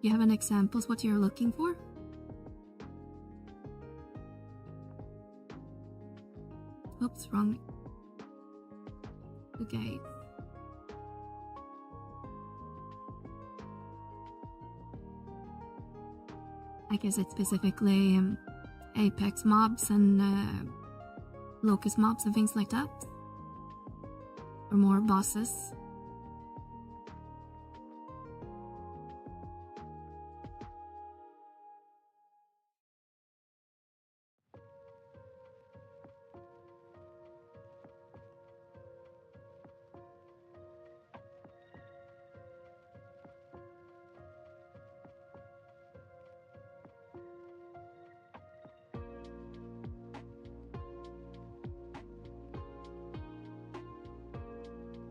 you have any examples what you're looking for? Oops, wrong. Okay. I guess it's specifically Apex mobs and Locust mobs and things like that. Or more bosses.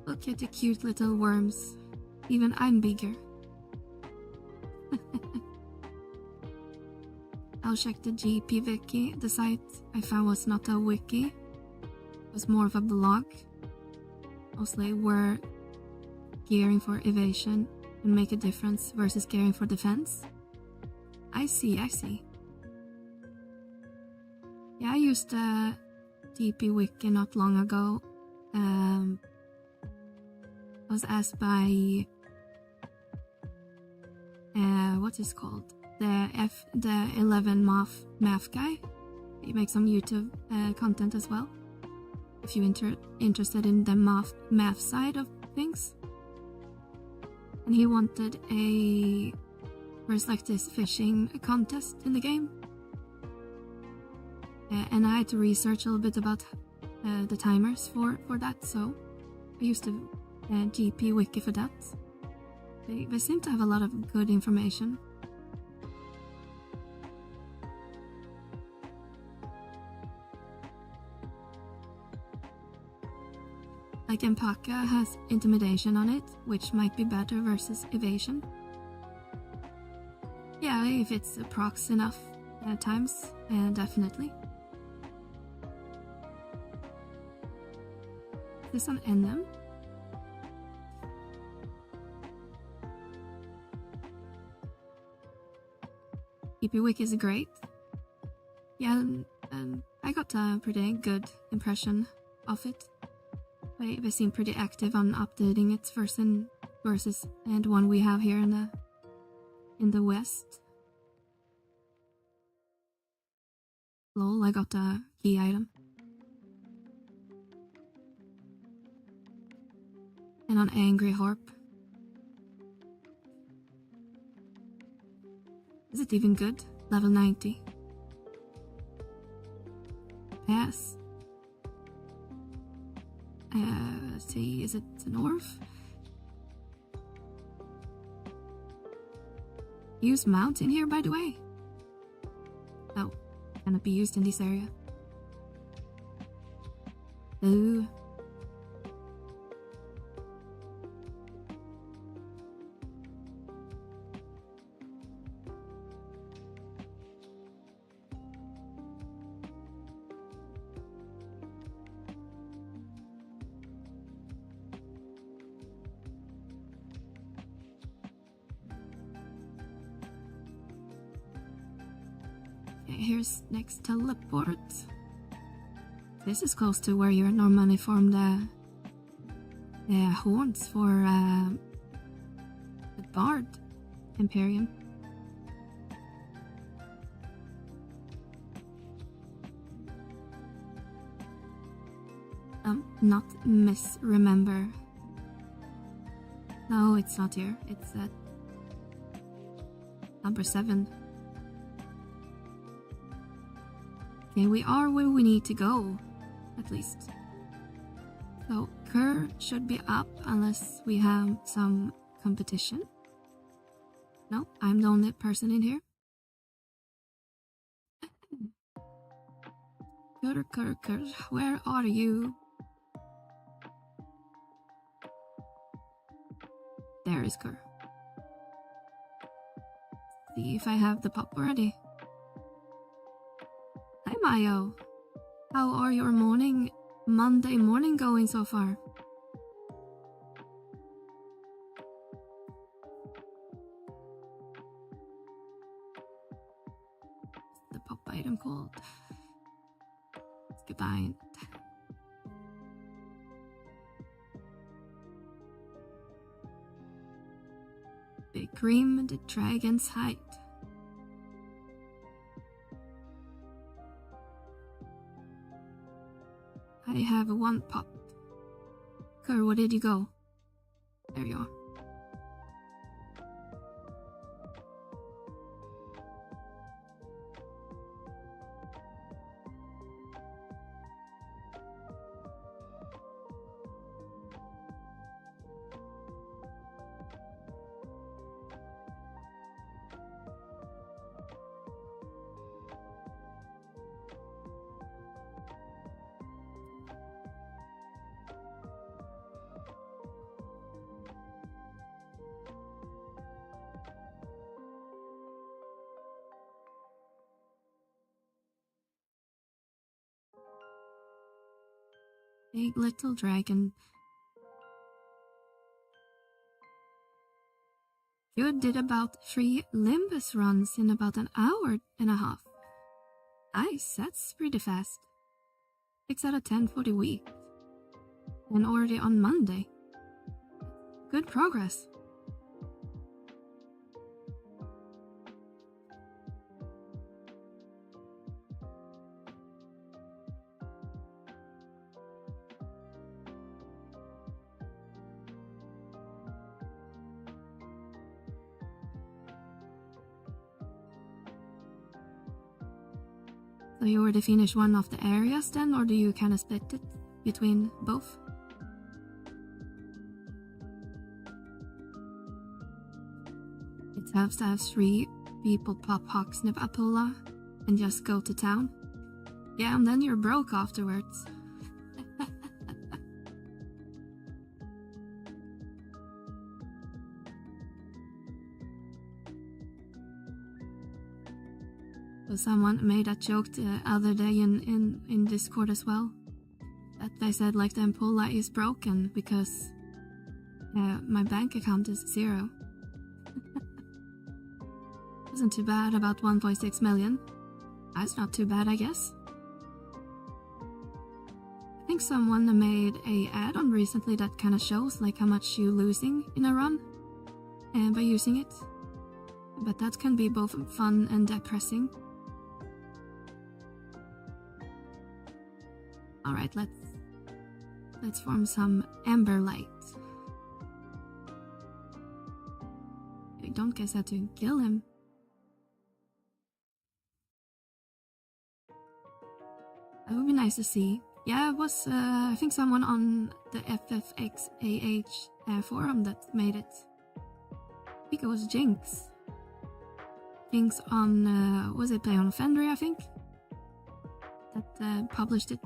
Look at the cute little worms. Even I'm bigger. I'll check the GP wiki. The site I found was not a wiki. It was more of a blog mostly were gearing for evasion and make a difference versus gearing for defense. I see. Yeah, I used a DP wiki not long ago. I was asked by what is called the 11 math guy. He makes some YouTube content as well. If you're interested in the math side of things. And he wanted a first like this fishing contest in the game. And I had to research a little bit about the timers for that, so I used a GP wiki for that. They seem to have a lot of good information. Like Empaka has intimidation on it, which might be better versus evasion. Yeah, if it's procs enough times, definitely. Is this on NM? EP-Wiki is great. Yeah, I got a pretty good impression of it. They seem pretty active on updating its versus and one we have here in the West. Lol, I got a key item. And on Angry Harp. Is it even good? Level 90. Pass. Let's see, is it an Orph? Use mount in here, by the way. No, cannot be used in this area. Ooh. Here's next teleport. This is close to where you normally form the horns for the Bard Imperium. Not misremember. No, it's not here. It's at number 7. Okay, we are where we need to go, at least. So, Kerr should be up unless we have some competition. No, I'm the only person in here. Kerr, where are you? There is Kerr. See if I have the pop already. Hi Mayo, how are your Monday morning going so far? The pop item called Goodbye. Big Cream, the Dragon's Height. I have one pop. Kerr, where did you go? There you are. Big little dragon. You did about 3 Limbus runs in about an hour and a half. Nice, that's pretty fast. 6 out of 10 for the week. And already on Monday. Good progress. So you already finished one of the areas then, or do you kind of split it between both? It helps to have 3 people pop Hogsnip Apula and just go to town. Yeah, and then you're broke afterwards. So someone made that joke the other day in Discord as well. That they said like the Ampola is broken because my bank account is 0. Wasn't too bad, about 1.6 million. That's not too bad, I guess. I think someone made a add-on recently that kind of shows like how much you're losing in a run by using it. But that can be both fun and depressing. Alright, let's form some Ember Light. I don't guess how to kill him. That would be nice to see. Yeah, it was, I think someone on the FFXI forum that made it. I think it was Jinx. Jinx on, was it Play on Fenry, I think? That published it.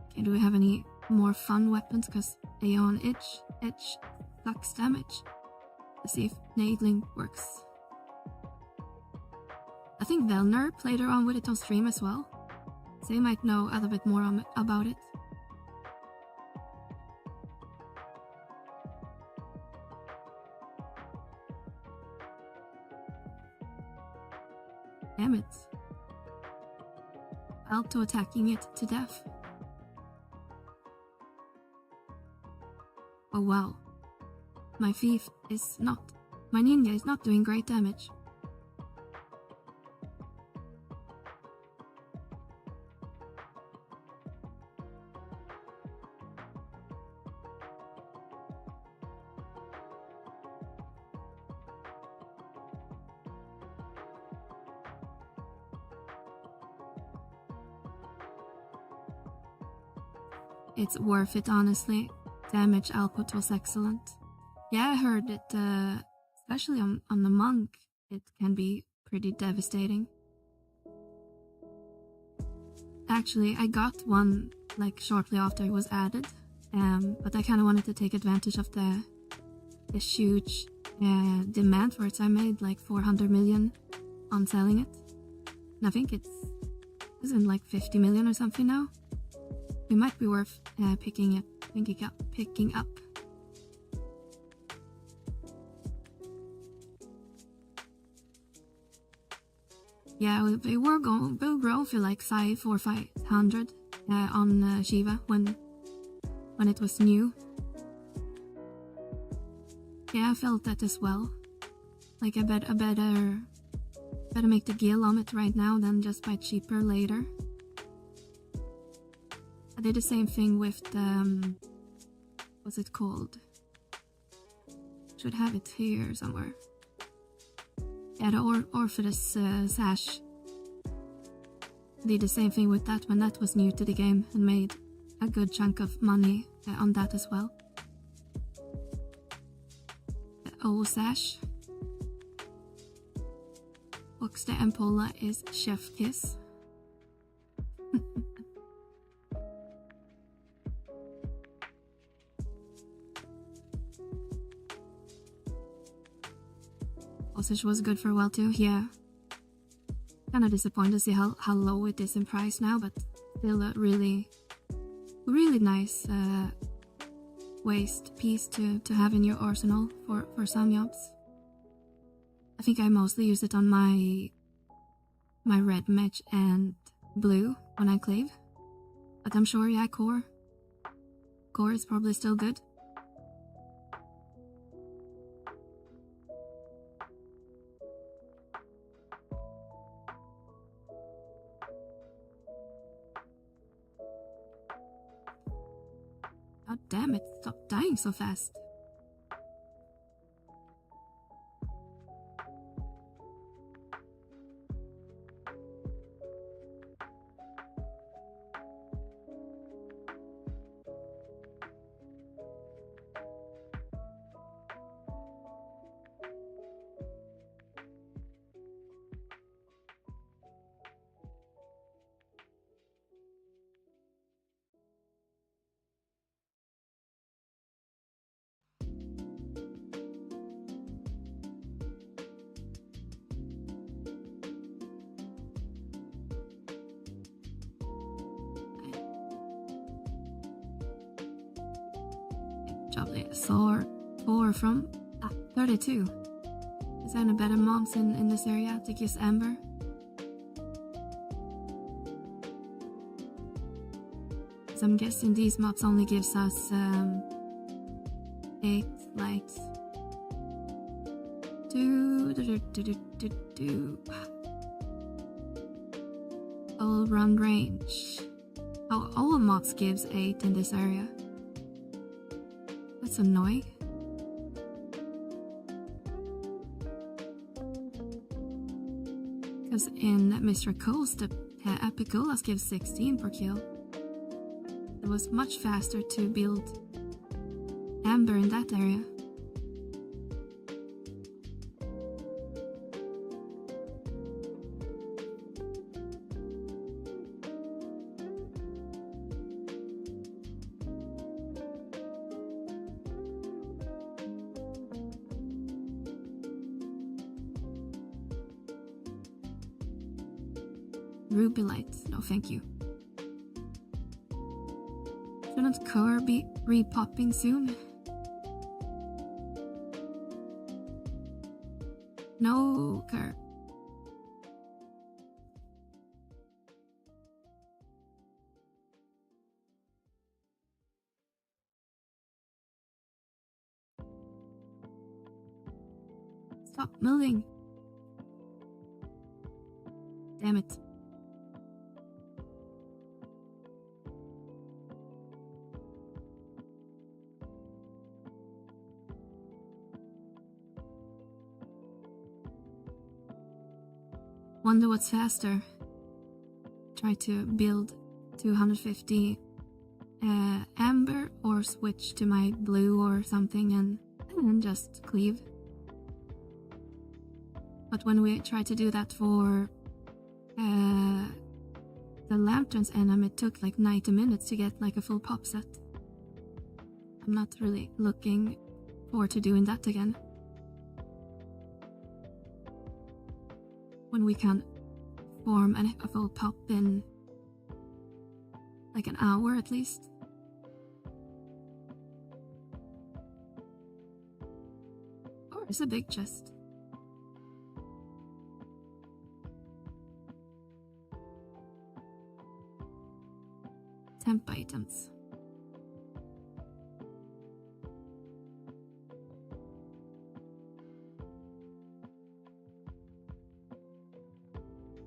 Okay, do we have any more fun weapons? Because Aeon Edge sucks damage. Let's see if Nadling works. I think Velner played around with it on stream as well, so you might know a little bit more about it. Damn it. Alto attacking it to death. Oh wow. My thief is not... My ninja is not doing great damage. It's worth it, honestly. Damage output was excellent. Yeah, I heard it, especially on the monk, it can be pretty devastating. Actually, I got one like shortly after it was added, but I kind of wanted to take advantage of the huge demand for it, so I made like 400 million on selling it. And I think it's in like 50 million or something now. It might be worth picking up. Yeah, we were grow for like 500 or 500 on Shiva when it was new. Yeah, I felt that as well. Like I better make the gil on it right now than just buy cheaper later. I did the same thing with the, what's it called? Should have it here somewhere. Yeah, the Orpheus sash. I did the same thing with that when that was new to the game and made a good chunk of money on that as well. The O sash. Box the Ampola is Chef Kiss. Sausage was good for a while too, yeah. Kind of disappointed to see how low it is in price now, but still a really nice waist piece to have in your arsenal for some jobs. I think I mostly use it on my red mage and blue when I cleave, but I'm sure, yeah, core is probably still good. God damn it, stop dying so fast. Lovely. Four from 32. Is there any better mobs in this area to use Amber? So I'm guessing these mobs only gives us 8 lights. All round range. Oh, all mobs gives 8 in this area. That's annoying. Because in Mr. Cole's, the Epicolas gives 16 per kill. It was much faster to build Amber in that area. Ruby lights, no thank you. Shouldn't Kerr be re-popping soon? No, Kerr. Stop moving. Damn it. Wonder what's faster. Try to build 250 Amber or switch to my blue or something and just cleave. But when we try to do that for the lanterns enemy, it took like 90 minutes to get like a full pop set. I'm not really looking forward to doing that again. When we can form a full pop in like an hour at least. Oh, it's a big chest. Temp items.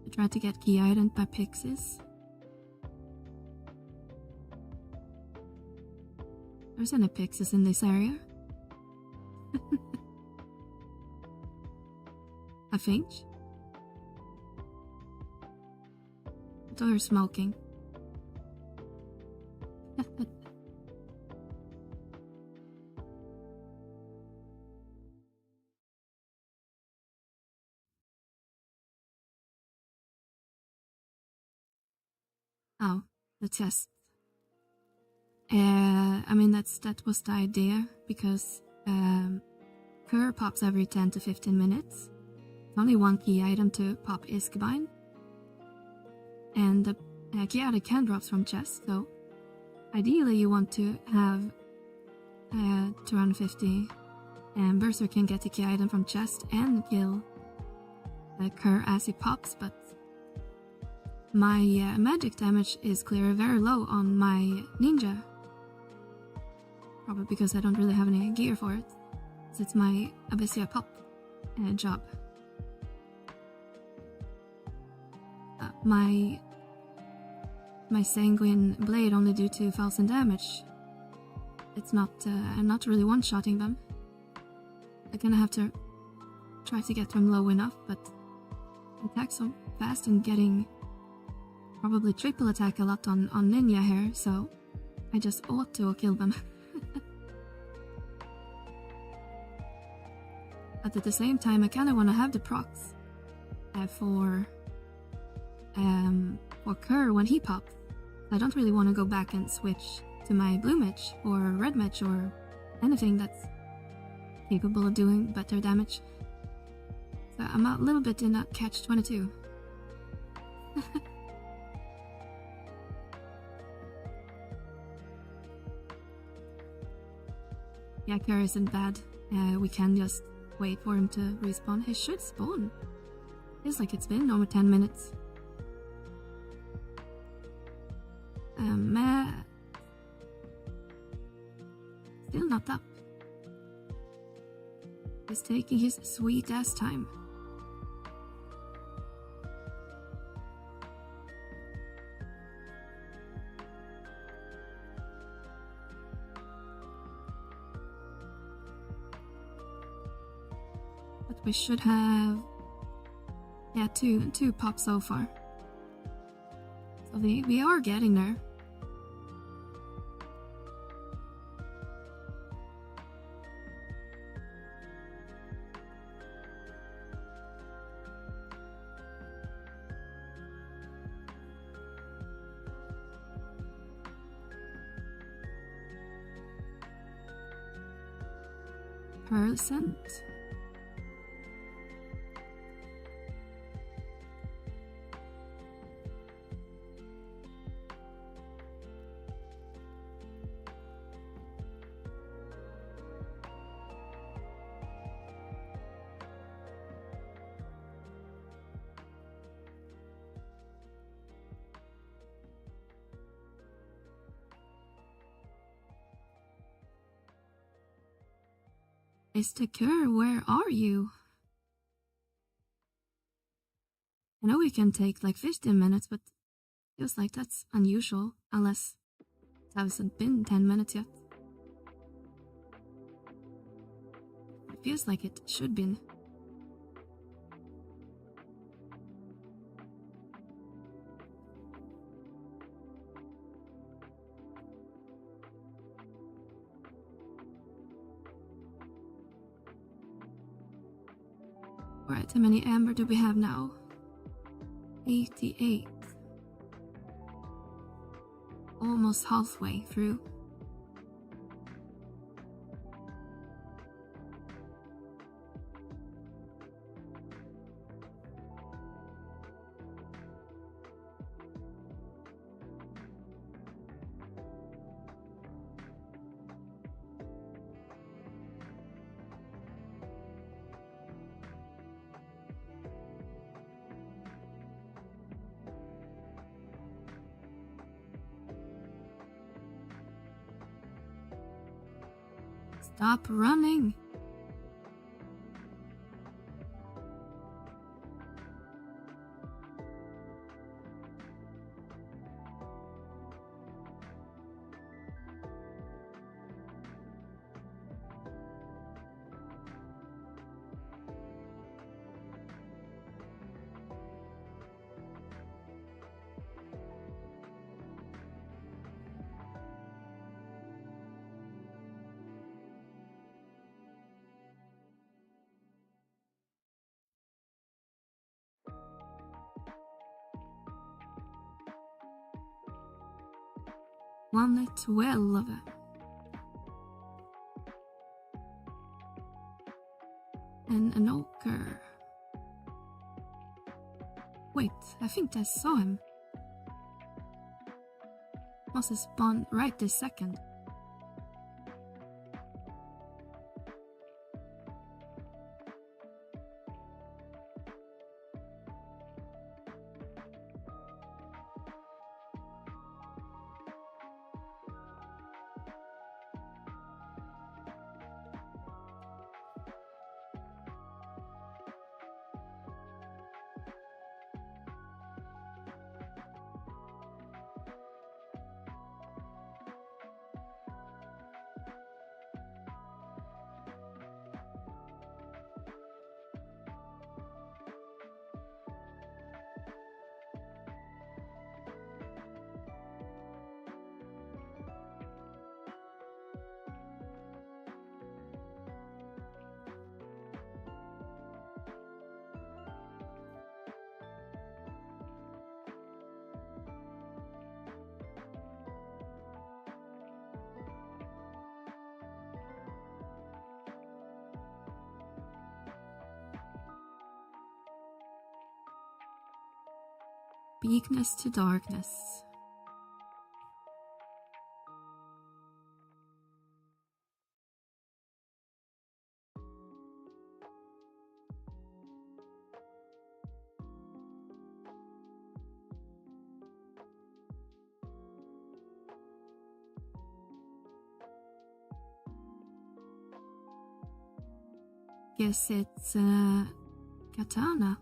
I tried to get key item by pixies. There's any pixies in this area. A finch? They're smoking. Oh, the test. I mean that was the idea because Kerr pops every 10 to 15 minutes. Only one key item to pop Iskabine, and the key item can drop from chests, so ideally you want to have 250 and Berserker can get the key item from chest and kill Kerr as he pops, but my magic damage is clearly very low on my ninja. Probably because I don't really have any gear for it. So it's my Abyssia pop job. My sanguine blade only do 2,000 damage. It's not, I'm not really one-shotting them. I'm gonna have to try to get them low enough, but I attack so fast and getting probably triple attack a lot on Ninja here, so I just ought to kill them. But at the same time, I kinda wanna have the procs for Kerr when he pops. I don't really want to go back and switch to my blue mage or red mage or anything that's capable of doing better damage. So I'm a little bit in a catch-22. Yeah, Kerr isn't bad. We can just wait for him to respawn. He should spawn. Feels like it's been over 10 minutes. Still not up. He's taking his sweet ass time. But we should have, yeah, two pops so far. So we are getting there. Percent. Mr. Kerr, where are you? I know we can take like 15 minutes, but feels like that's unusual, unless it hasn't been 10 minutes yet. It feels like it should be. Alright, how many amber do we have now? 88. Almost halfway through. Stop running! One 12. And an ochre. Wait, I think I saw him. Must have spawned right this second. Weakness to darkness. Guess it's katana.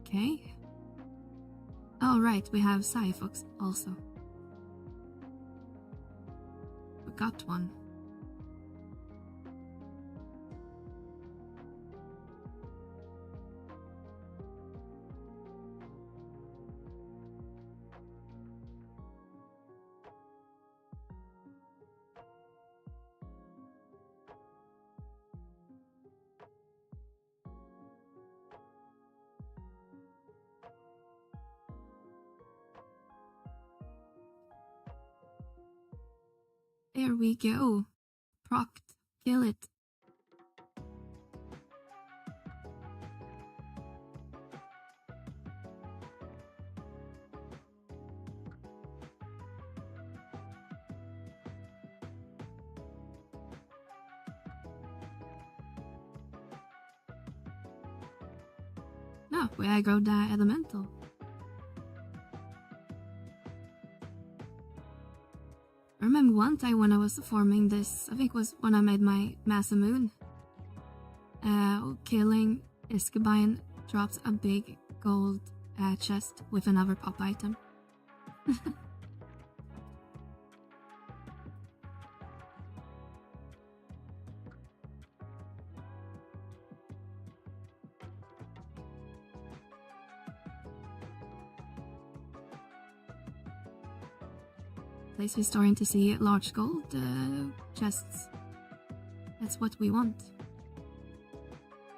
Okay. Oh, right, we have Cyfox also. We got one. There we go. Proct. Kill it. No, we aggroed the elemental. I remember one time when I was forming this, I think it was when I made my Massa Moon. Killing Iskabine drops a big gold chest with another pop item. At least we're starting to see large gold chests. That's what we want.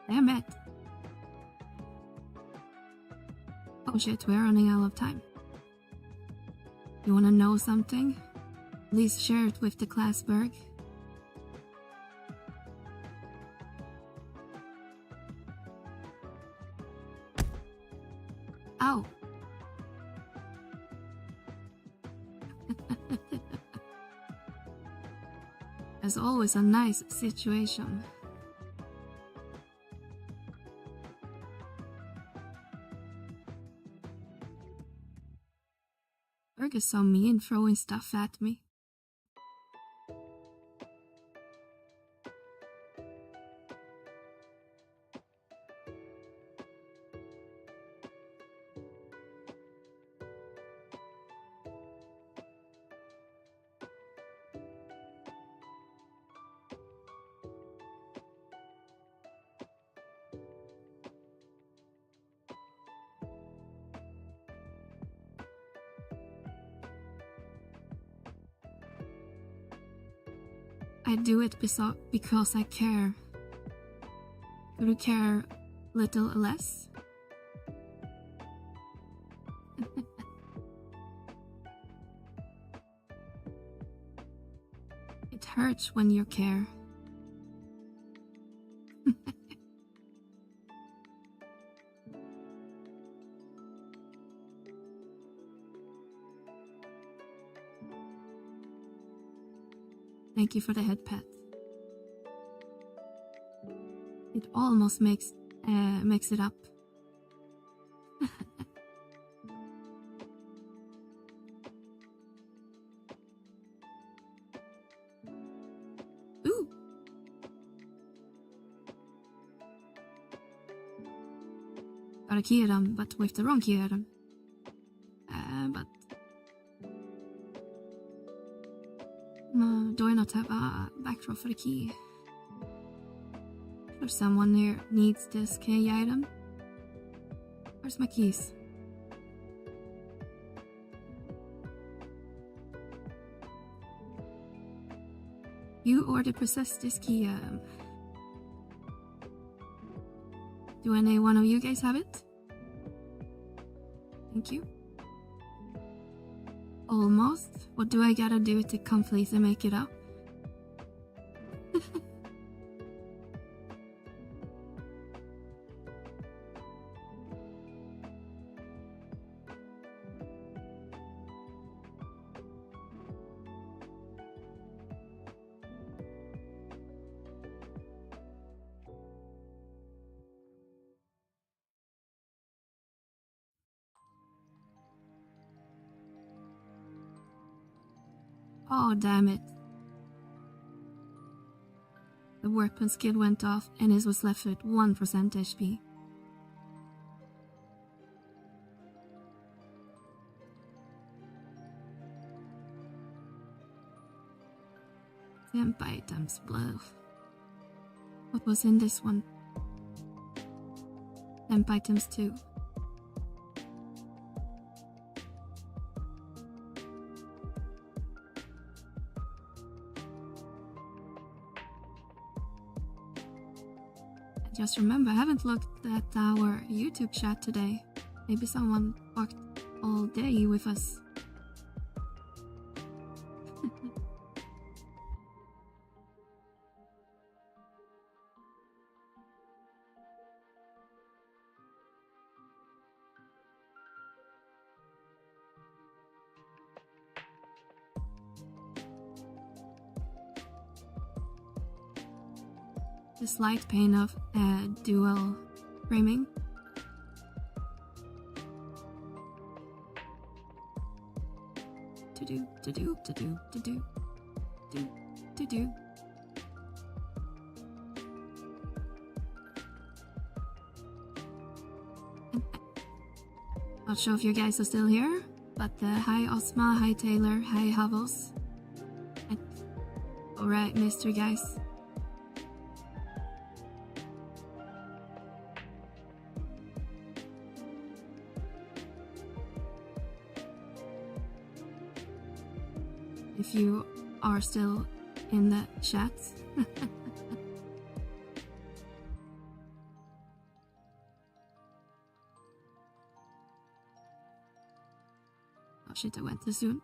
Damn it. Oh shit, we're running out of time. You wanna know something? Please share it with the Classberg. Ow. As always, a nice situation. Berg is so mean, throwing stuff at me. I do it because I care. Could you care little less? It hurts when you care. Thank you for the head pat. It almost makes it up. Ooh. Got a key item, but with the wrong key item. But do I not have a backdrop for the key? If someone here needs this key item. Where's my keys? You already possess this key item. Do any one of you guys have it? Thank you. Almost. What do I gotta do to completely make it up? Oh, damn it. The workman skill went off and his was left with 1% HP. Temp items, blow. What was in this one? Temp items too. Just remember, I haven't looked at our YouTube chat today. Maybe someone walked all day with us. The slight pain of dual framing. To do. Not sure if you guys are still here, but hi Osma, hi Taylor, hi Havos. Alright, Mr. Guys. If you are still in the chat. Oh shit, I went too soon.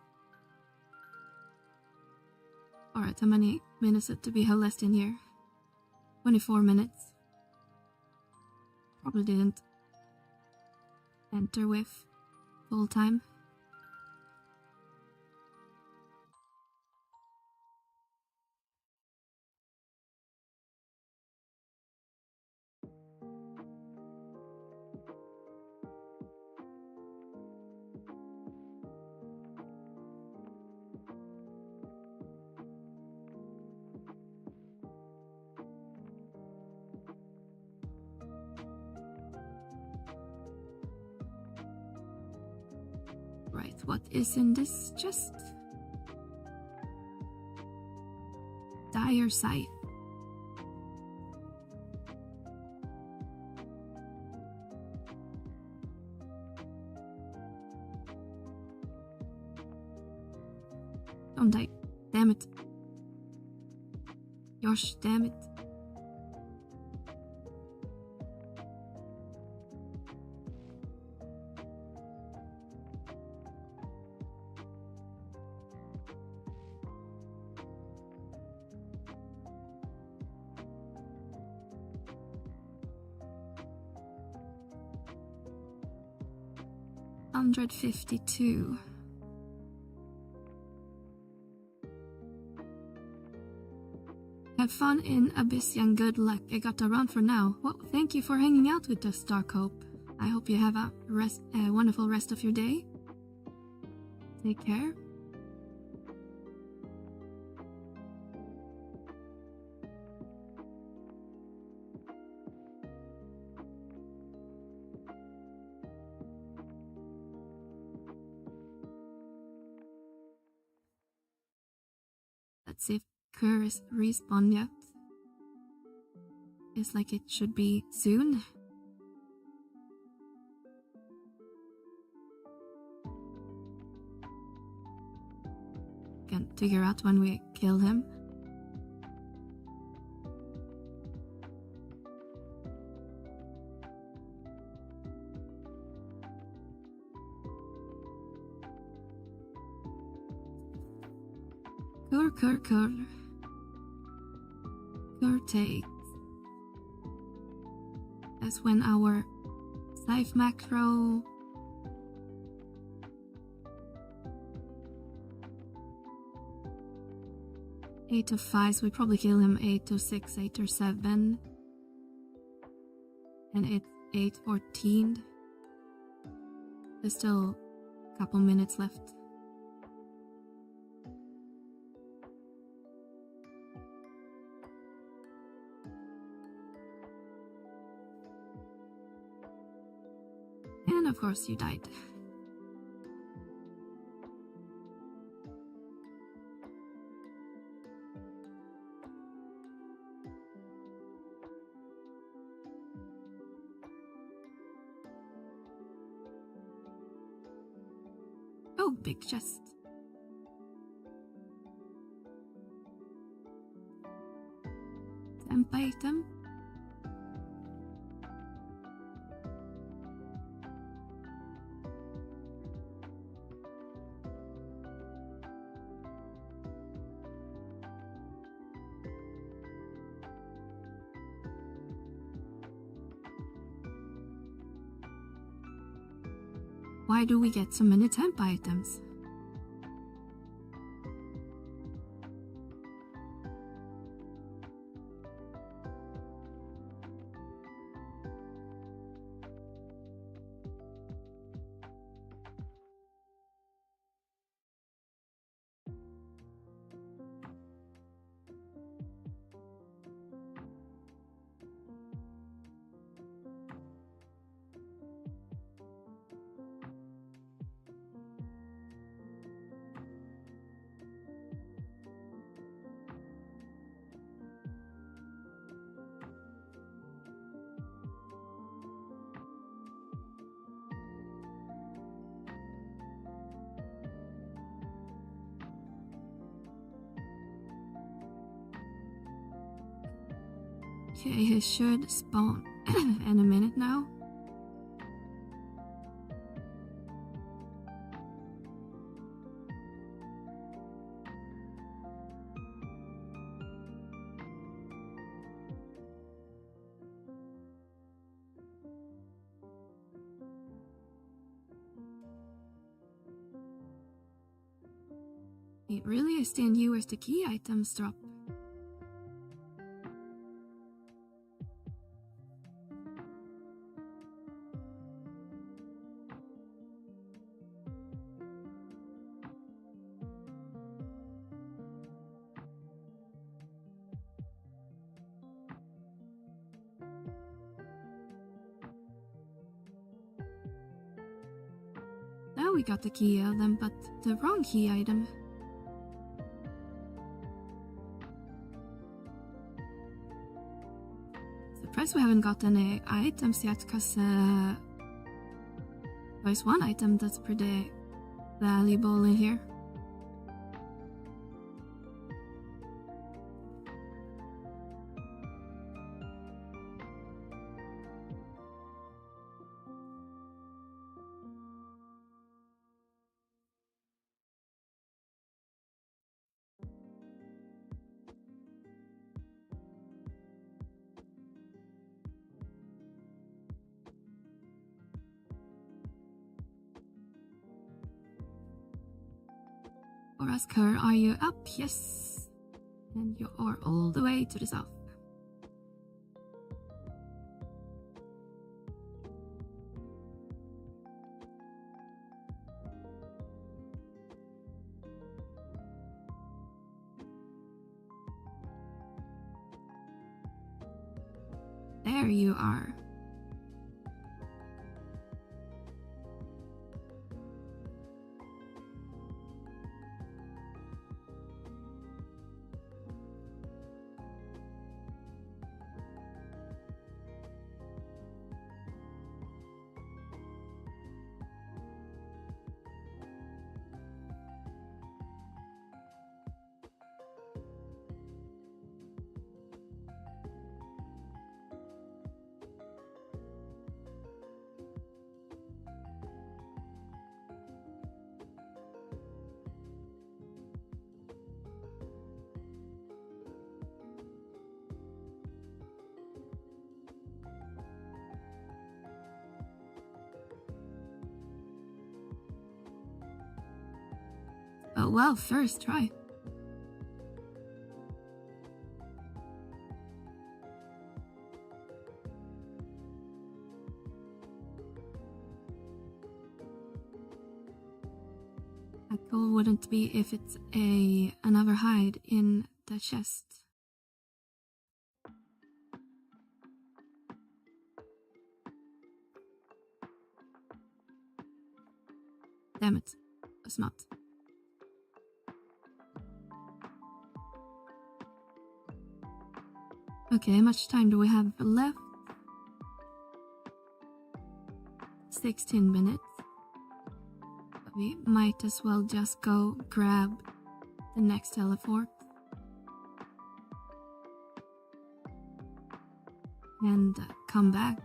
Alright, how many minutes do we have left in here? 24 minutes. Probably didn't enter with full time. Right, what is in this chest? Dire Scythe. Don't die. Damn it. Gosh, damn it. $152. Have fun in Abyss and good luck. I got to run for now. Well, thank you for hanging out with us, Darkhope. I hope you have a wonderful rest of your day. Take care. Let's see if Kerr is respawned yet. It's like it should be soon. Can't figure out when we kill him. Kerr takes. That's when our scythe macro eight to 5, so we probably kill him 8 to 6, 8 or 7. And it's 8:14. There's still a couple minutes left. And of course you died. Oh, big chest. Temp item. Why do we get so many temp items? Okay, he should spawn in a minute now. It really is stand you where's the key items drop. Now we got the key item, but the wrong key item. Surprised we haven't got any items yet, because there's one item that's pretty valuable in here. Or ask her, are you up? Yes. And you are all the way to the south. There you are. Oh well, first try. How cool wouldn't it be if it's another hide in the chest? Damn it, it's not. Okay, how much time do we have left? 16 minutes. But we might as well just go grab the next teleport. And come back.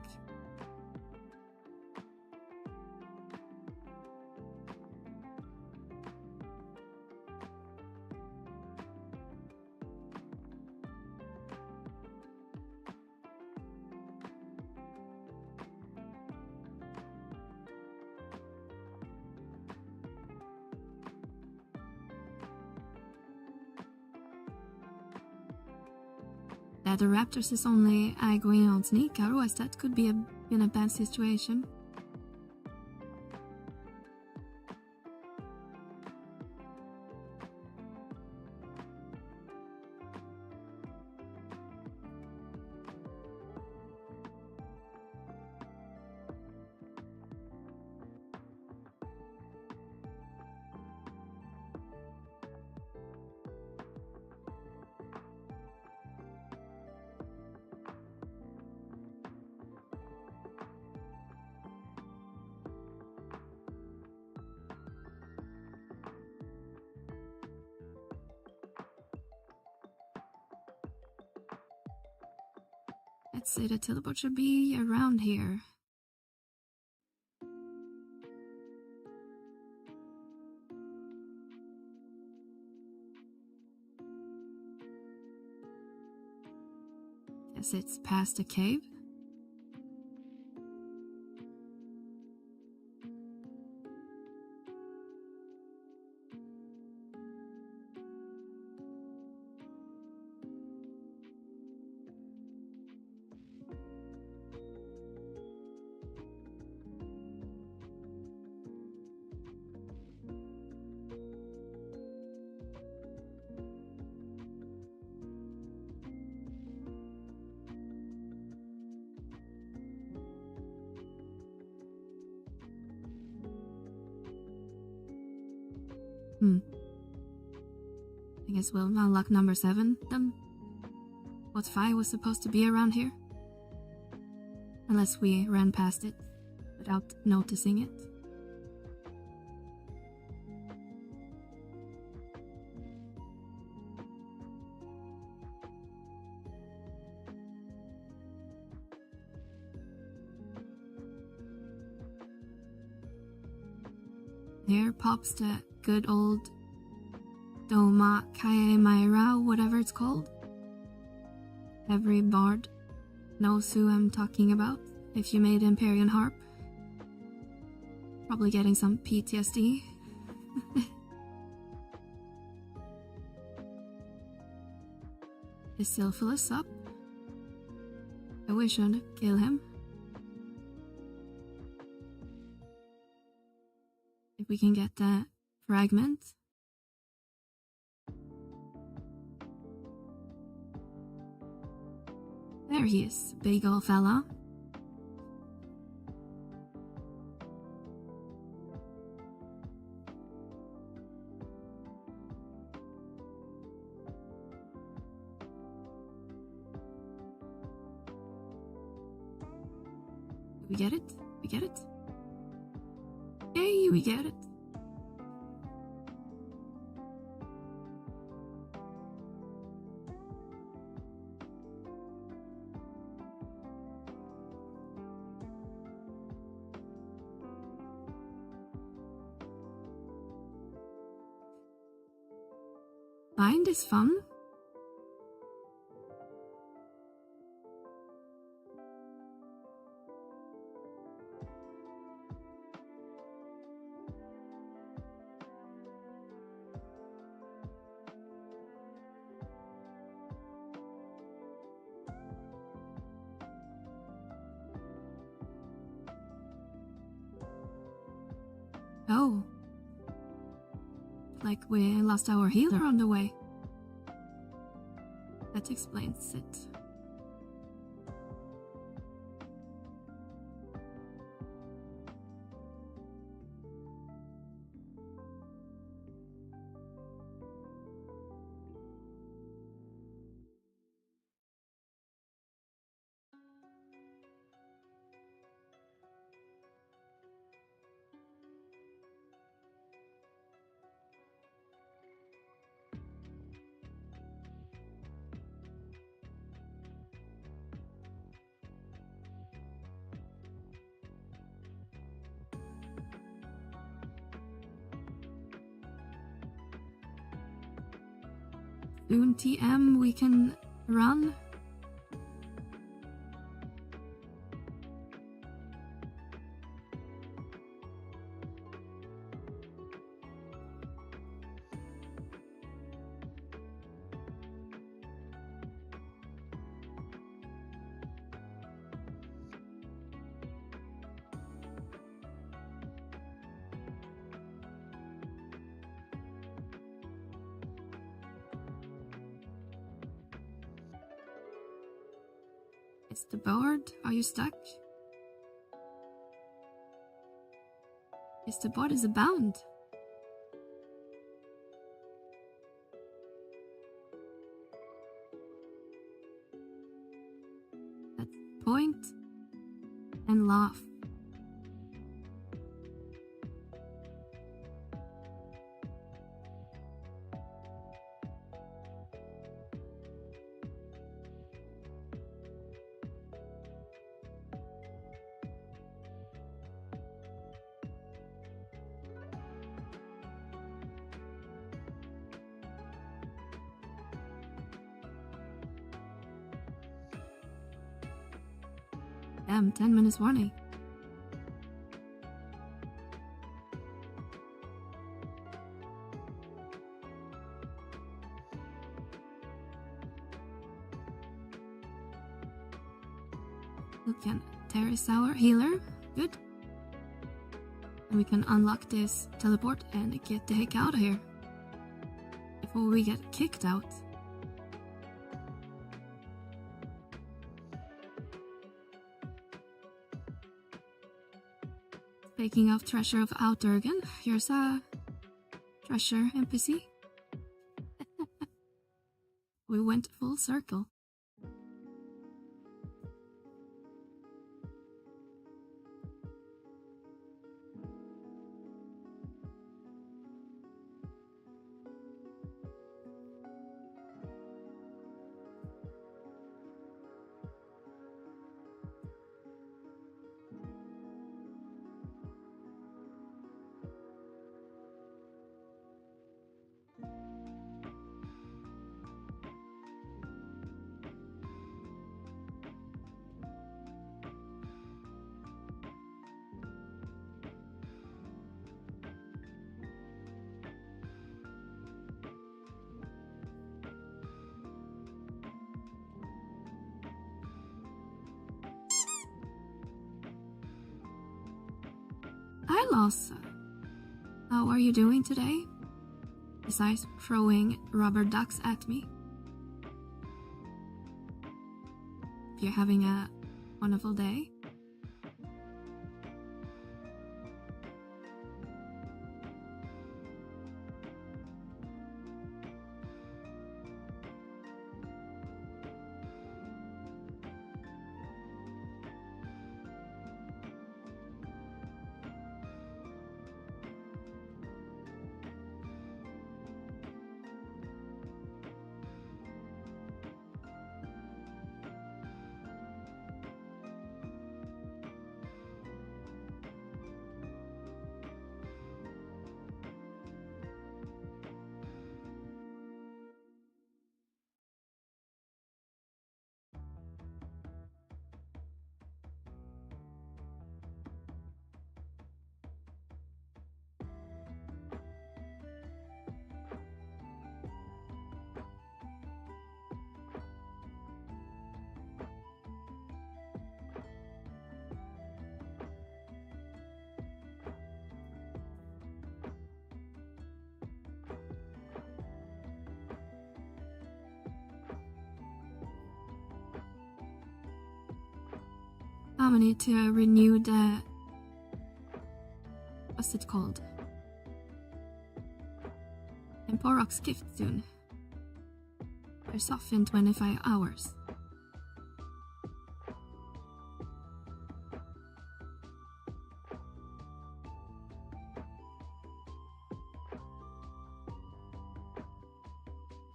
The Raptors is only going on sneak, otherwise that could be in a bad situation. Let's say the teleport should be around here. Guess it's past the cave. I guess we'll unlock number 7 then. What 5 was supposed to be around here? Unless we ran past it without noticing it. There pops the good old Doma Kaemaira, whatever it's called. Every bard knows who I'm talking about. If you made Empyrean Harp, probably getting some PTSD. Is Syphilis up? I wish I'd kill him. If we can get that fragment. There he is, big ol' fella. We get it? We get it? Yay, we get it. Bind is fun. Oh. Like we lost our healer on the way. That explains it. Soon TM we can run. Is the board? Are you stuck? Is the board is bound? That's point and laugh. Damn, 10 minutes warning. We can terrace our healer. Good. And we can unlock this teleport and get the heck out of here. Before we get kicked out. Speaking of treasure of Outurgan, here's a treasure NPC. We went full circle. Hi, Loss. How are you doing today? Besides throwing rubber ducks at me. If you're having a wonderful day. I need to renew the... what's it called? Emporok's gift soon. It's off in 25 hours.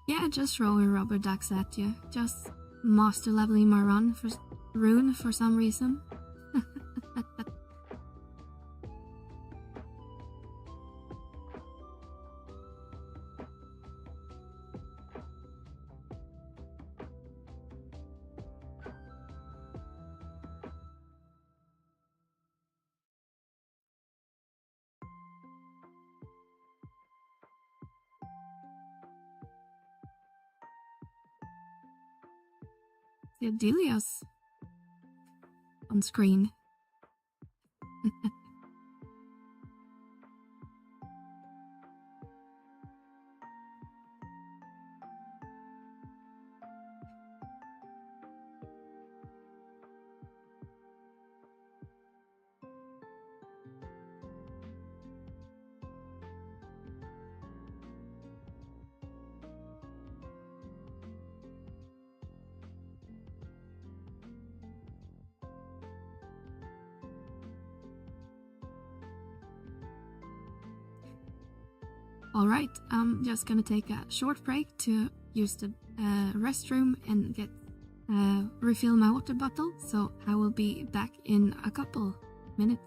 Yeah, just throwing rubber ducks at you. Just master leveling my rune for some reason. See Delios on screen. Alright, I'm just gonna take a short break to use the restroom and get refill my water bottle, so I will be back in a couple minutes.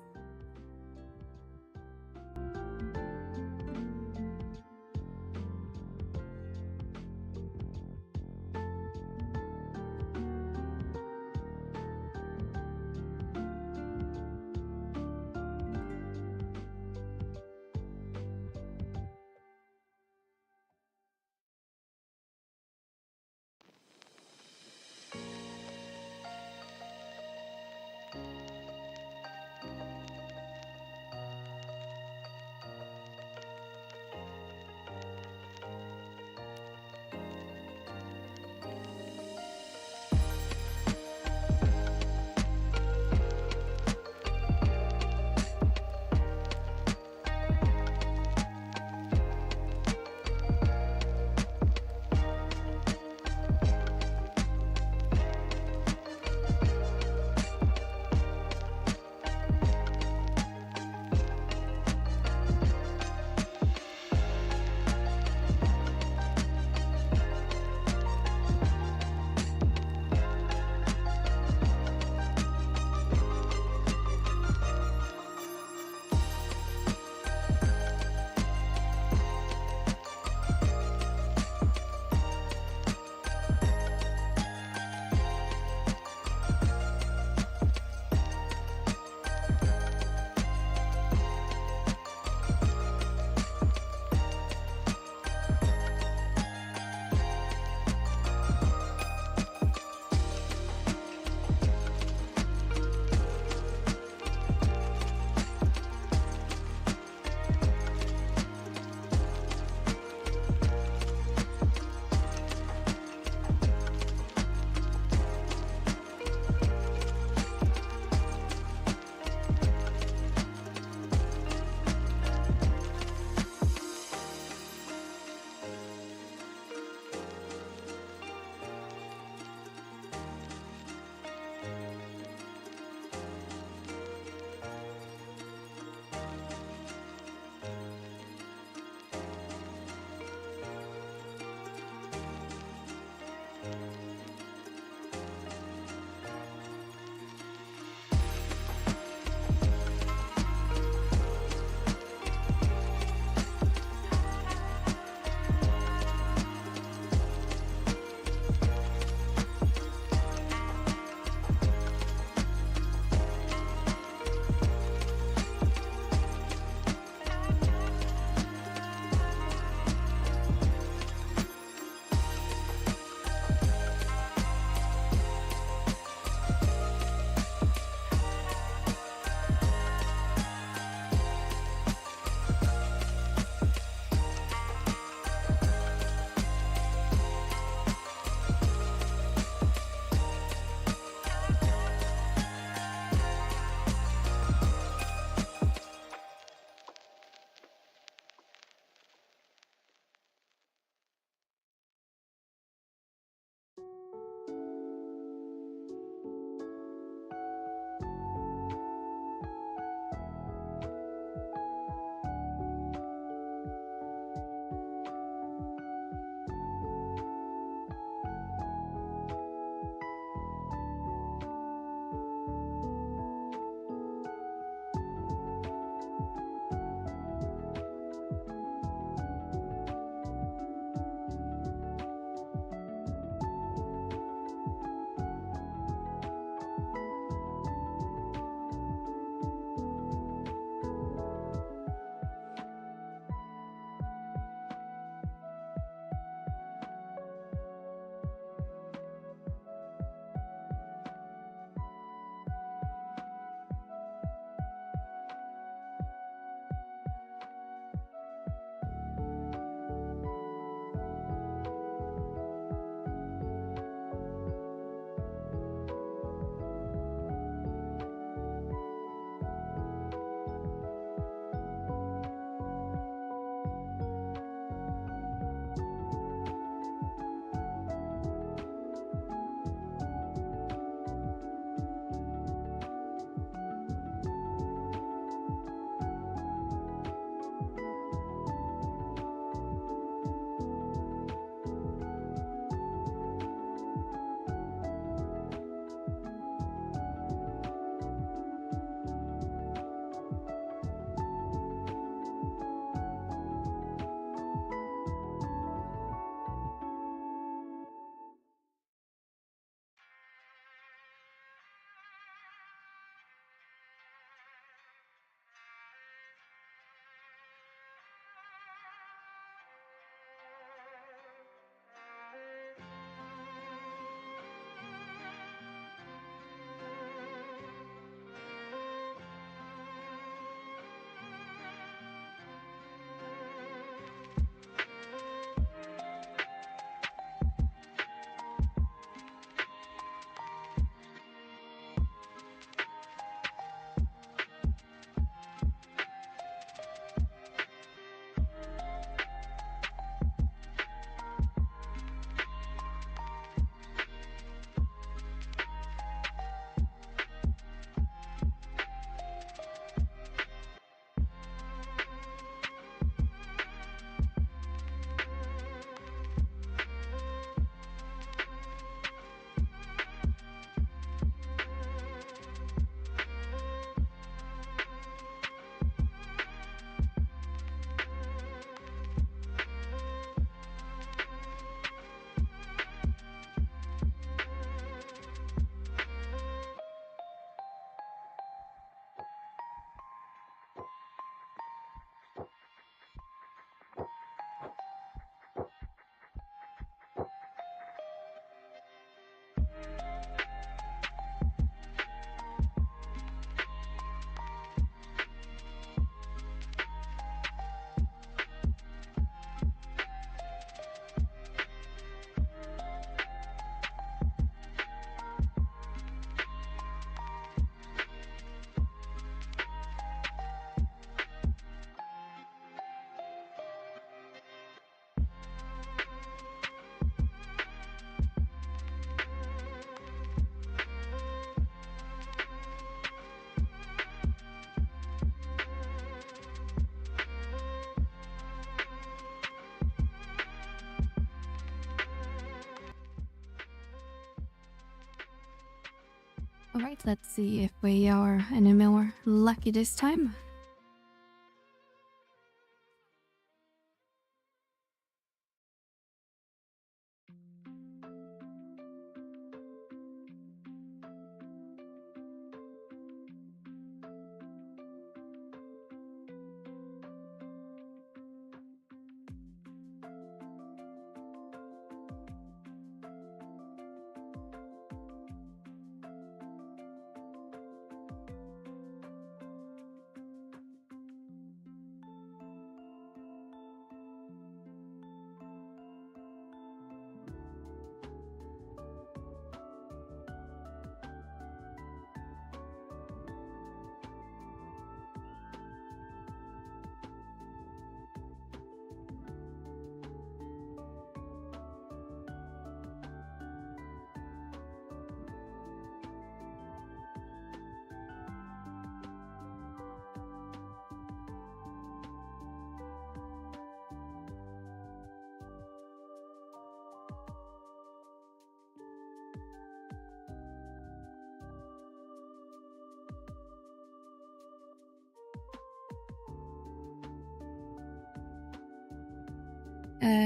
Alright, let's see if we are any more lucky this time.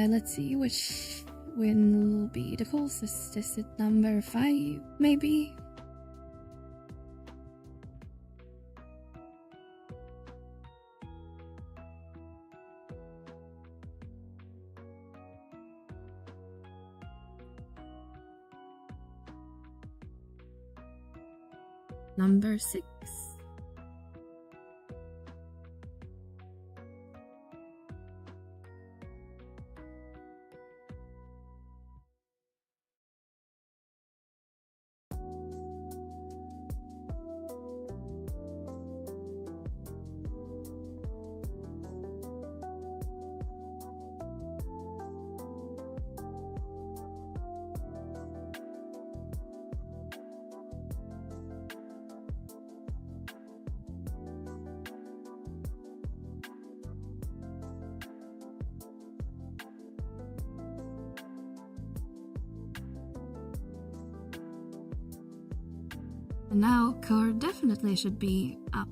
Let's see which win will be the closest. Is it number 5, maybe? Number 6. And now core definitely should be up,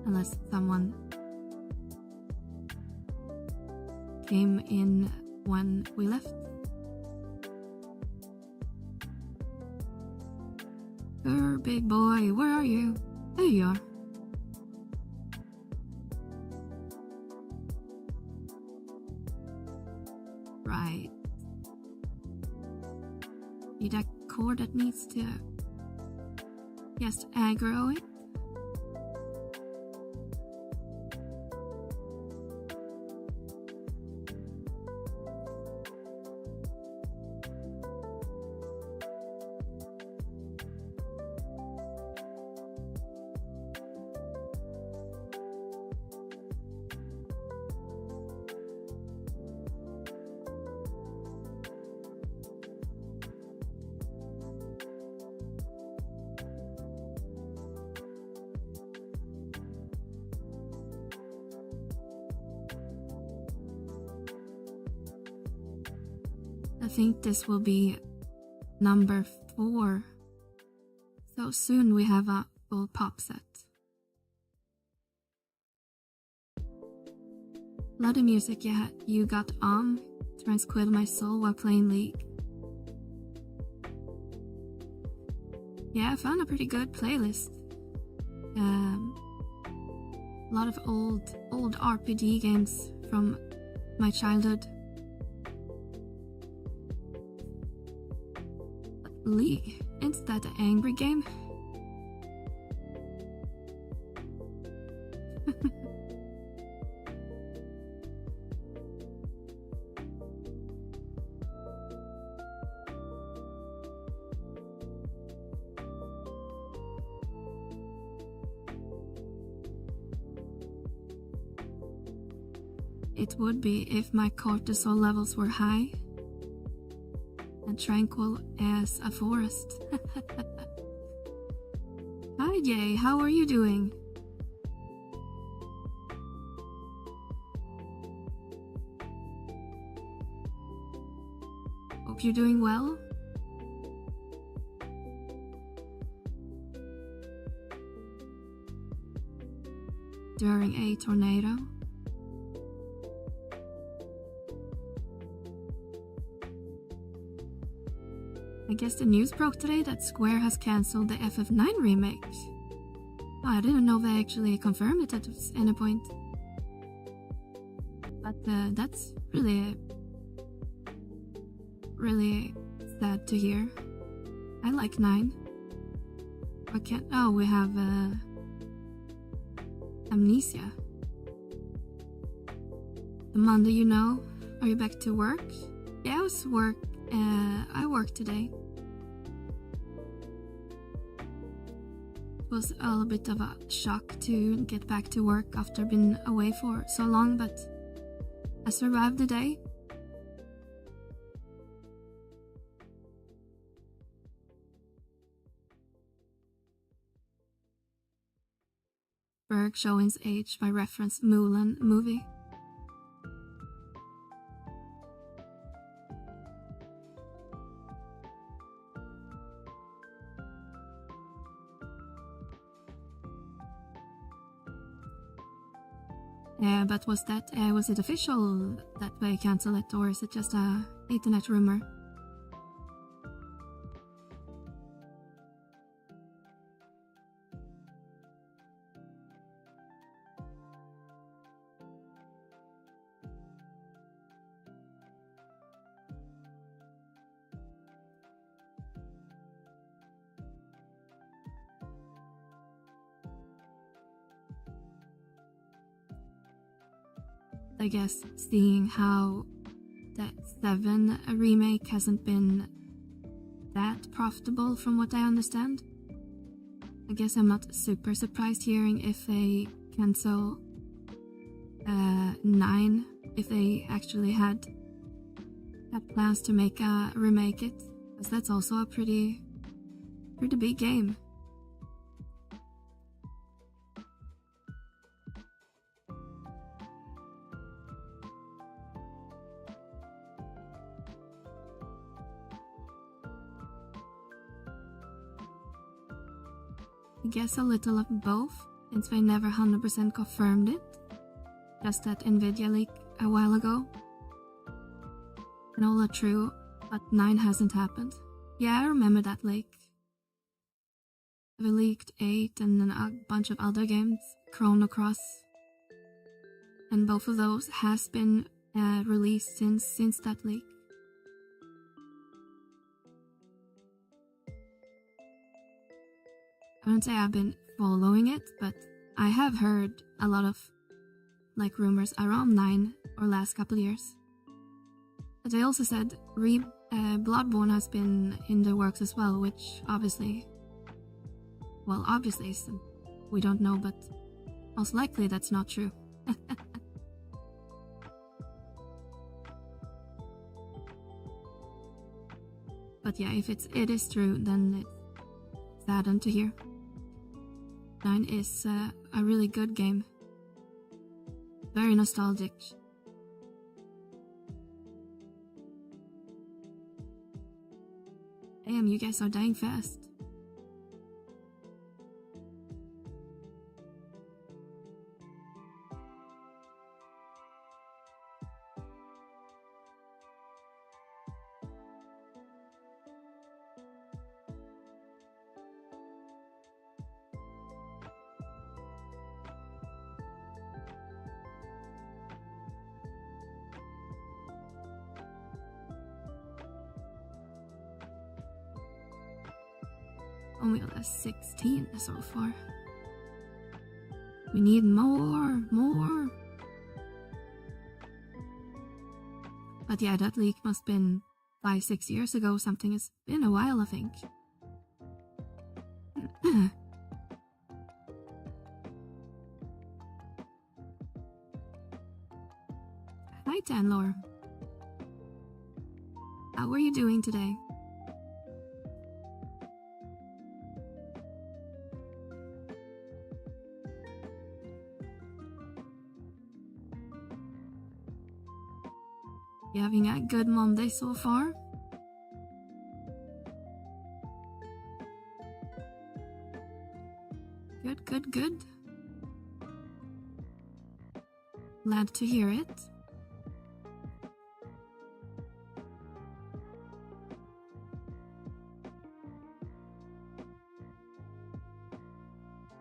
unless someone came in when we left. Core, big boy, where are you? There you are. Right. Need a core that needs to just aggro it. I think this will be number 4. So soon we have a full pop set. Lot of music you got on. Tranquil my soul while playing League. Yeah, I found a pretty good playlist. A lot of old RPG games from my childhood. League, isn't that an angry game? It would be if my cortisol levels were high and tranquil as a forest. Hi Jay, how are you doing? Hope you're doing well. during a tornado. I guess the news broke today that Square has cancelled the FF9 remake. Oh, I didn't know they actually confirmed it at any point. But that's really sad to hear. I like 9. What can't? Oh, we have Amnesia. The Monday, you know. Are you back to work? Yeah, I worked today. It was a little bit of a shock to get back to work after being away for so long, but I survived the day. Berg showing his age by reference Mulan movie. But was it official that they cancelled it, or is it just a internet rumor? I guess seeing how that 7 remake hasn't been that profitable from what I understand, I guess I'm not super surprised hearing if they cancel 9, if they actually had plans to remake it, because that's also a pretty big game. I guess a little of both, since they never 100% confirmed it. Just that Nvidia leak a while ago. And all are true, but 9 hasn't happened. Yeah, I remember that leak. They leaked 8 and then a bunch of other games, Chrono Cross. And both of those has been released since that leak. I wouldn't say I've been following it, but I have heard a lot of rumors around 9 or last couple of years. But they also said Bloodborne has been in the works as well, which obviously we don't know, but most likely that's not true. But yeah, if it is true, then it's saddened to hear. 9 is a really good game. Very nostalgic. Damn, you guys are dying fast. Only got 16 so far. We need more. But yeah, that leak must have been 5-6 years ago. Something. It's been a while, I think. Hi, Tanlor. How are you doing today? You having a good Monday so far? Good. glad to hear it.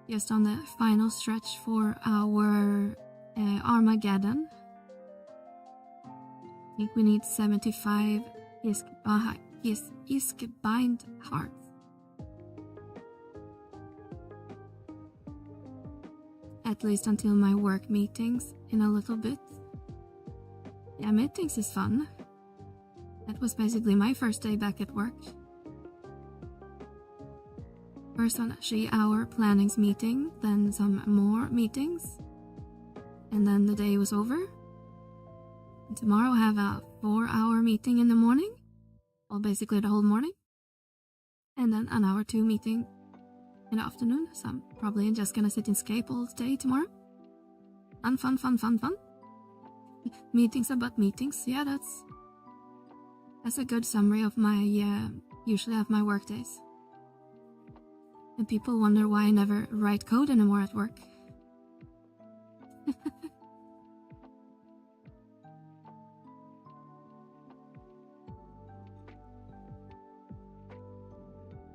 Just on the final stretch for our Armageddon. I think we need 75 Iskbind hearts. At least until my work meetings in a little bit. Yeah, meetings is fun. That was basically my first day back at work. First one, 3-hour plannings meeting, then some more meetings. And then the day was over. And tomorrow I have a 4-hour meeting in the morning. Well, basically the whole morning. And then an hour 2 meeting in the afternoon. So I'm probably just gonna sit in Skype all day tomorrow. Fun. Meetings about meetings. Yeah, that's a good summary of my, usually of my work days. And people wonder why I never write code anymore at work.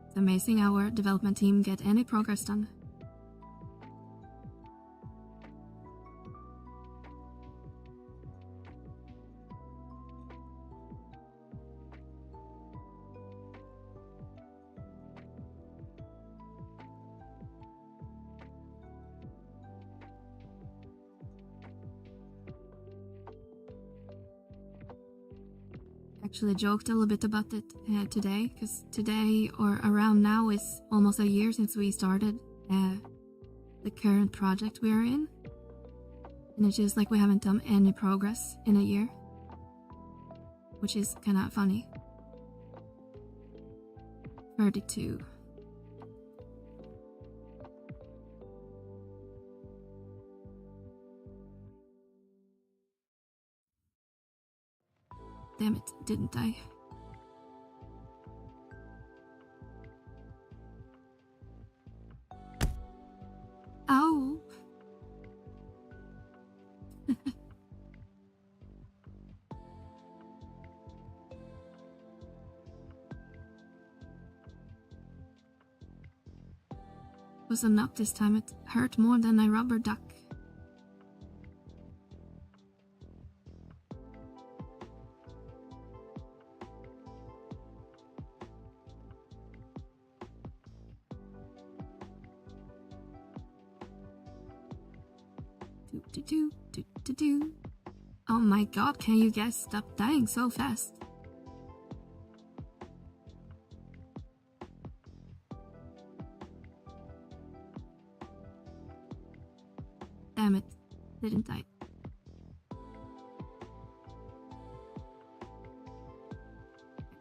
It's amazing our development team get any progress done. Actually joked a little bit about it today, because today or around now is almost a year since we started the current project we are in, and it's just like we haven't done any progress in a year, which is kind of funny. 32. Damn it, didn't I? Ow! Was a knock this time. It hurt more than a rubber duck. Do. Oh my god, can you guys stop dying so fast? Damn it, didn't I?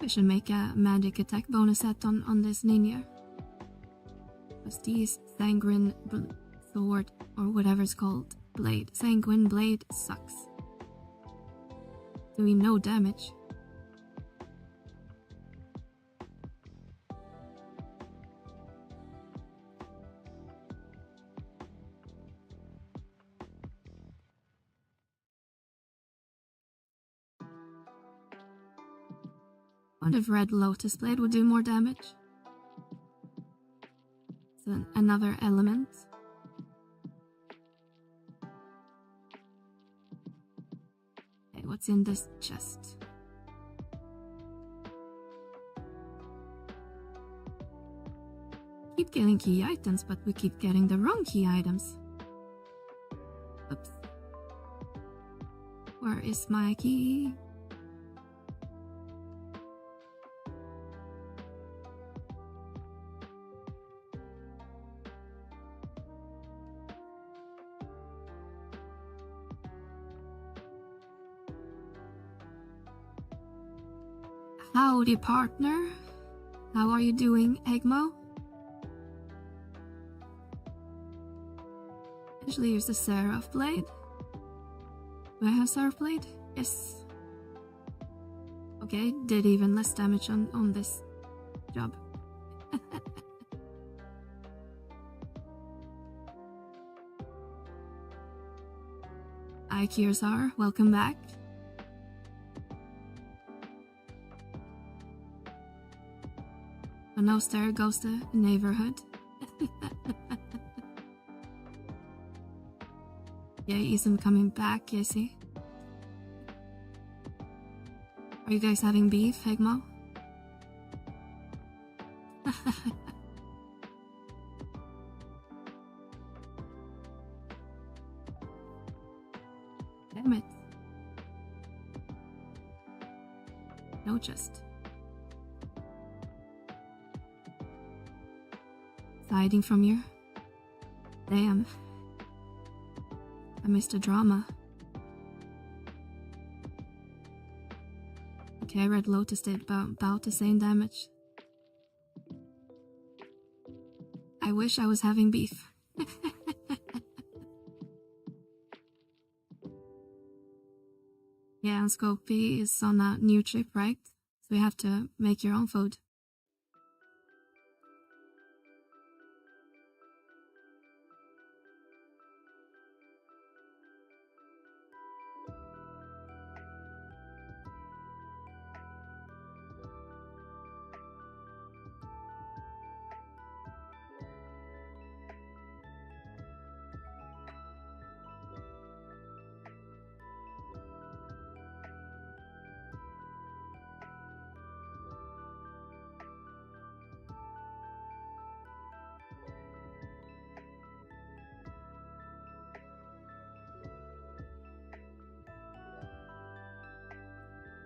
I should make a magic attack bonus set on this ninja. Because these sanguine sword, or whatever it's called, sanguine blade sucks. Doing no damage. What if red lotus blade would do more damage? So another element. Okay, what's in this chest? Keep getting key items, but we keep getting the wrong key items. Oops. Where is my key? Howdy, partner. How are you doing, Egmo? Actually, here's the Seraph Blade. Do I have Seraph Blade? Yes. Okay, did even less damage on this job. Hi, Kirsar. Welcome back. And now there goes the neighborhood. Yeah, Ethan coming back, you see. Are you guys having beef, Hegmo? Damn it. No, just. Hiding from you. Damn. I missed the drama. Okay, Red Lotus did about the same damage. I wish I was having beef. Yeah, and Scopy is on a new trip, right? So you have to make your own food.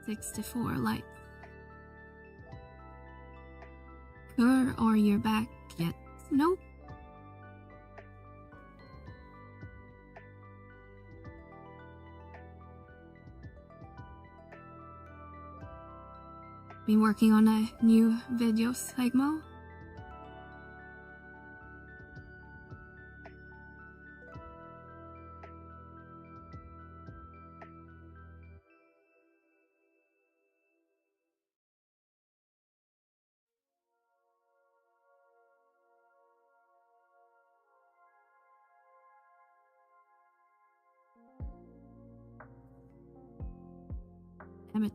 $64 light. Cur or you're back yet? Nope. Been working on a new videos, Hegmo. Damn it.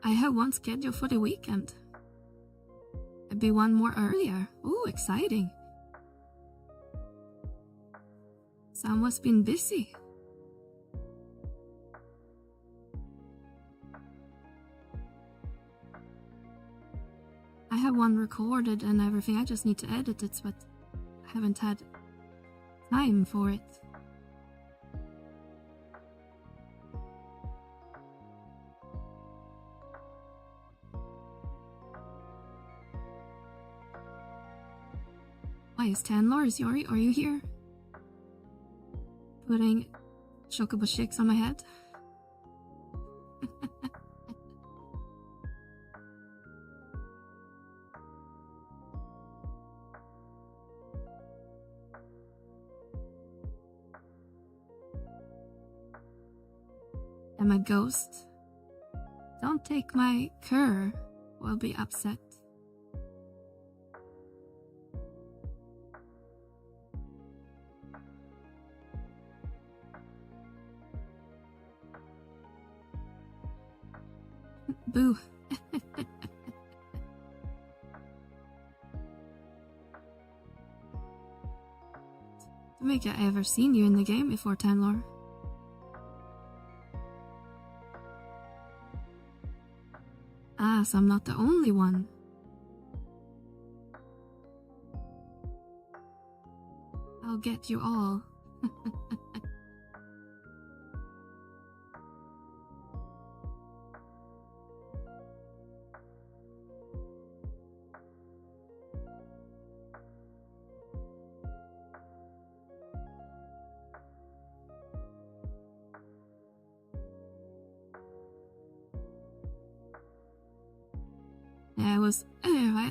I have one scheduled for the weekend. Maybe one more earlier. Ooh, exciting. Someone's been busy. I have one recorded and everything. I just need to edit it, but I haven't had time for it. Why is Tanlor? Are you here? Putting chocobo shakes on my head? Am I a ghost? Don't take my cur. Will be upset. Boo. Don't think I ever seen you in the game before, Tanlor. Ah, so I'm not the only one. I'll get you all.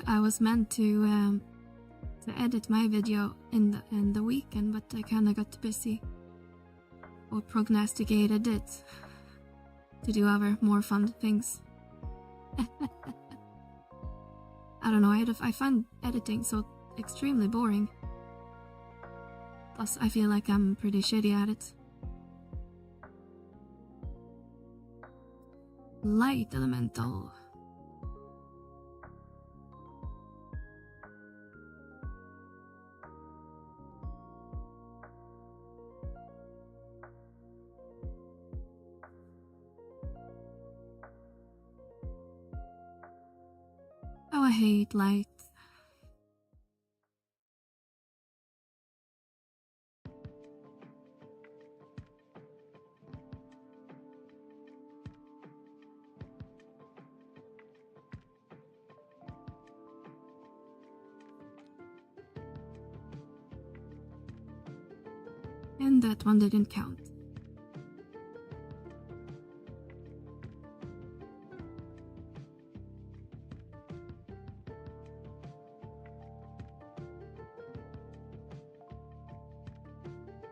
I was meant to edit my video in the weekend, but I kinda got busy. or prognosticated it to do other more fun things. I don't know, I find editing so extremely boring. Plus, I feel like I'm pretty shitty at it. Light elemental. Oh, I hate light. And that one didn't count.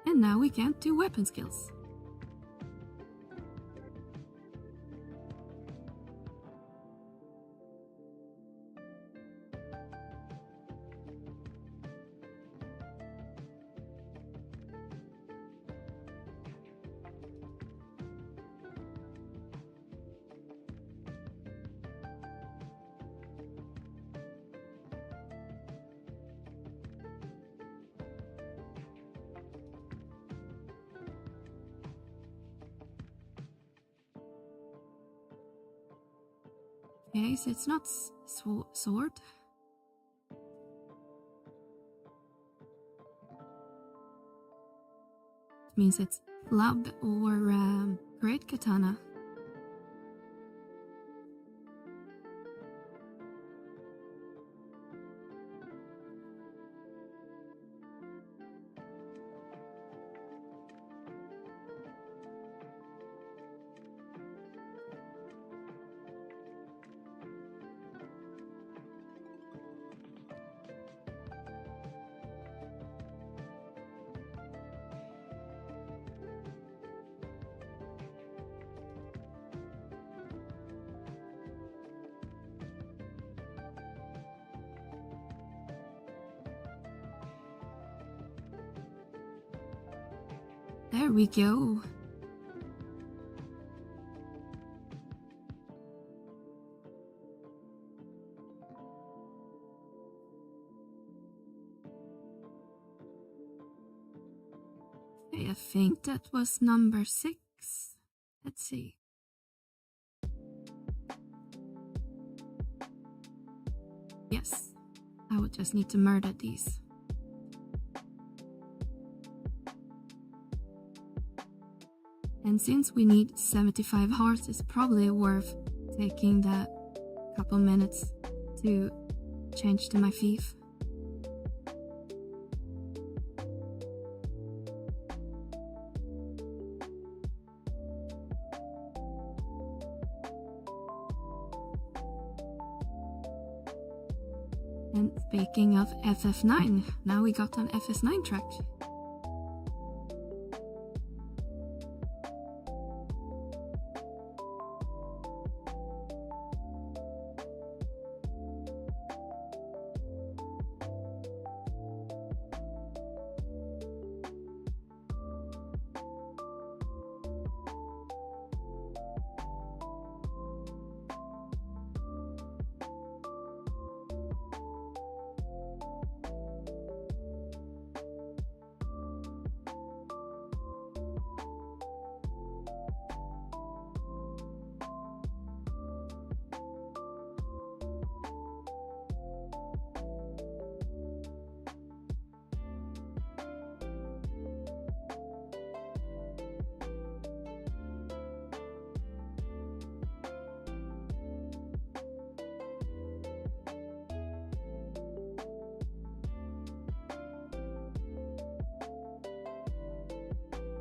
And now we can't do weapon skills. Okay, so it's not sword. It means it's club or great katana. There we go. Okay, I think that was number 6. Let's see. Yes, I would just need to murder these. And since we need 75 hearts, it's probably worth taking that couple minutes to change to my thief. And speaking of FF9, now we got an FS9 track.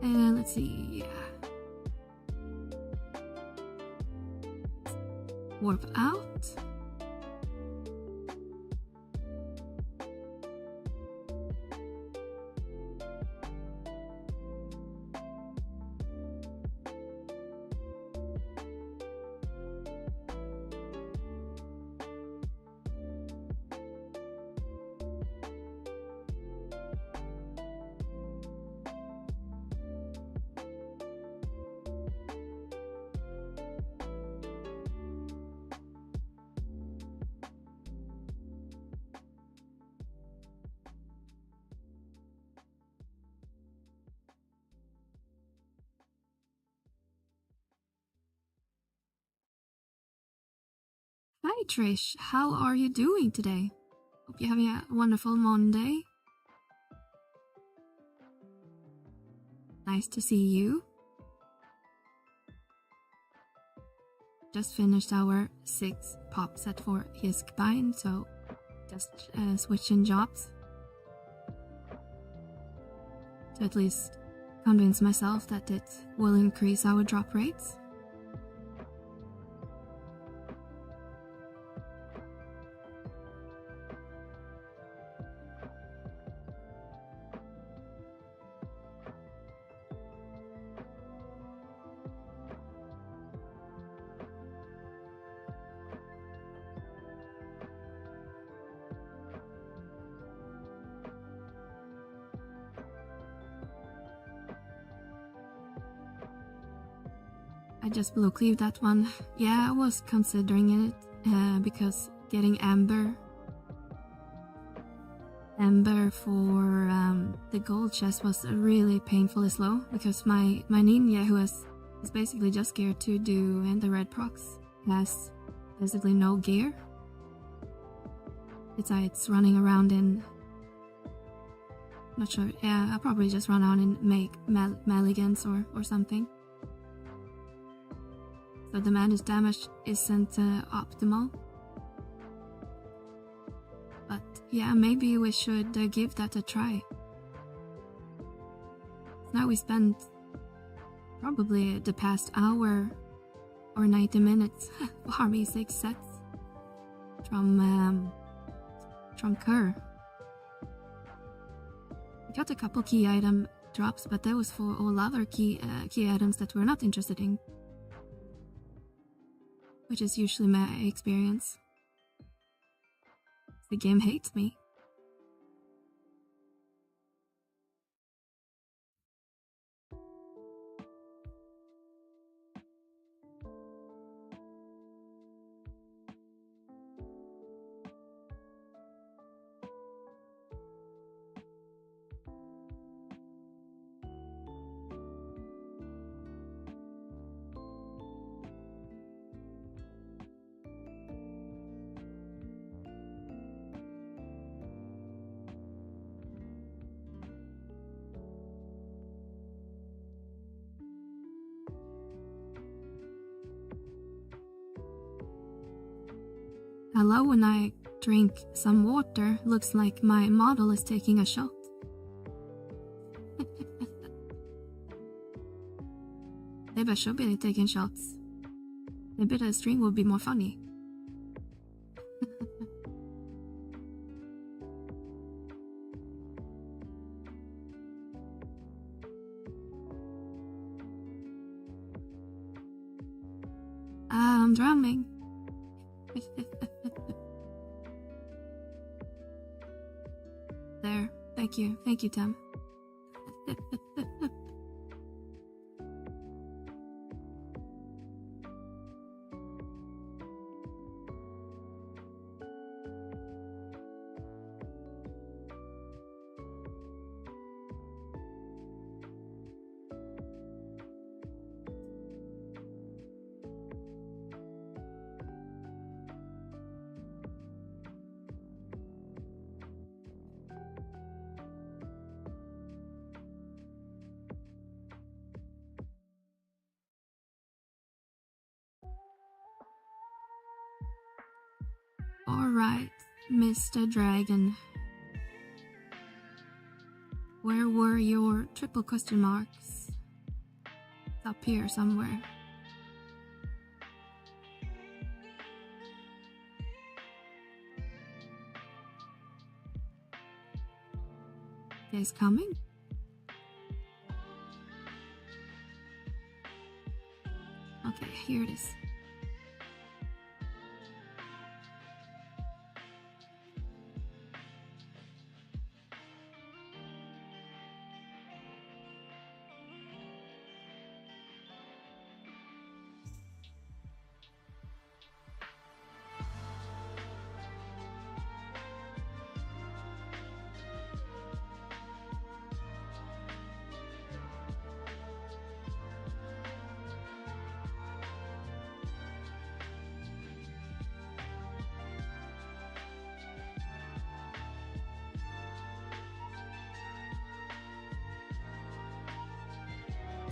And let's see. Warp out. Hi Trish, how are you doing today? Hope you're having a wonderful Monday. Nice to see you. Just finished our 6 pop set for Hiskbein, so just switching jobs. To at least convince myself that it will increase our drop rates. I just blue cleaved that one. Yeah, I was considering it because getting Amber for the gold chest was really painfully slow because my ninja, who is basically just geared to do and the red procs, has basically no gear. Besides running around in, not sure, yeah, I'll probably just run out and make mulligans or something. So the managed damage isn't optimal. But yeah, maybe we should give that a try. Now we spent probably the past hour or 90 minutes farming 6 sets from Kerr. We got a couple key item drops, but that was for all other key items that we're not interested in. Which is usually my experience. The game hates me. Hello, when I drink some water, looks like my model is taking a shot. Maybe I should be taking shots. Maybe the stream would be more funny. I'm drowning. There. Thank you, Tim. Alright, Mr. Dragon. Where were your triple question marks? It's up here somewhere. It's coming. Okay, here it is.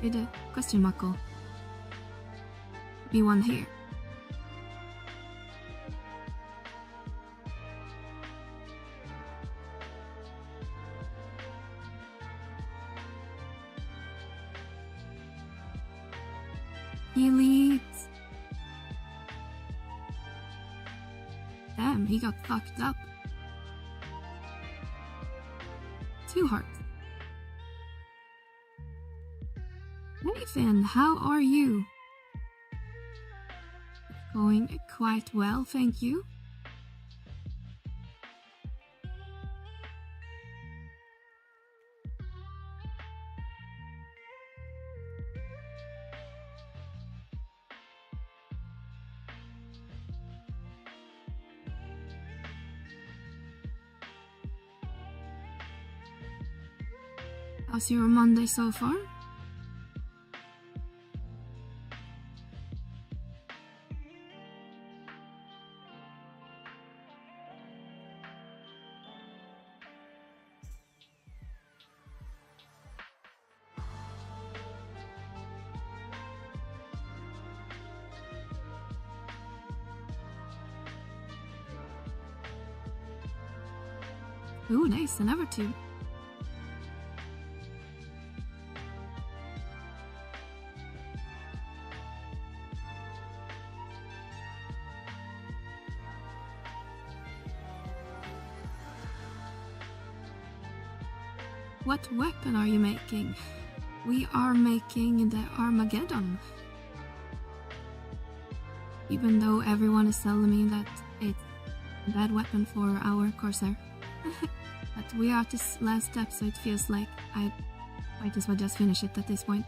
did a question mark go? Be one here. Elite. Damn, he got fucked up. 2 hearts. Hey Finn, how are you? Going quite well, thank you. How's your Monday so far? Ooh, nice, another 2. What weapon are you making? We are making the Armageddon. Even though everyone is telling me that it's a bad weapon for our Corsair. But we are at this last step, so it feels like I might as well just finish it at this point.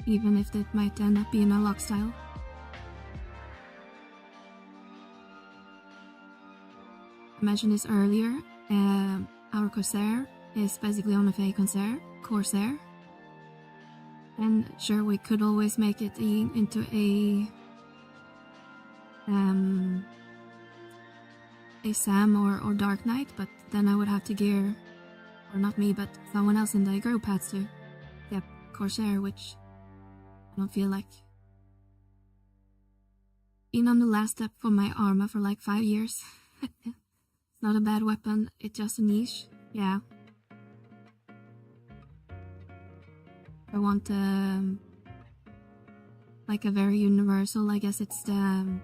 Even if it might end up being a lock style. I mentioned this earlier, our Corsair is basically on a fake Corsair. And sure, we could always make it into a Sam or Dark Knight, but then I would have to gear, or not me, but someone else in the group has to get Corsair, which I don't feel like. Been on the last step for my Arma for like 5 years. It's not a bad weapon, it's just a niche, yeah. I want like a very universal, I guess it's the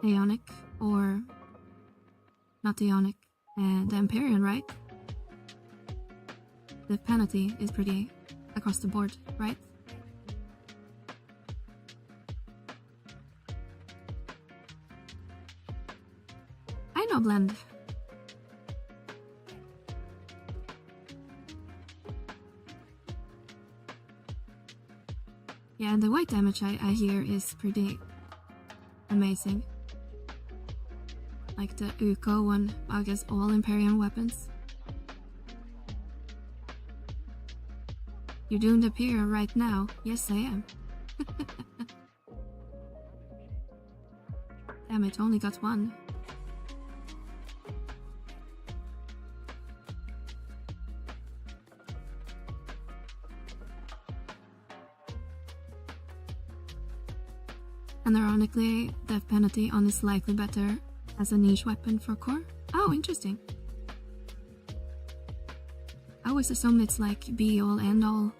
Ionic, or not the Ionic, the Empyrean, right? The penalty is pretty across the board, right? I know Blend. Yeah, the white damage I hear is pretty amazing. Like the Uko and I guess all Imperium weapons. You're doing the pier right now? Yes, I am. Damn it, only got 1. And ironically, death penalty on is slightly better as a niche weapon for core. Oh, interesting. I always assume it's like be all end all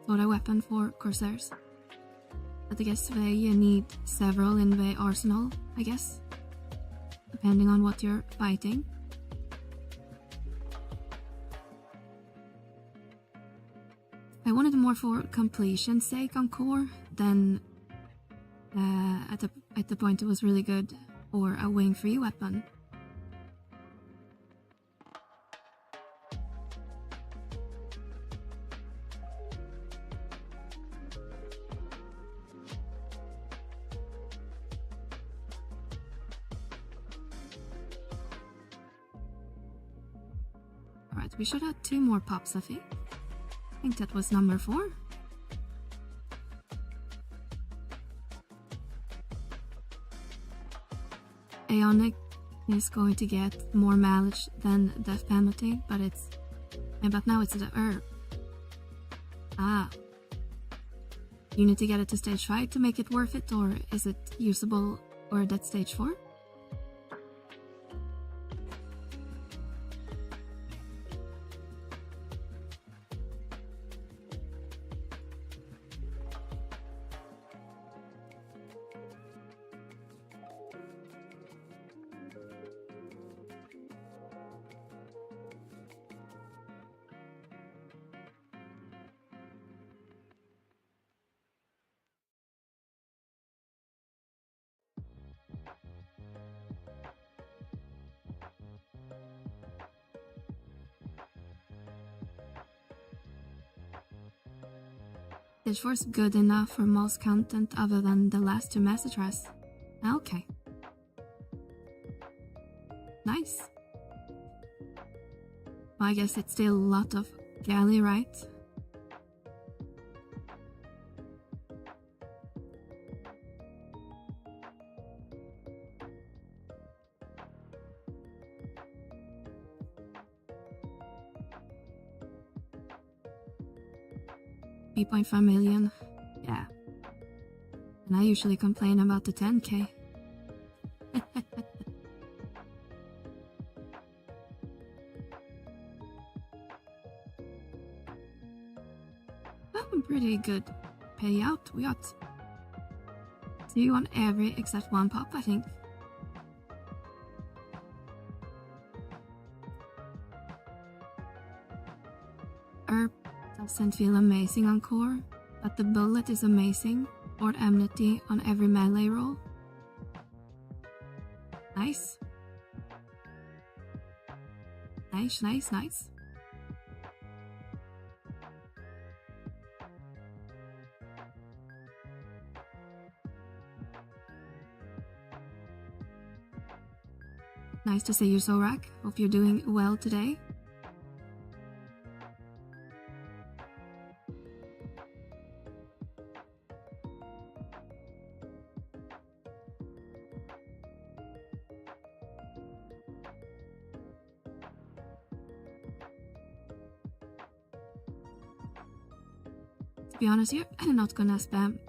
sort of weapon for Corsairs. But I guess they need several in the arsenal, I guess. Depending on what you're fighting. I wanted more for completion's sake on core than at the point it was really good, or a wing-free weapon. Alright, we should have 2 more pops, I think. I think that was number 4. Ionic is going to get more mileage than death penalty, but it's but now it's the herb. Ah, You need to get it to stage 5 to make it worth it, or is it usable or at stage 4? Stage 4 is good enough for most content other than the last 2 master tries. Okay. Nice. Well, I guess it's still a lot of galley, right? $3.5 million. Yeah. And I usually complain about the 10k. Pretty good payout. We got 2 on every except 1 pop, I think. Herb doesn't feel amazing on core, but the bullet is amazing. Or enmity on every melee roll. Nice. Nice, nice, nice. Nice to see you, Zorak. Hope you're doing well today. To be honest here, I'm not gonna spam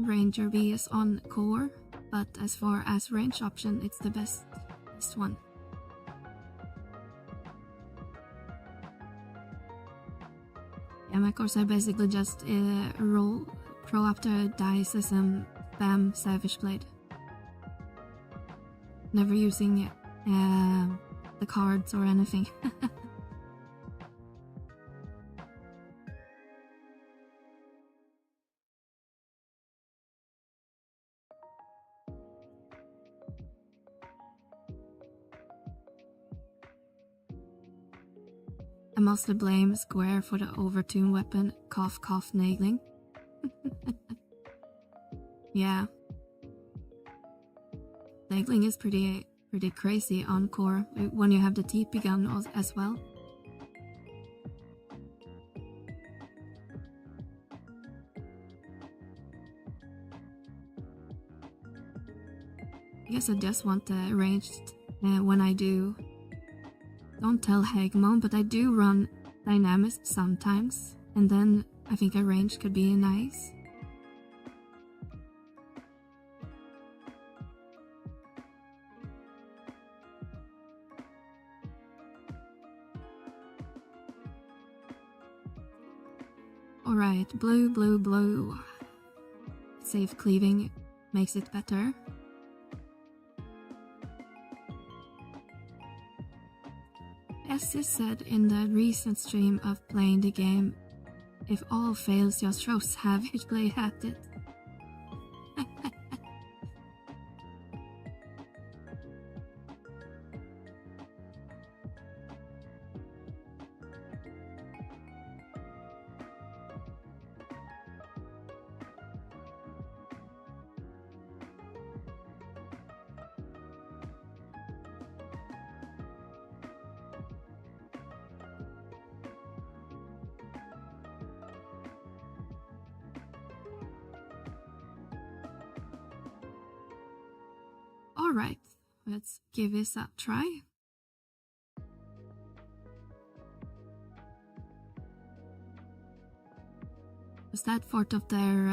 Ranger BS on core, but as far as range option, it's the best one. Yeah, my course I basically just roll pro after dice as spam Savage Blade. Never using the cards or anything. I mostly blame Square for the overtune weapon cough cough nailing. Yeah. Nailing is pretty crazy on core when you have the TP gun as well. I guess I just want the ranged when I do. Don't tell Hagmon, but I do run dynamics sometimes, and then I think a range could be nice. Alright, blue, blue, blue. Safe cleaving makes it better. As you said in the recent stream of playing the game, if all fails, just throw Savage Blade at it. Alright, let's give this a try. is that part of their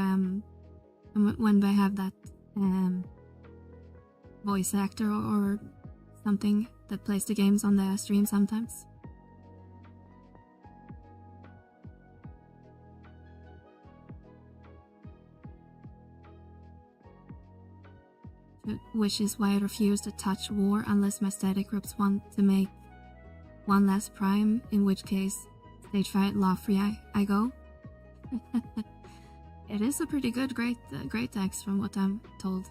when they have that voice actor or something that plays the games on the stream sometimes? Which is why I refuse to touch war unless my static groups want to make one last prime, in which case stage 5 law free I go. It is a pretty good great text from what I'm told.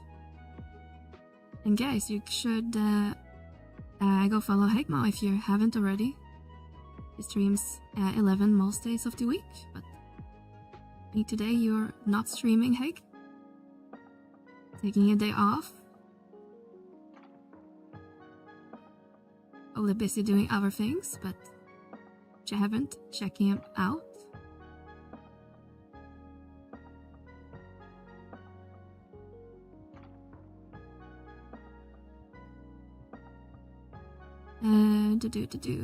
And guys, you should go follow Hegmo if you haven't already. He streams 11 most days of the week, but I think today you're not streaming, Heg. Taking a day off. Probably busy doing other things, but you haven't checking him out.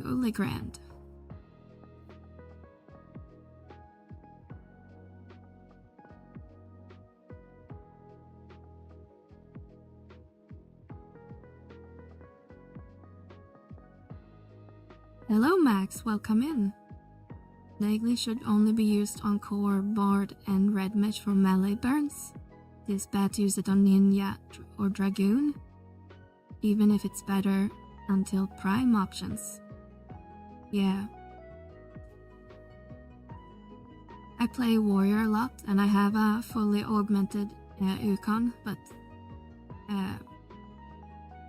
Le Grand. Hello Max, welcome in. Nagli should only be used on core, bard, and red mage for melee burns. It is bad to use it on ninja or dragoon, even if it's better until prime options. Yeah. I play warrior a lot and I have a fully augmented Yukon, but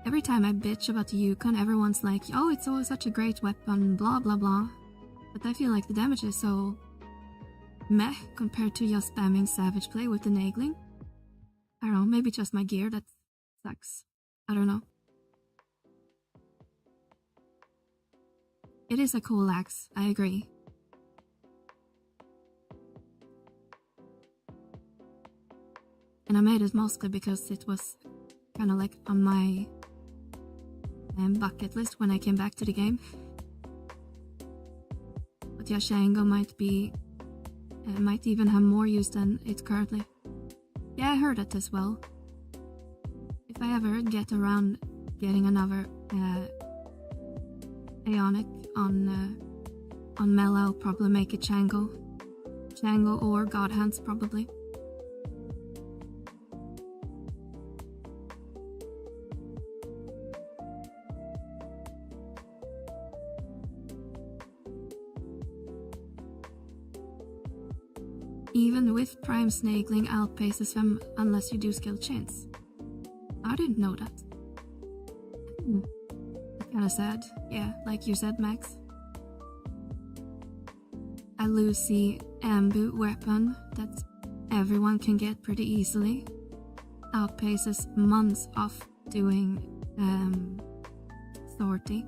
every time I bitch about the Yukon, everyone's like, oh, it's always such a great weapon, blah blah blah. But I feel like the damage is so meh compared to just spamming savage play with the nagling. I don't know, maybe just my gear that sucks. I don't know. It is a cool axe, I agree. And I made it mostly because it was kind of like on my bucket list when I came back to the game. But Yashango might even have more use than it currently. Yeah, I heard it as well. If I ever get around getting another Ionic on Mel, I'll probably make it Chango or God Hands probably. Even with prime snagling outpaces them unless you do skill chains. I didn't know that. Kinda sad. Yeah, like you said, Max. A Lucy ambu weapon that everyone can get pretty easily outpaces months of doing sortie.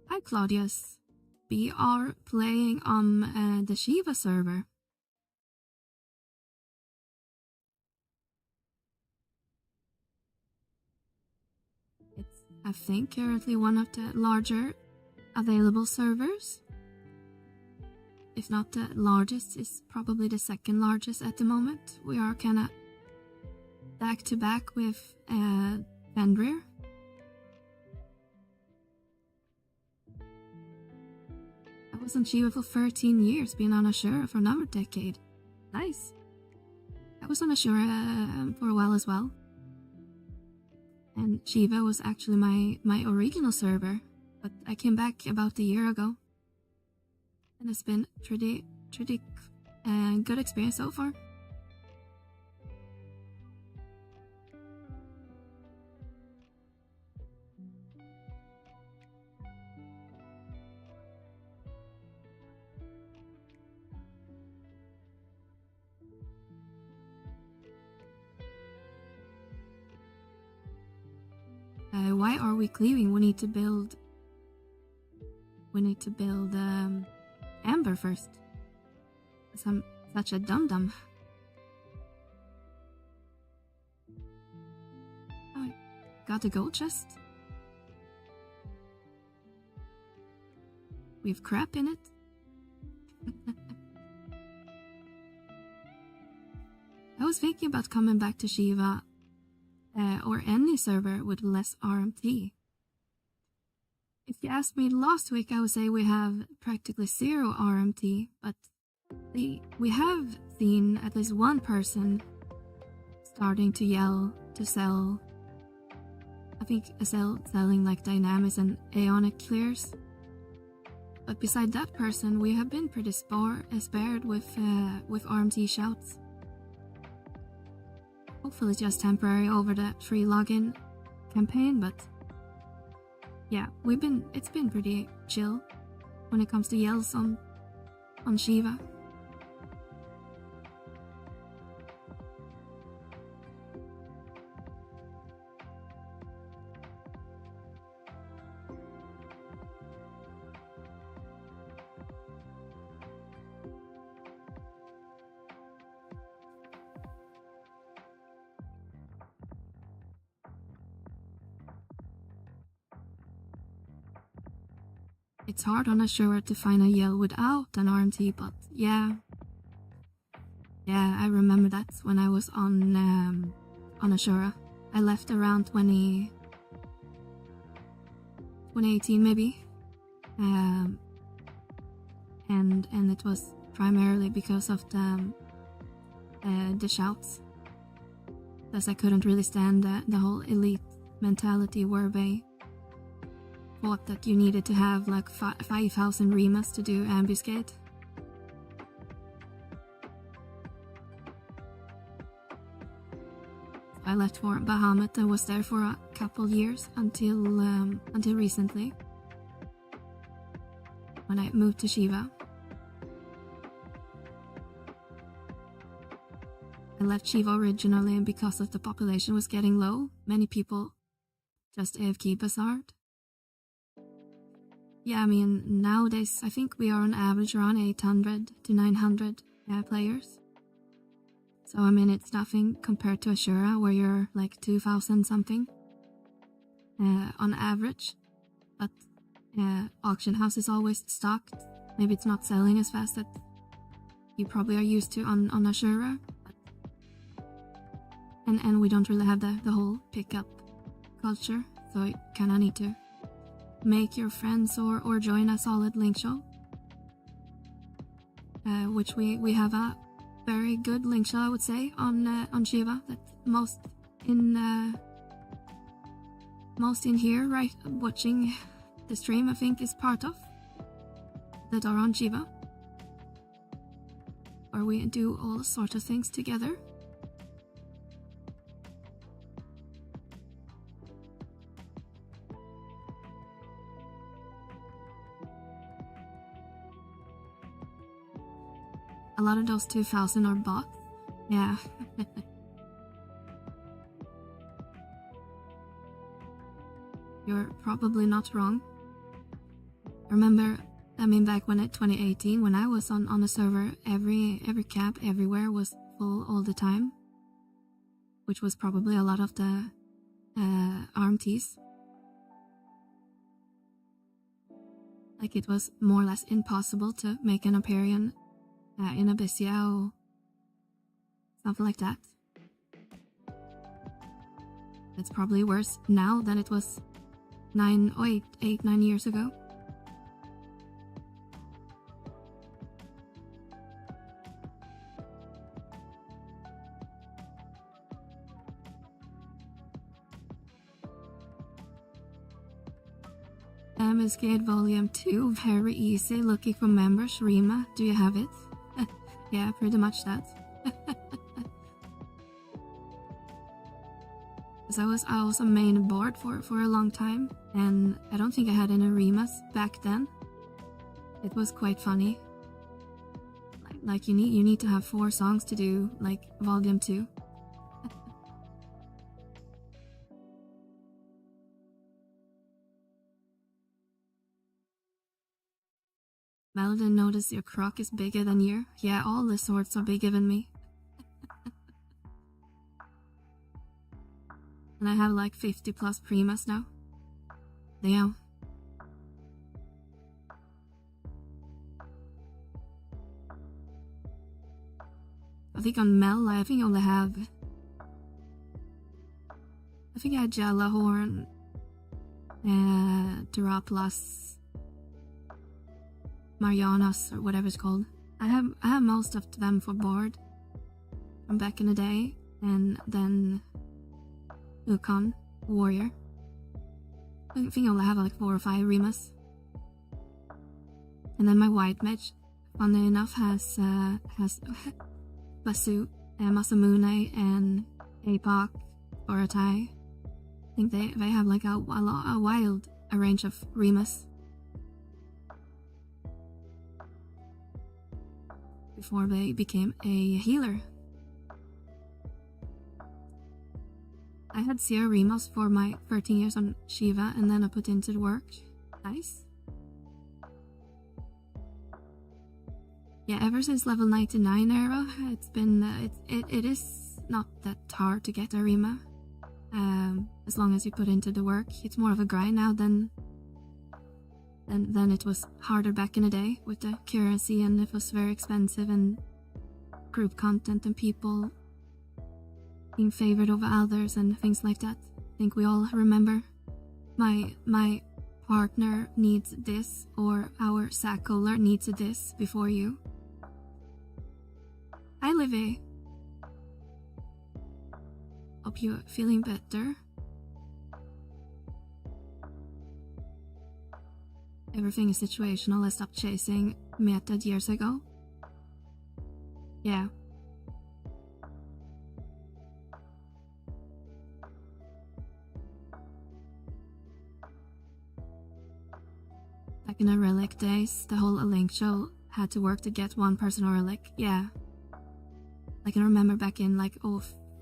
Hi Claudius, we are playing on the Shiva server. It's, I think, currently one of the larger available servers. If not the largest, it's probably the second largest at the moment. We are kinda back to back with Fenrir. I was on Shiva for 13 years, been on Ashura for another decade. Nice. I was on Ashura for a while as well. And Shiva was actually my original server, but I came back about a year ago. And it's been pretty good experience so far. why are we cleaving? We need to build amber first. I'm such a dum-dum. Oh, I got a gold chest. We've crap in it. I was thinking about coming back to Shiva or any server with less RMT. If you asked me last week, I would say we have practically 0 RMT, but we have seen at least one person starting to yell to sell. I think selling like dynamics and aeonic clears. But beside that person, we have been pretty spared with RMT shouts. Hopefully just temporary over the free login campaign, but yeah, it's been pretty chill when it comes to yells on Shiva. It's hard on Ashura to find a yell without an RMT, but yeah, I remember that when I was on Ashura. I left around 2018 maybe, and it was primarily because of the shouts, because I couldn't really stand the whole elite mentality where they thought that you needed to have like 5,000 remas to do ambuscade. I left for Bahamut and was there for a couple years until recently, when I moved to Shiva. I left Shiva originally, and because of the population was getting low, many people just AFK Bazaard. Yeah, I mean, nowadays I think we are on average around 800 to 900 players. So I mean, it's nothing compared to Ashura, where you're like 2,000 something on average. But auction house is always stocked. Maybe it's not selling as fast as you probably are used to on Ashura. And we don't really have the whole pickup culture, so you kinda need to make your friends or join a solid link show, which we have a very good link show, I would say, on Shiva, that most in here right watching the stream I think is part of, that are on Shiva, where we do all sorts of things together. A lot of those 2,000 are bots. Yeah. You're probably not wrong. Remember, I mean, back when at 2018, when I was on a server, every cap everywhere was full all the time, which was probably a lot of the RMTs. Like, it was more or less impossible to make an Aperion in Abyssia or something like that. It's probably worse now than it was 9 years ago. Ambuscade Volume 2, very easy. Looking for members. Rima, do you have it? Yeah, pretty much that. Because I was a main board for a long time, and I don't think I had any Rimas back then. It was quite funny. Like you need to have 4 songs to do like Volume 2. Paladin, notice your croc is bigger than you. Yeah, all the swords are bigger than me. And I have like 50 plus primas now. Damn. I think on Mel, I think I only have... I think I had Jalahorn, Duraplus, Marianas, or whatever it's called. I have most of them for board from back in the day, and then Ukon, Warrior. I think I only have like 4 or 5 Rimas. And then my white mage, funny enough, has Basu, Masamune, and Apoc, Boratai. I think they have like a wild range of Rimas. Before they became a healer. I had 0 Rimas for my 13 years on Shiva, and then I put into the work. Nice. Yeah, ever since level 99 era, it's been it is not that hard to get a Rima. As long as you put into the work. It's more of a grind now than it was harder back in the day with the currency, and it was very expensive, and group content and people being favored over others and things like that. I think we all remember my partner needs this, or our sack holder needs this before you. Hi Livy. Hope you're feeling better. Everything is situational. I stopped chasing meta years ago. Yeah. Back in the relic days, the whole link show had to work to get one personal relic. Yeah. I can remember back in like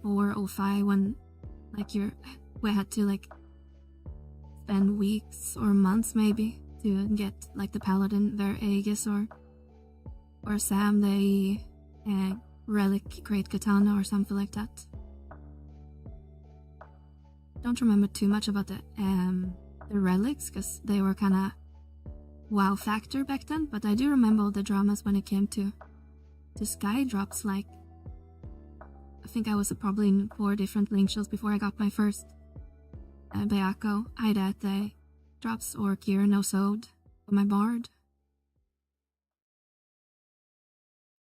04, 05 when like we had to like spend weeks or months maybe to get like the paladin their Aegis or Sam the relic great katana or something like that. Don't remember too much about the relics because they were kind of wow factor back then, but I do remember all the dramas when it came to sky drops. Like I think I was probably in 4 different link shows before I got my first Bayako, Aidate, drops, or Kira no Sod for my bard.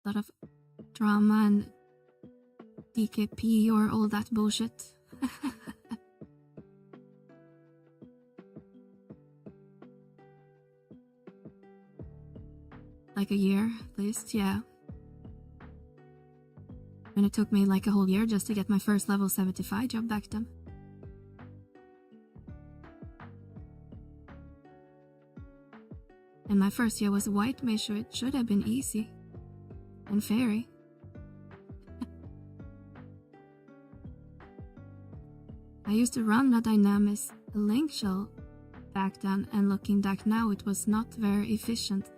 A lot of drama and DKP or all that bullshit. Like a year at least, yeah. And it took me like a whole year just to get my first level 75 job back then. And my first year was white mage, so it should have been easy. And fairy. I used to run a Dynamis link shell back then, and looking back now, it was not very efficient.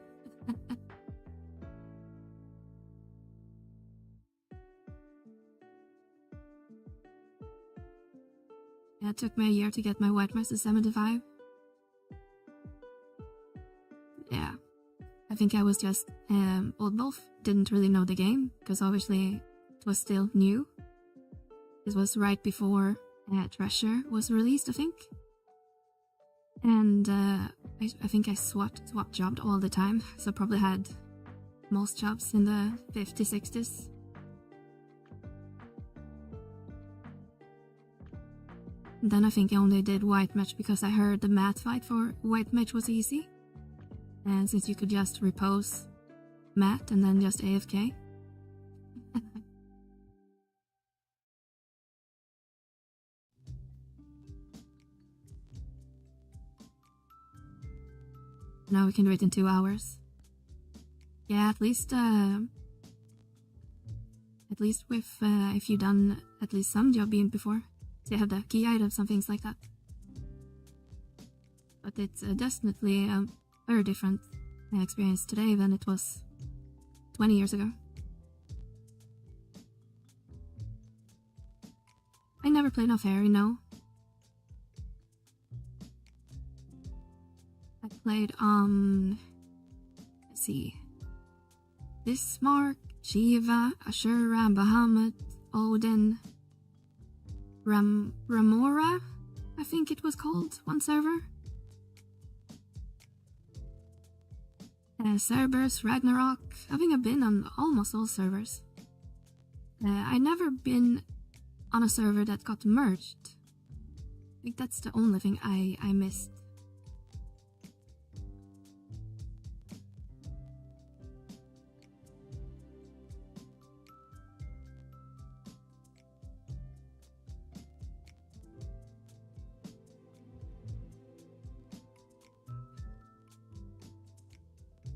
Yeah, it took me a year to get my white mage to 75. Yeah, I think I was just Old Wolf, didn't really know the game, because obviously it was still new. It was right before Treasure was released, I think. And I think I swapped jobbed all the time, so probably had most jobs in the 50s, 60s. Then I think I only did white mage because I heard the mat fight for white mage was easy. And since you could just repose mat and then just AFK. Now we can do it in 2 hours. Yeah, at least with if you've done at least some jobbing before. So you have the key items and things like that. But it's definitely very different experience today than it was 20 years ago. I never played no fairy, no. I played on, let's see, Bismarck, Shiva, Ashura, Bahamut, Odin, Ramora, I think it was called, one server. Cerberus, Ragnarok. I think I've been on almost all servers. I never been on a server that got merged. I think that's the only thing I missed.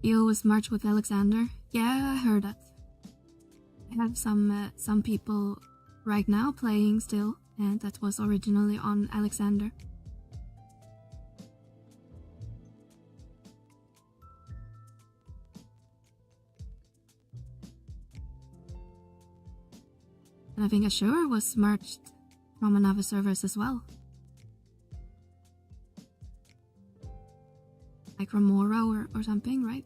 You always march with Alexander? Yeah, I heard that. I have some people right now playing still, and that was originally on Alexander. And I think Ashura was merged from another servers as well. Like Ramora or something, right?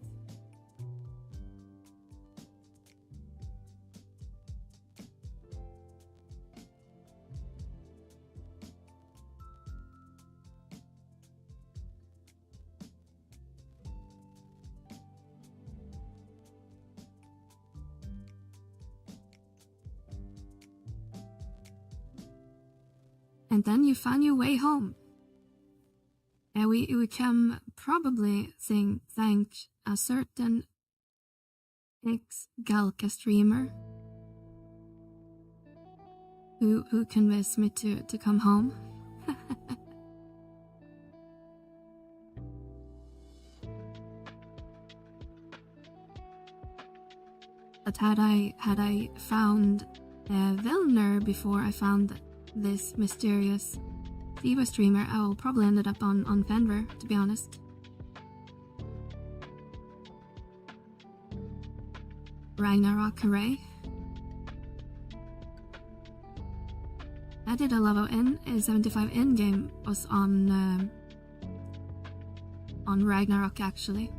And then you find your way home. And we can probably thank a certain ex-Galka streamer who convinced me to come home. But had I found Velner before I found this mysterious Diva streamer, I will probably ended up on Fenrir, to be honest. Ragnarok, hooray. I did a level 75 in game was on Ragnarok actually.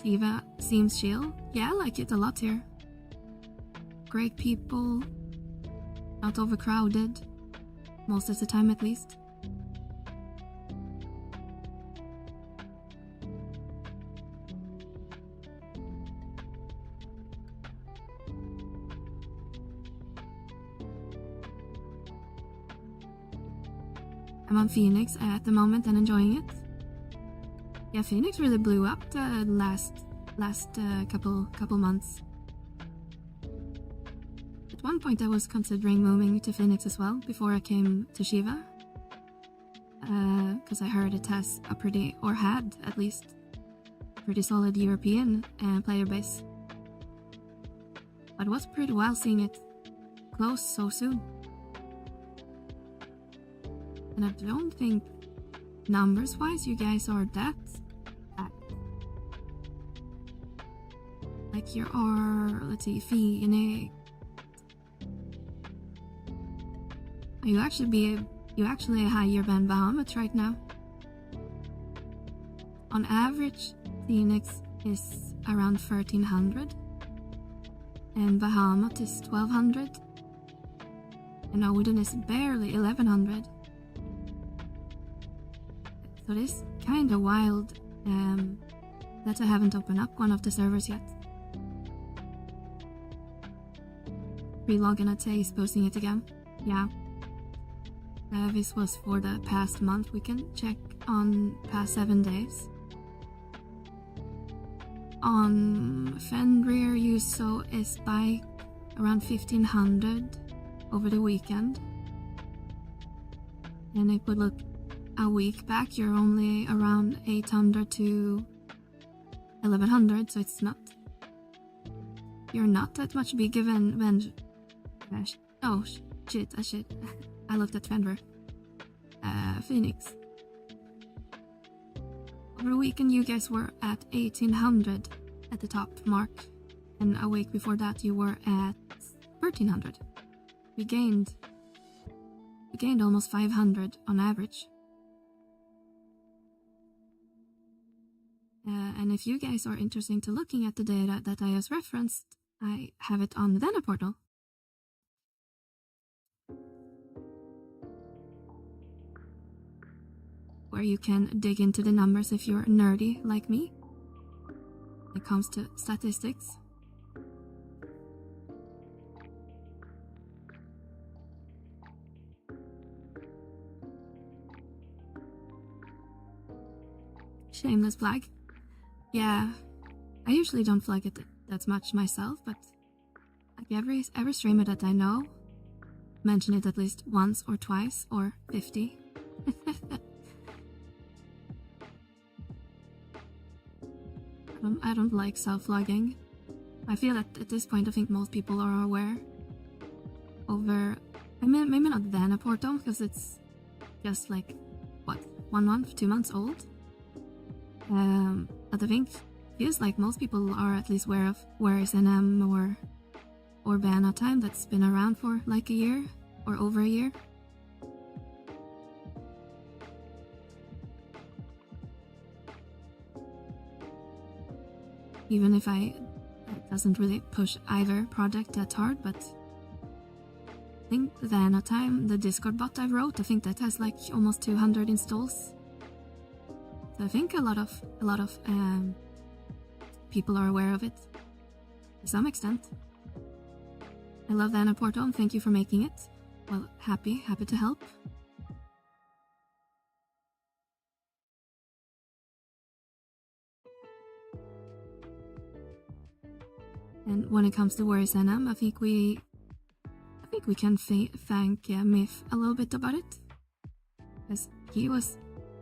Diva seems chill. Yeah, I like it a lot here. Great people. Not overcrowded, most of the time at least. I'm on Phoenix at the moment and enjoying it. Yeah, Phoenix really blew up the last couple months. At one point I was considering moving to Phoenix as well before I came to Shiva. Because I heard it has a pretty, or had at least, a pretty solid European player base. But it was pretty wild seeing it close so soon. And I don't think, numbers-wise, you guys are that packed. Like you are, let's see, Phoenix. You actually a higher than Bahamut right now. On average, Phoenix is around 1300 and Bahamut is 1200 and Odin is barely 1100. So it is kinda wild that I haven't opened up one of the servers yet. Relog and Ate posting it again. Yeah. This was for the past month. We can check on past 7 days. On Fenrir, you saw a spike around 1500 over the weekend. And it would look a week back, you're only around 800 to 1100, so it's not. You're not that much bigger than oh shit, I looked at Fenrir. Phoenix. Over a weekend you guys were at 1800 at the top mark, and a week before that you were at 1300. We gained almost 500 on average. And if you guys are interested to looking at the data that I has referenced, I have it on the Vana portal. Where you can dig into the numbers if you're nerdy like me when it comes to statistics. Shameless flag. Yeah, I usually don't flag it that much myself, but like every streamer that I know mention it at least once or twice or 50. I don't like self-logging. I feel that at this point I think most people are aware over, I mean, maybe not Vana portal because it's just like, what, 1 month, 2 months old? But I think feels like most people are at least aware of where is NM or vana-time that's been around for like a year or over a year. Even if it doesn't really push either project that hard, but I think Vana'diel, the Discord bot I wrote, I think that has like almost 200 installs. So I think a lot of people are aware of it to some extent. I love Vana portal and thank you for making it. Well, happy to help. And when it comes to Warriors NM, I think we can thank Myth a little bit about it, because he was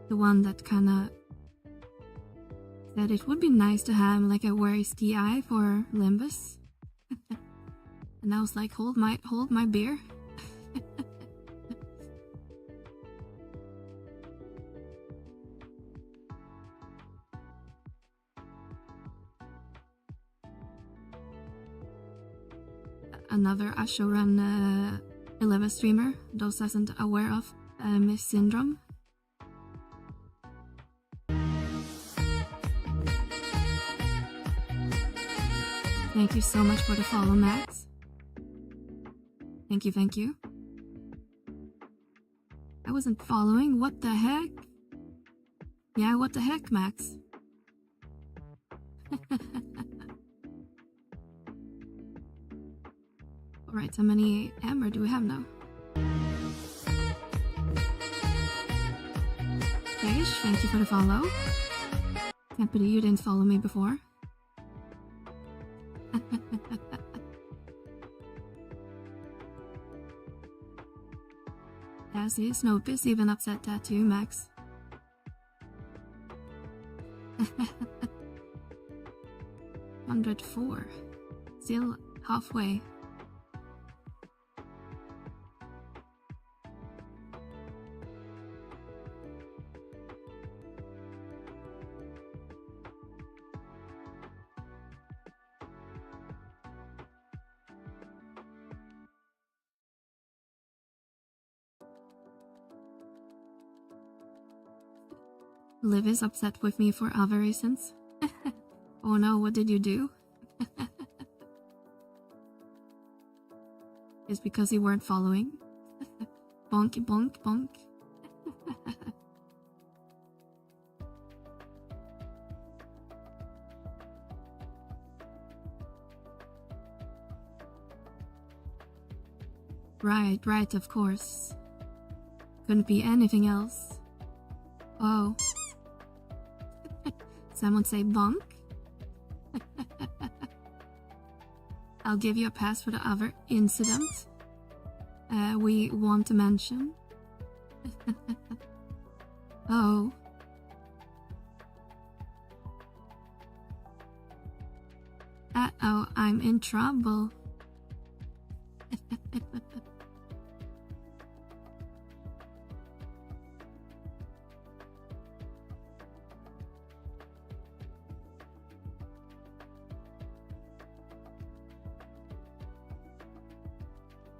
the one that kind of said it would be nice to have like a Warriors TI for Limbus, and I was like, hold my beer. Another Ashoran 11 streamer, those isn't aware of Myth syndrome. Thank you so much for the follow, Max. Thank you. I wasn't following, what the heck? Yeah, what the heck, Max? Alright, how many amber do we have now? Fish, thank you for the follow. Can't believe you didn't follow me before. Yeah, see, Snoop is even upset at you, Max. 104. Still halfway. Liv is upset with me for other reasons. Oh no, what did you do? It's because you weren't following. Bonk, bonk, bonk. Right, of course. Couldn't be anything else. Oh. Someone say bonk? I'll give you a pass for the other incident we want to mention. Oh. Uh-oh, I'm in trouble.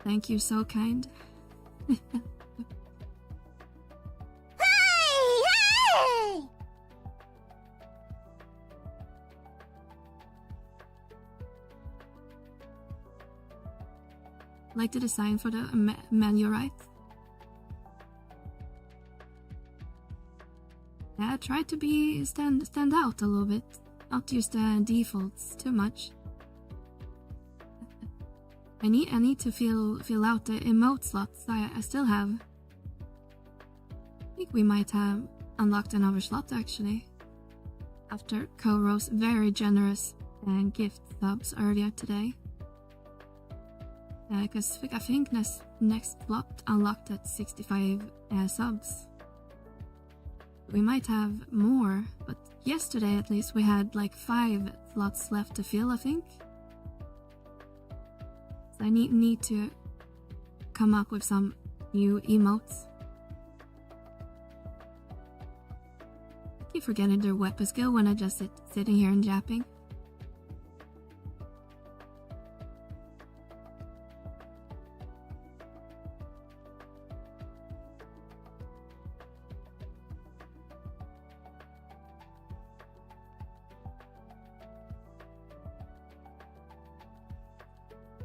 Thank you, so kind. Hey! Hey! Like the design for the Meliora. Yeah, try to be stand out a little bit. Not use the defaults too much. I need to fill out the emote slots I still have. I think we might have unlocked another slot actually. After Koro's very generous gift subs earlier today. Because I think next slot unlocked at 65 subs. We might have more, but yesterday at least we had like 5 slots left to fill, I think. So I need to come up with some new emotes. I keep forgetting their weapon skill when I just sitting here and japping.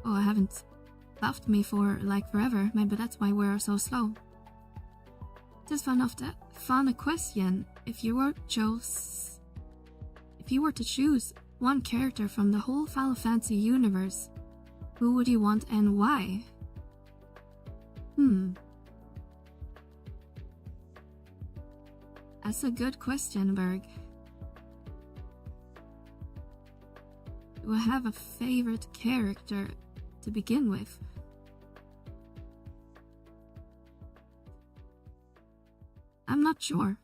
Oh, I haven't buffed me for like forever. Maybe that's why we're so slow. Just fun question. If you were to choose one character from the whole Final Fantasy universe, who would you want and why? That's a good question, Berg. Do I have a favorite character to begin with? I'm not sure.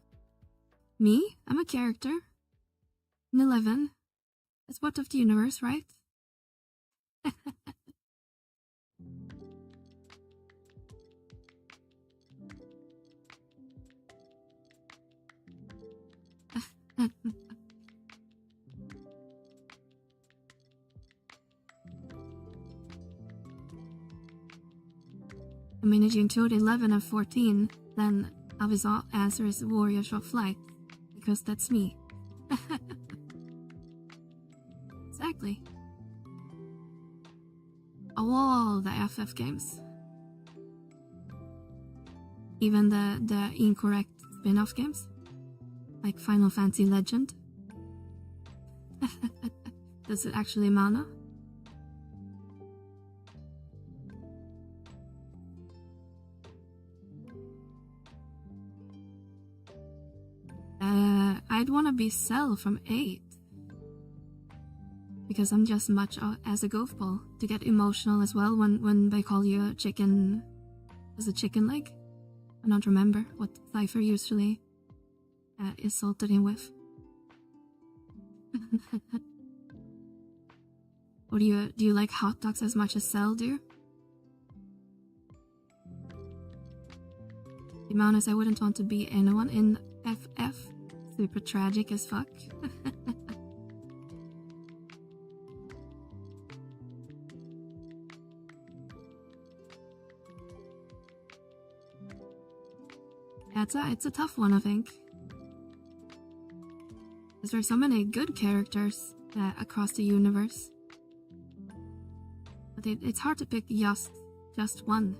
Me? I'm a character. An 11. That's part of the universe, right? I mean, if you include 11 and 14, then obvious answer is Warriors of Light, because that's me. Exactly. All the FF games. Even the incorrect spin-off games. Like Final Fantasy Legend. Does it actually mana? I'd wanna be Cell from 8. Because I'm just much as a goofball to get emotional as well when they call you a chicken as a chicken leg. I don't remember what Cypher usually insulted him with. Or do you like hot dogs as much as Cell do? To be honest, I wouldn't want to be anyone in FF. Super tragic as fuck. Yeah, it's a tough one, I think. Because there's so many good characters across the universe. But it's hard to pick just one.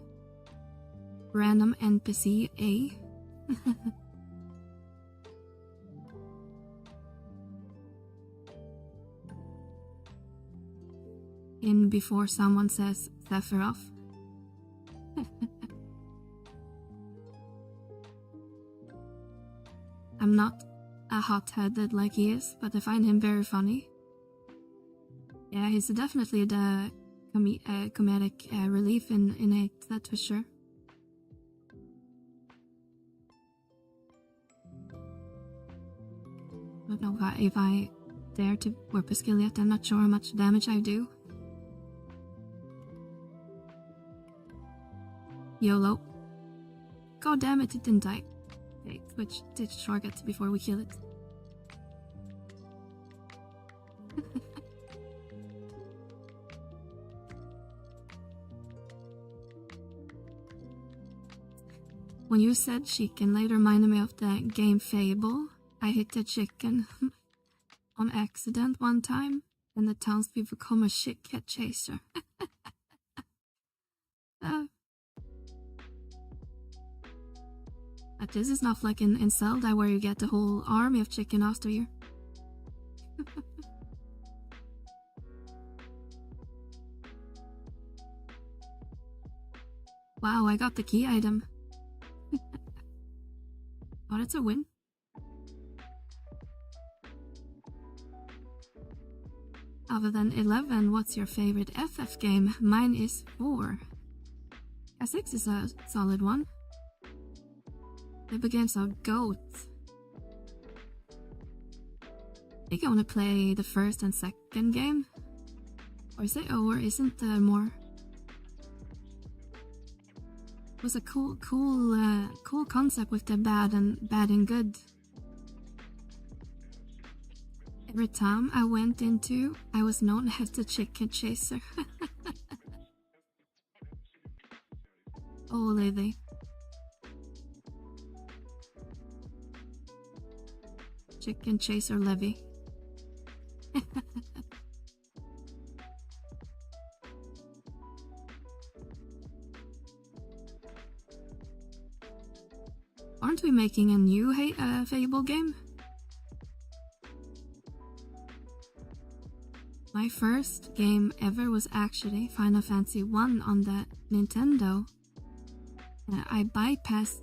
Random NPC A. In before someone says Sephiroth. I'm not a hot-headed like he is, but I find him very funny. Yeah, he's definitely the comedic relief in 8, that's for sure. I don't know if I dare to warp a skill yet. I'm not sure how much damage I do. YOLO. God damn it, it didn't die. Okay, switch to target before we kill it. When you said chicken, later reminded me of the game Fable. I hit the chicken on accident one time, and the townspeople call me shit cat chaser. But this is not like in Zelda where you get the whole army of chicken after you. Wow, I got the key item. Oh, that's a win. Other than 11, what's your favorite FF game? Mine is 4. 6 is a solid one. The games are GOAT. I think I want to play the first and second game. Or is it over? Isn't there more? It was a cool concept with the bad and good. Every time I went into, I was known as the chicken chaser. Oh, lady. Chicken chaser Levy. Aren't we making a new Fable game? My first game ever was actually Final Fantasy 1 on the Nintendo. I bypassed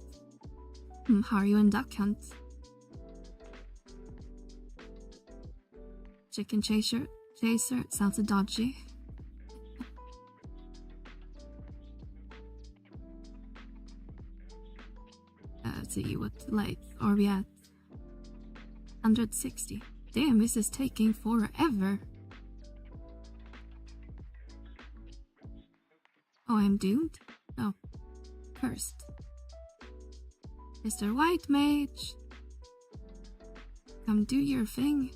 Haru and Duck Hunt. Chicken chaser sounds dodgy. Let's see what light are we at? 160. Damn, this is taking forever. Oh, I'm doomed? No. Cursed. Mr. White Mage. Come do your thing.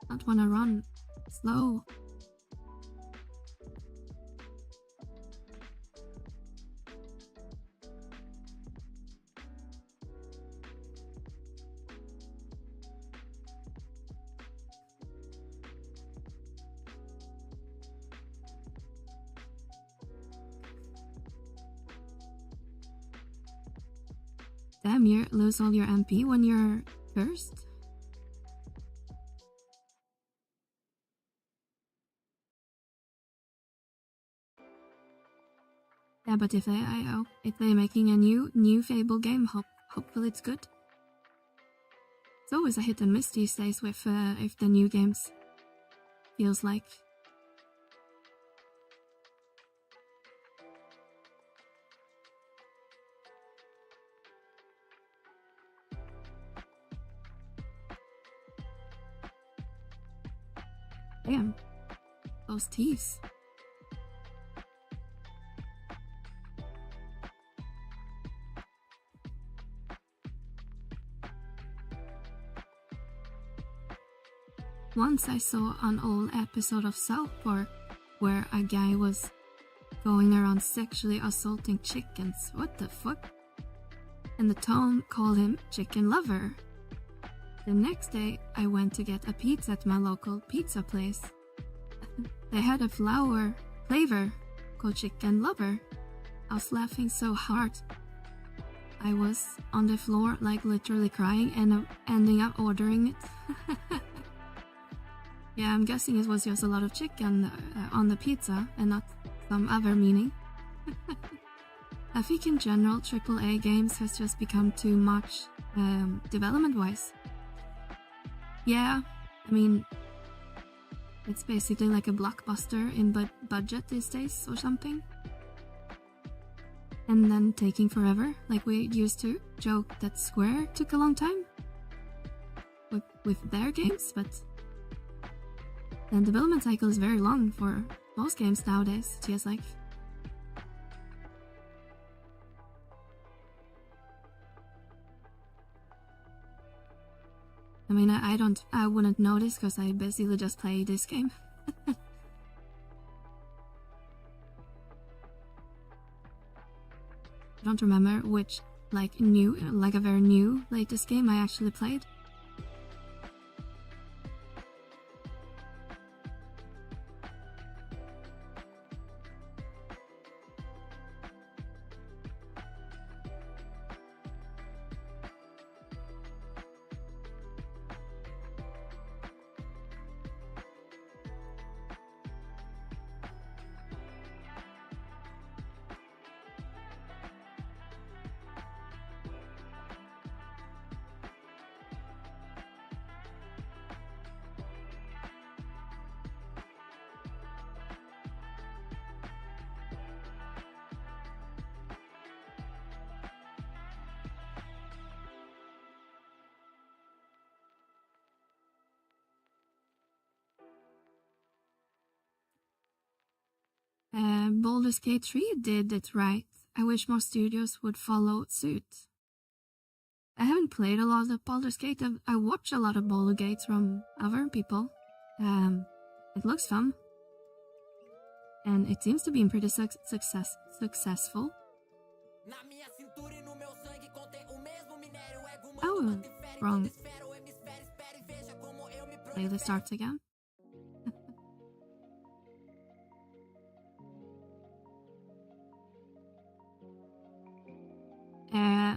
Don't wanna run. Slow. Damn, you lose all your MP when you're cursed? Yeah, but if they're making a new Fable game, hopefully it's good. It's always a hit and miss these days with if the new games feels like. Damn, those teeth. Once I saw an old episode of South Park where a guy was going around sexually assaulting chickens. What the fuck? And the town called him Chicken Lover. The next day, I went to get a pizza at my local pizza place. They had a flavor called Chicken Lover. I was laughing so hard. I was on the floor, like literally crying, and ending up ordering it. Yeah, I'm guessing it was just a lot of chicken on the pizza and not some other meaning. I think in general, AAA games has just become too much development-wise. Yeah, I mean, it's basically like a blockbuster in budget these days or something. And then taking forever, like we used to joke that Square took a long time with their games, but the development cycle is very long for most games nowadays, it feels like. I mean, I wouldn't notice because I basically just play this game. I don't remember which like a very new latest game I actually played. Baldur's Gate 3 did it right. I wish more studios would follow suit. I haven't played a lot of Baldur's Gate. I watch a lot of Baldur's Gates from other people. It looks fun. And it seems to be pretty successful. Oh, wrong. Playlist starts again.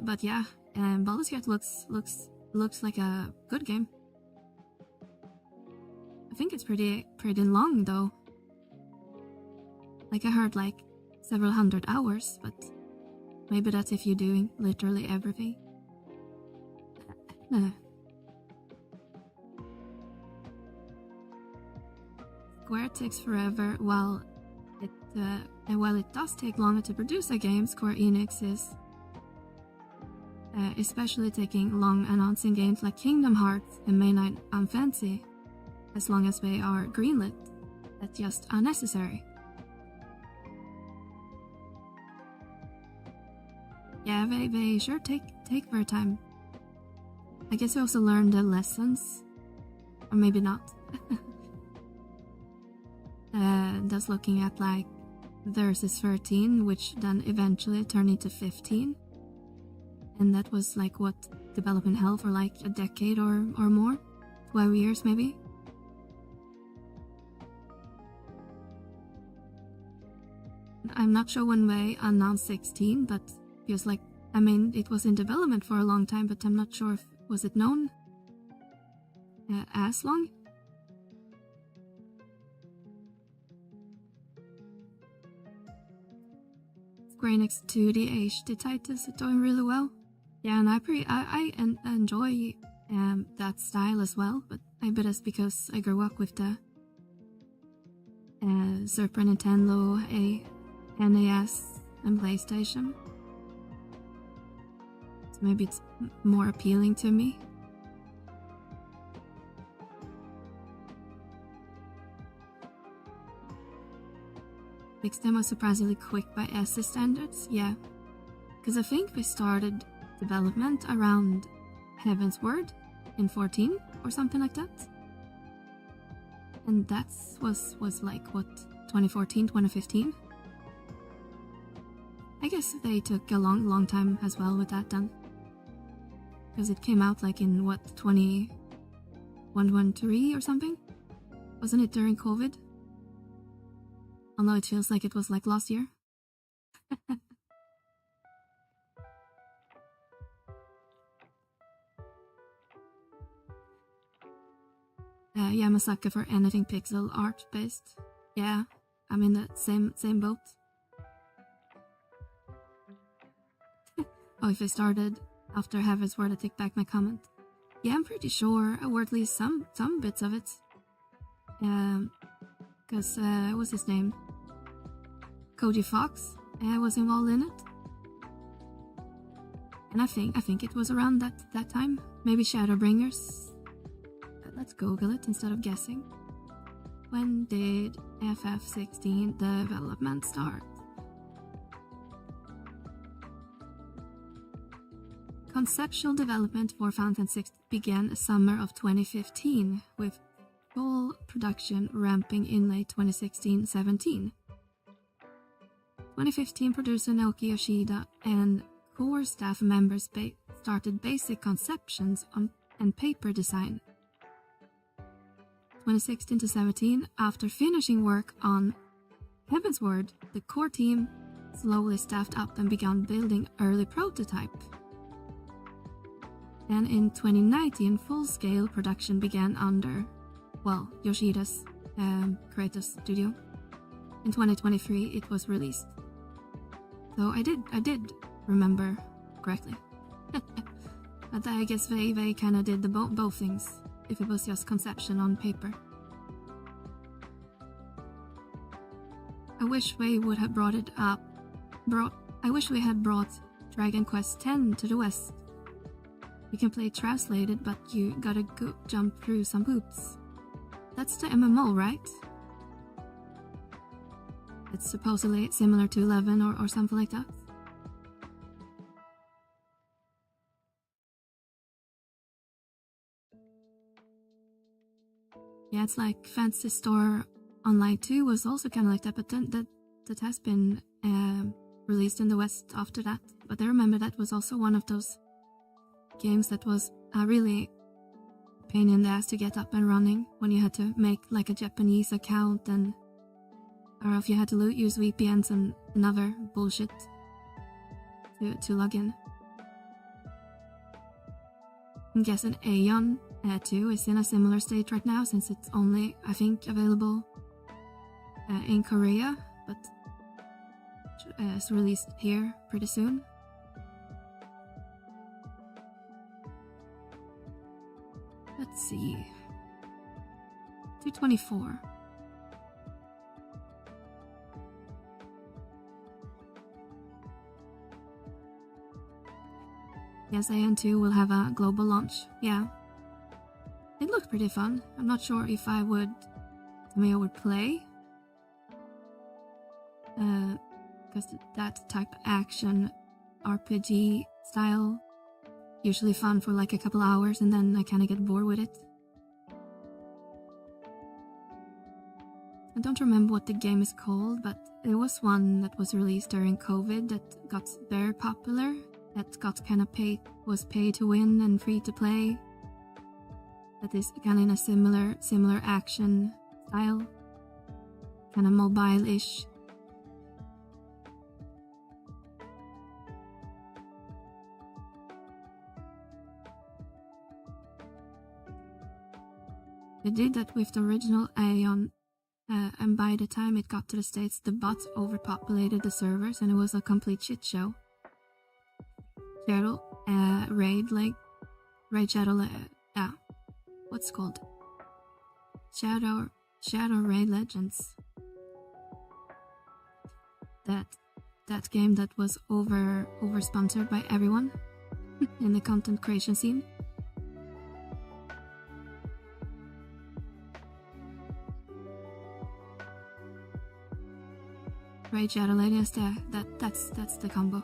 But yeah, Baldur's Gate looks like a good game. I think it's pretty long though. Like I heard like several hundred hours, but maybe that's if you're doing literally everything. Square takes forever. While it does take longer to produce a game, Square Enix is especially taking long announcing games like Kingdom Hearts and Mainline Fantasy, as long as they are greenlit. That's just unnecessary. Yeah, they sure take their time. I guess we also learned the lessons, or maybe not. Just looking at like versus 13, which then eventually turned into 15. And that was like what development held for like a decade or more, 12 years maybe. I'm not sure when they announced 16, but feels like, I mean, it was in development for a long time, but I'm not sure if was it known as long. Square Enix 2D HD titles are doing really well. Yeah, and I enjoy that style as well, but I bet it's because I grew up with the Super Nintendo, NES, and PlayStation. So maybe it's more appealing to me. Fixed them was surprisingly quick by SE standards, yeah. Because I think we started development around Heaven's Word in 14 or something like that. And that was like, what, 2014, 2015? I guess they took a long time as well with that then. Because it came out like in, what, 2013 or something? Wasn't it during COVID? Although it feels like it was like last year. Yeah, I'm a sucker for anything pixel art based. Yeah, I'm in the same boat. Oh, if I started after Heaven's Word, I take back my comment. Yeah, I'm pretty sure, or at least some bits of it. Because what's his name? Cody Fox was involved in it. And I think it was around that time. Maybe Shadowbringers. Let's Google it instead of guessing. When did FF16 development start? Conceptual development for Final Fantasy VI began summer of 2015, with full production ramping in late 2016-17. 2015, producer Naoki Yoshida and core staff members started basic conceptions and paper design. 2016 to 17, after finishing work on Heavensward, the core team slowly staffed up and began building early prototype. And in 2019, full-scale production began under, Yoshida's creative studio. In 2023, it was released. So I did remember correctly. But I guess they kind of did the both things, if it was just conception on paper. I wish they would have I wish we had brought Dragon Quest X to the West. You can play translated, but you gotta jump through some hoops. That's the MMO, right? It's supposedly similar to 11 or something like that. Yeah, it's like Fantasy Star Online 2 was also kind of like that, but then that has been released in the West after that. But I remember that was also one of those games that was a really pain in the ass to get up and running when you had to make like a Japanese account, and or if you had to use VPNs and another bullshit to log in. I'm guessing Aeon 2 is in a similar state right now, since it's only, I think, available in Korea, but it's released here pretty soon. Let's see. 224. Yes, Aeon 2 will have a global launch. Yeah. It looked pretty fun. I'm not sure if I would play. Because that type of action RPG style usually fun for like a couple hours, and then I kind of get bored with it. I don't remember what the game is called, but it was one that was released during COVID that got very popular. That got kind of was pay to win and free to play. That is kind of in a similar action style, kind of mobile-ish. They did that with the original Aeon, and by the time it got to the States, the bots overpopulated the servers and it was a complete shit show. What's it called? Shadow Raid Legends. That game that was over sponsored by everyone in the content creation scene. Raid Shadow Legends, that's the combo.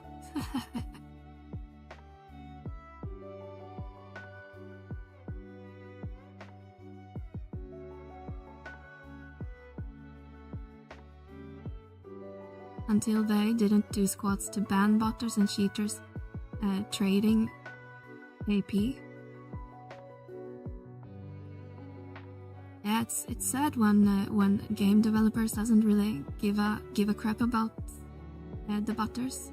Until they didn't do squats to ban botters and cheaters trading AP. Yeah, it's sad when game developers doesn't really give a crap about the botters.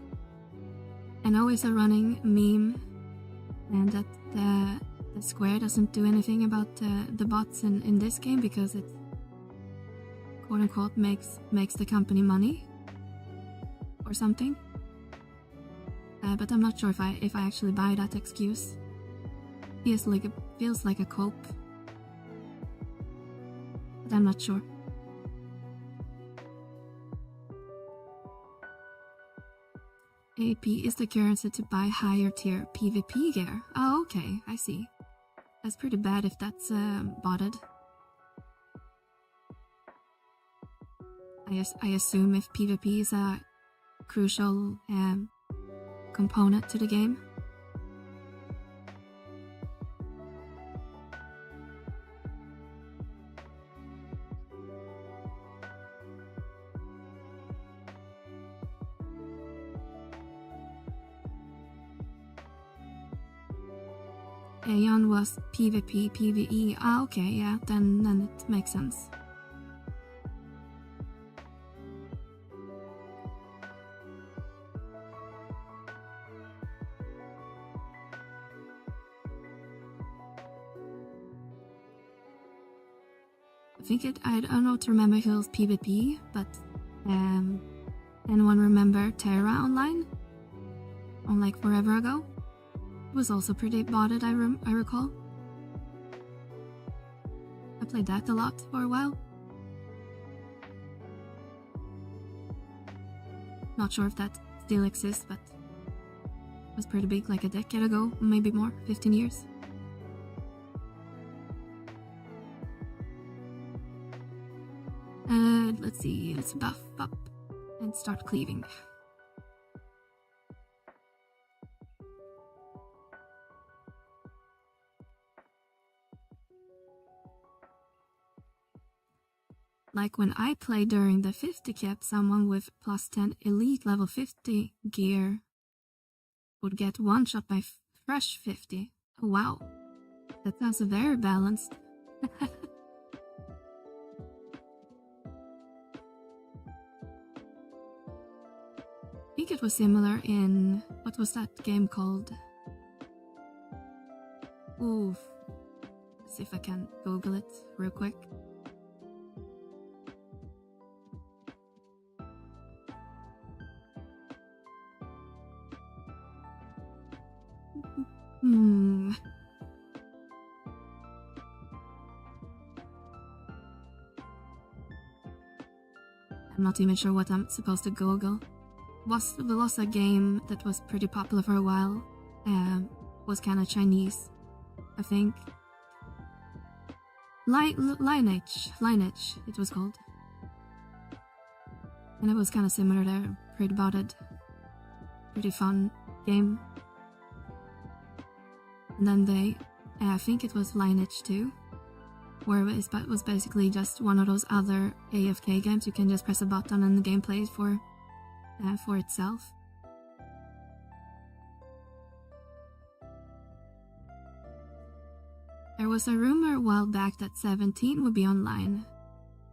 I know it's a running meme, and that the Square doesn't do anything about the bots in this game because it quote unquote makes the company money or something. But I'm not sure if I actually buy that excuse. Feels like a cope. But I'm not sure. AP is the currency to buy higher tier PvP gear. Oh, okay, I see. That's pretty bad if that's botted. I assume if PvP is a crucial component to the game. Aeon was PvP, PvE. Ah, okay, yeah, then it makes sense. I don't know to remember if it was PvP, but anyone remember Terra Online? On like forever ago? It was also pretty botted, I recall. I played that a lot for a while. Not sure if that still exists, but it was pretty big like a decade ago, maybe more, 15 years. Let's see, let's buff up and start cleaving. Like when I played during the 50 cap, someone with plus 10 elite level 50 gear would get one shot by fresh 50. Oh wow, that sounds very balanced. I think it was similar in, what was that game called? Ooh, let's see if I can Google it real quick. I'm not even sure what I'm supposed to Google. There was a game that was pretty popular for a while. Was kind of Chinese, I think. Lineage, it was called. And it was kind of similar there, pretty botted. Pretty fun game. And then I think it was Lineage 2, where it was basically just one of those other AFK games. You can just press a button and the game plays for itself. There was a rumor a while back that 17 would be online.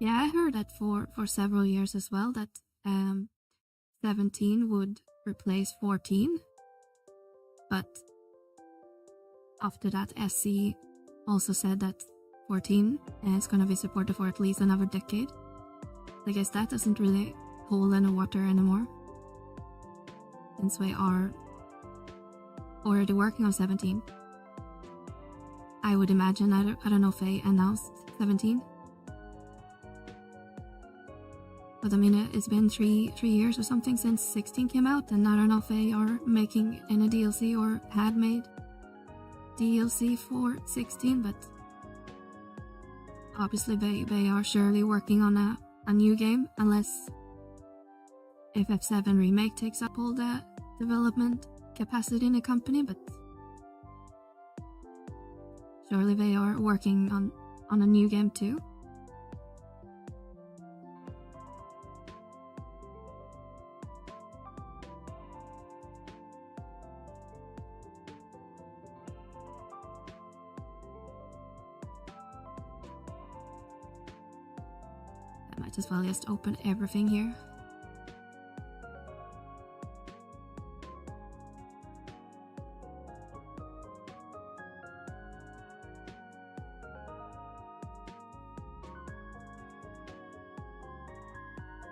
Yeah, I heard that for several years as well, that 17 would replace 14. But after that, SC also said that 14 is going to be supported for at least another decade. I guess that doesn't really hold any water anymore, since we are already working on 17. I would imagine. I don't know if they announced 17. But I mean, it's been three years or something since 16 came out, and I don't know if they are making any DLC or had made DLC for 16, but obviously they are surely working on a new game, unless FF7 Remake takes up all the development capacity in the company, but surely they are working on a new game too. I might as well just open everything here.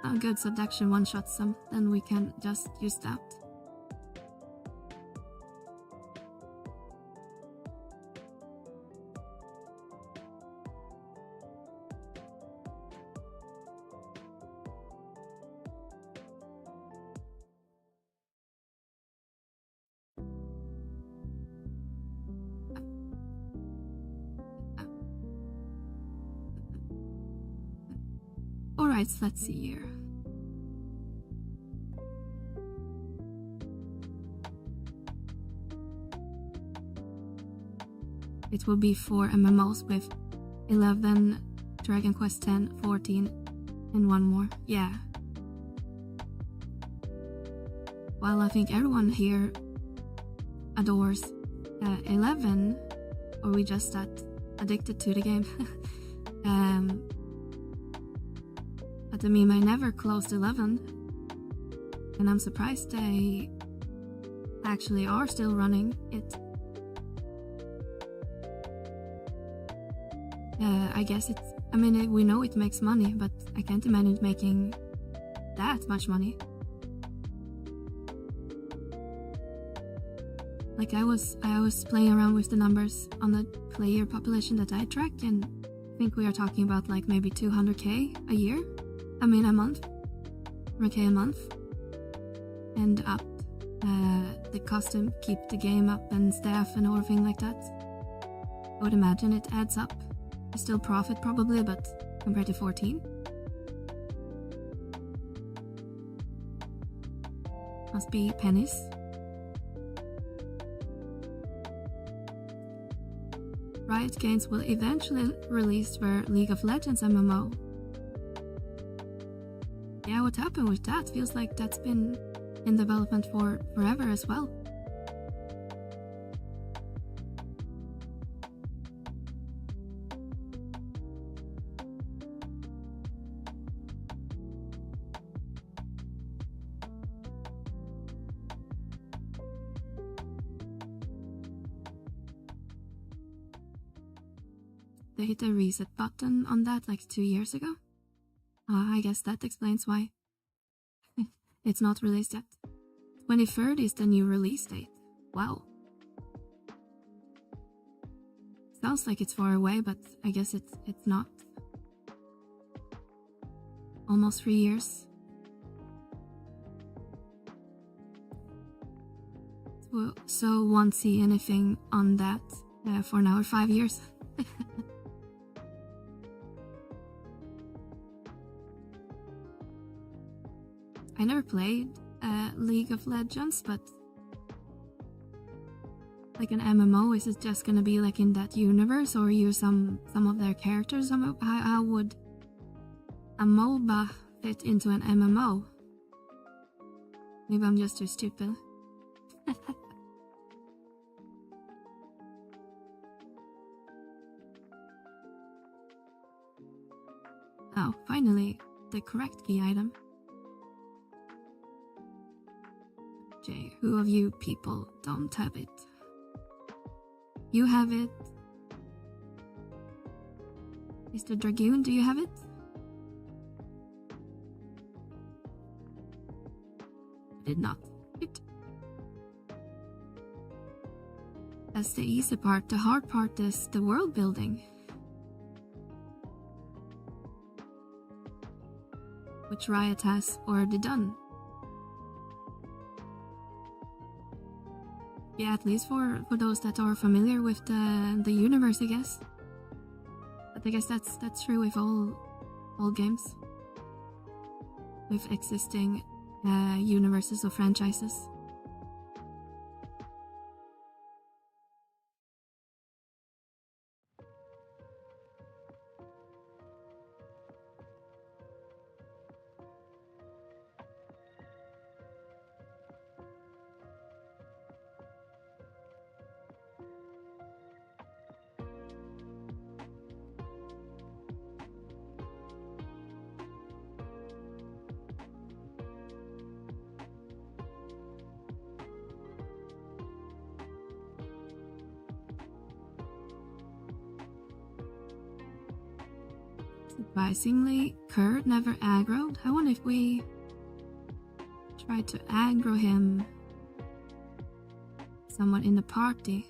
Oh good, Seduction one-shots them, then we can just use that. Alright, so let's see here. It will be 4 MMOs with 11, Dragon Quest 10, 14, and one more. Yeah. Well, I think everyone here adores 11. or we just that addicted to the game. But the meme I never closed 11, and I'm surprised they actually are still running it. I guess it's, I mean, we know it makes money, but I can't imagine it making that much money. Like I was playing around with the numbers on the player population that I track, and I think we are talking about like maybe 200k a year. I mean a month, 100k a month, and up. The cost to keep the game up and staff and everything like that. I would imagine it adds up. I still profit probably, but compared to 14, must be pennies. Riot Games will eventually release their League of Legends MMO. Yeah, what happened with that? Feels like that's been in development for forever as well. They hit a reset button on that like 2 years ago. I guess that explains why it's not released yet. 23rd is the new release date. Wow. Sounds like it's far away, but I guess it's not. Almost 3 years. So won't see anything on that for now, 5 years. I never played League of Legends, but like an MMO, is it just gonna be like in that universe, or use some of their characters? How would a MOBA fit into an MMO? Maybe I'm just too stupid. Oh, finally, the correct key item. Jay, who of you people don't have it? You have it. Mr. Dragoon, do you have it? I did not. It. That's the easy part. The hard part is the world building, which Riot has already done. Yeah, at least for those that are familiar with the universe, I guess. But I guess that's true with all games with existing universes or franchises. Surprisingly, Kurt never aggroed. I wonder if we tried to aggro him, someone in the party.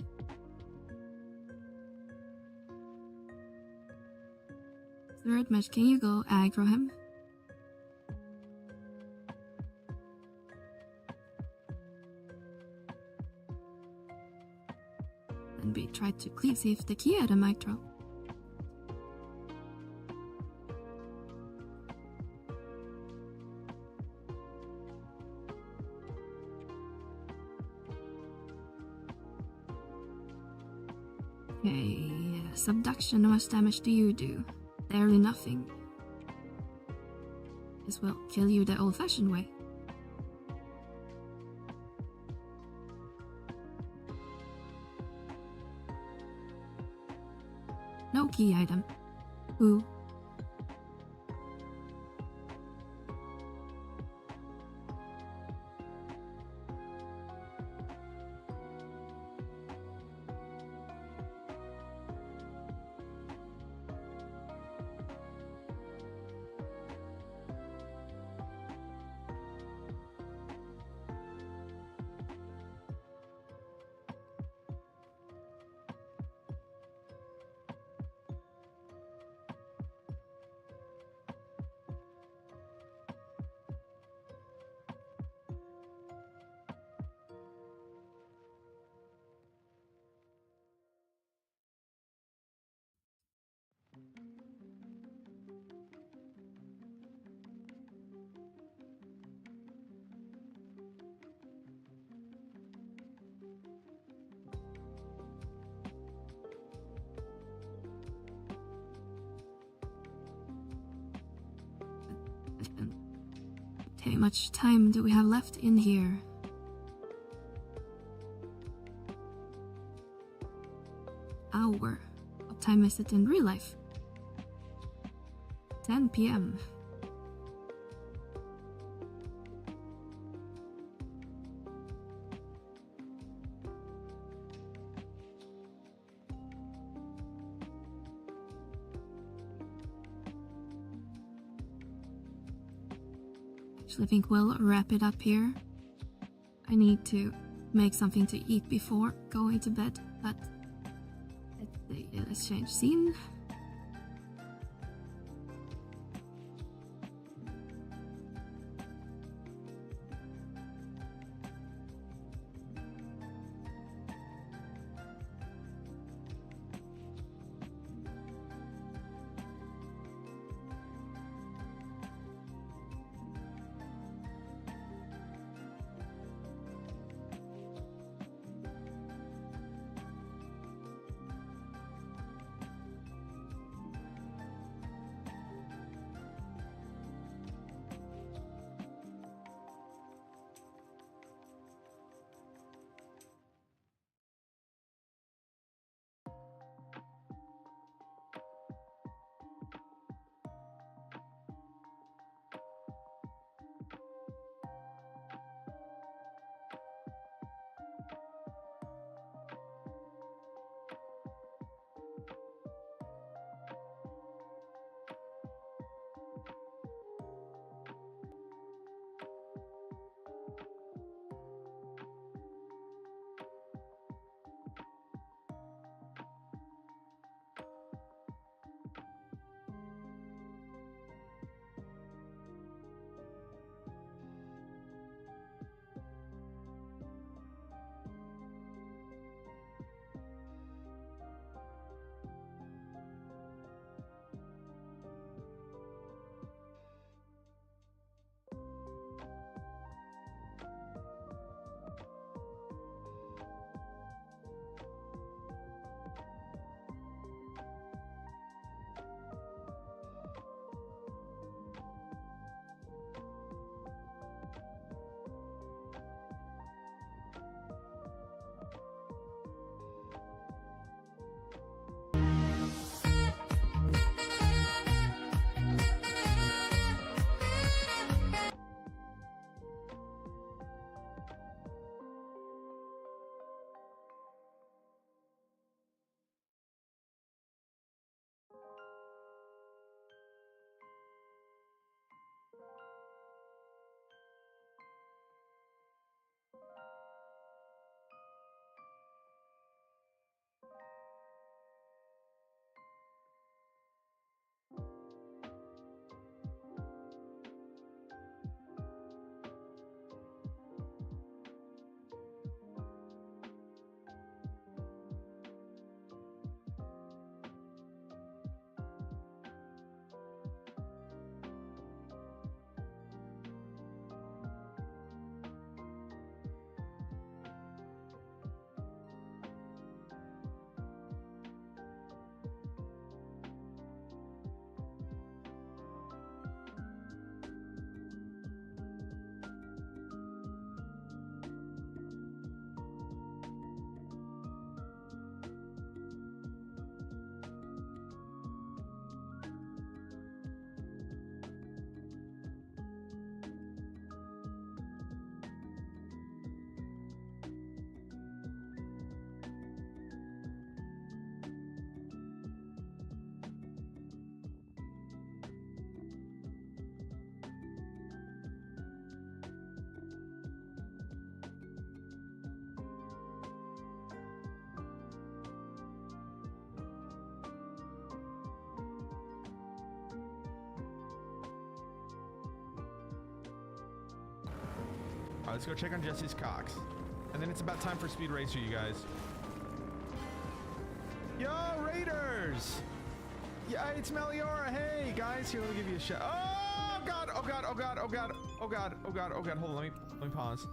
Third match, can you go aggro him? And we tried to cleave, see if the key item might drop. Okay, subduction, how much damage do you do? Barely nothing. This will kill you the old-fashioned way. key item. Who? How much time do we have left in here? Hour. What time is it in real life? 10 p.m. Actually, I think we'll wrap it up here. I need to make something to eat before going to bed, but let's change scene. Let's go check on Jesse's cocks. And then it's about time for Speed Racer, you guys. Yo, Raiders! Yeah, it's Meliora. Hey, guys, here, let me give you a shot. Oh God! Oh God! Oh God! Oh God! Oh God! Oh God! Oh God! Hold on, let me pause.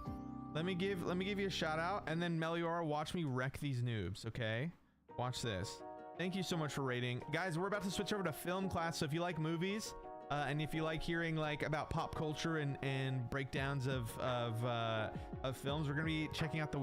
Let me give you a shout out, and then Meliora, watch me wreck these noobs. Okay, watch this. Thank you so much for rating, guys. We're about to switch over to film class, so if you like movies, and if you like hearing like about pop culture and breakdowns of films, we're gonna be checking out the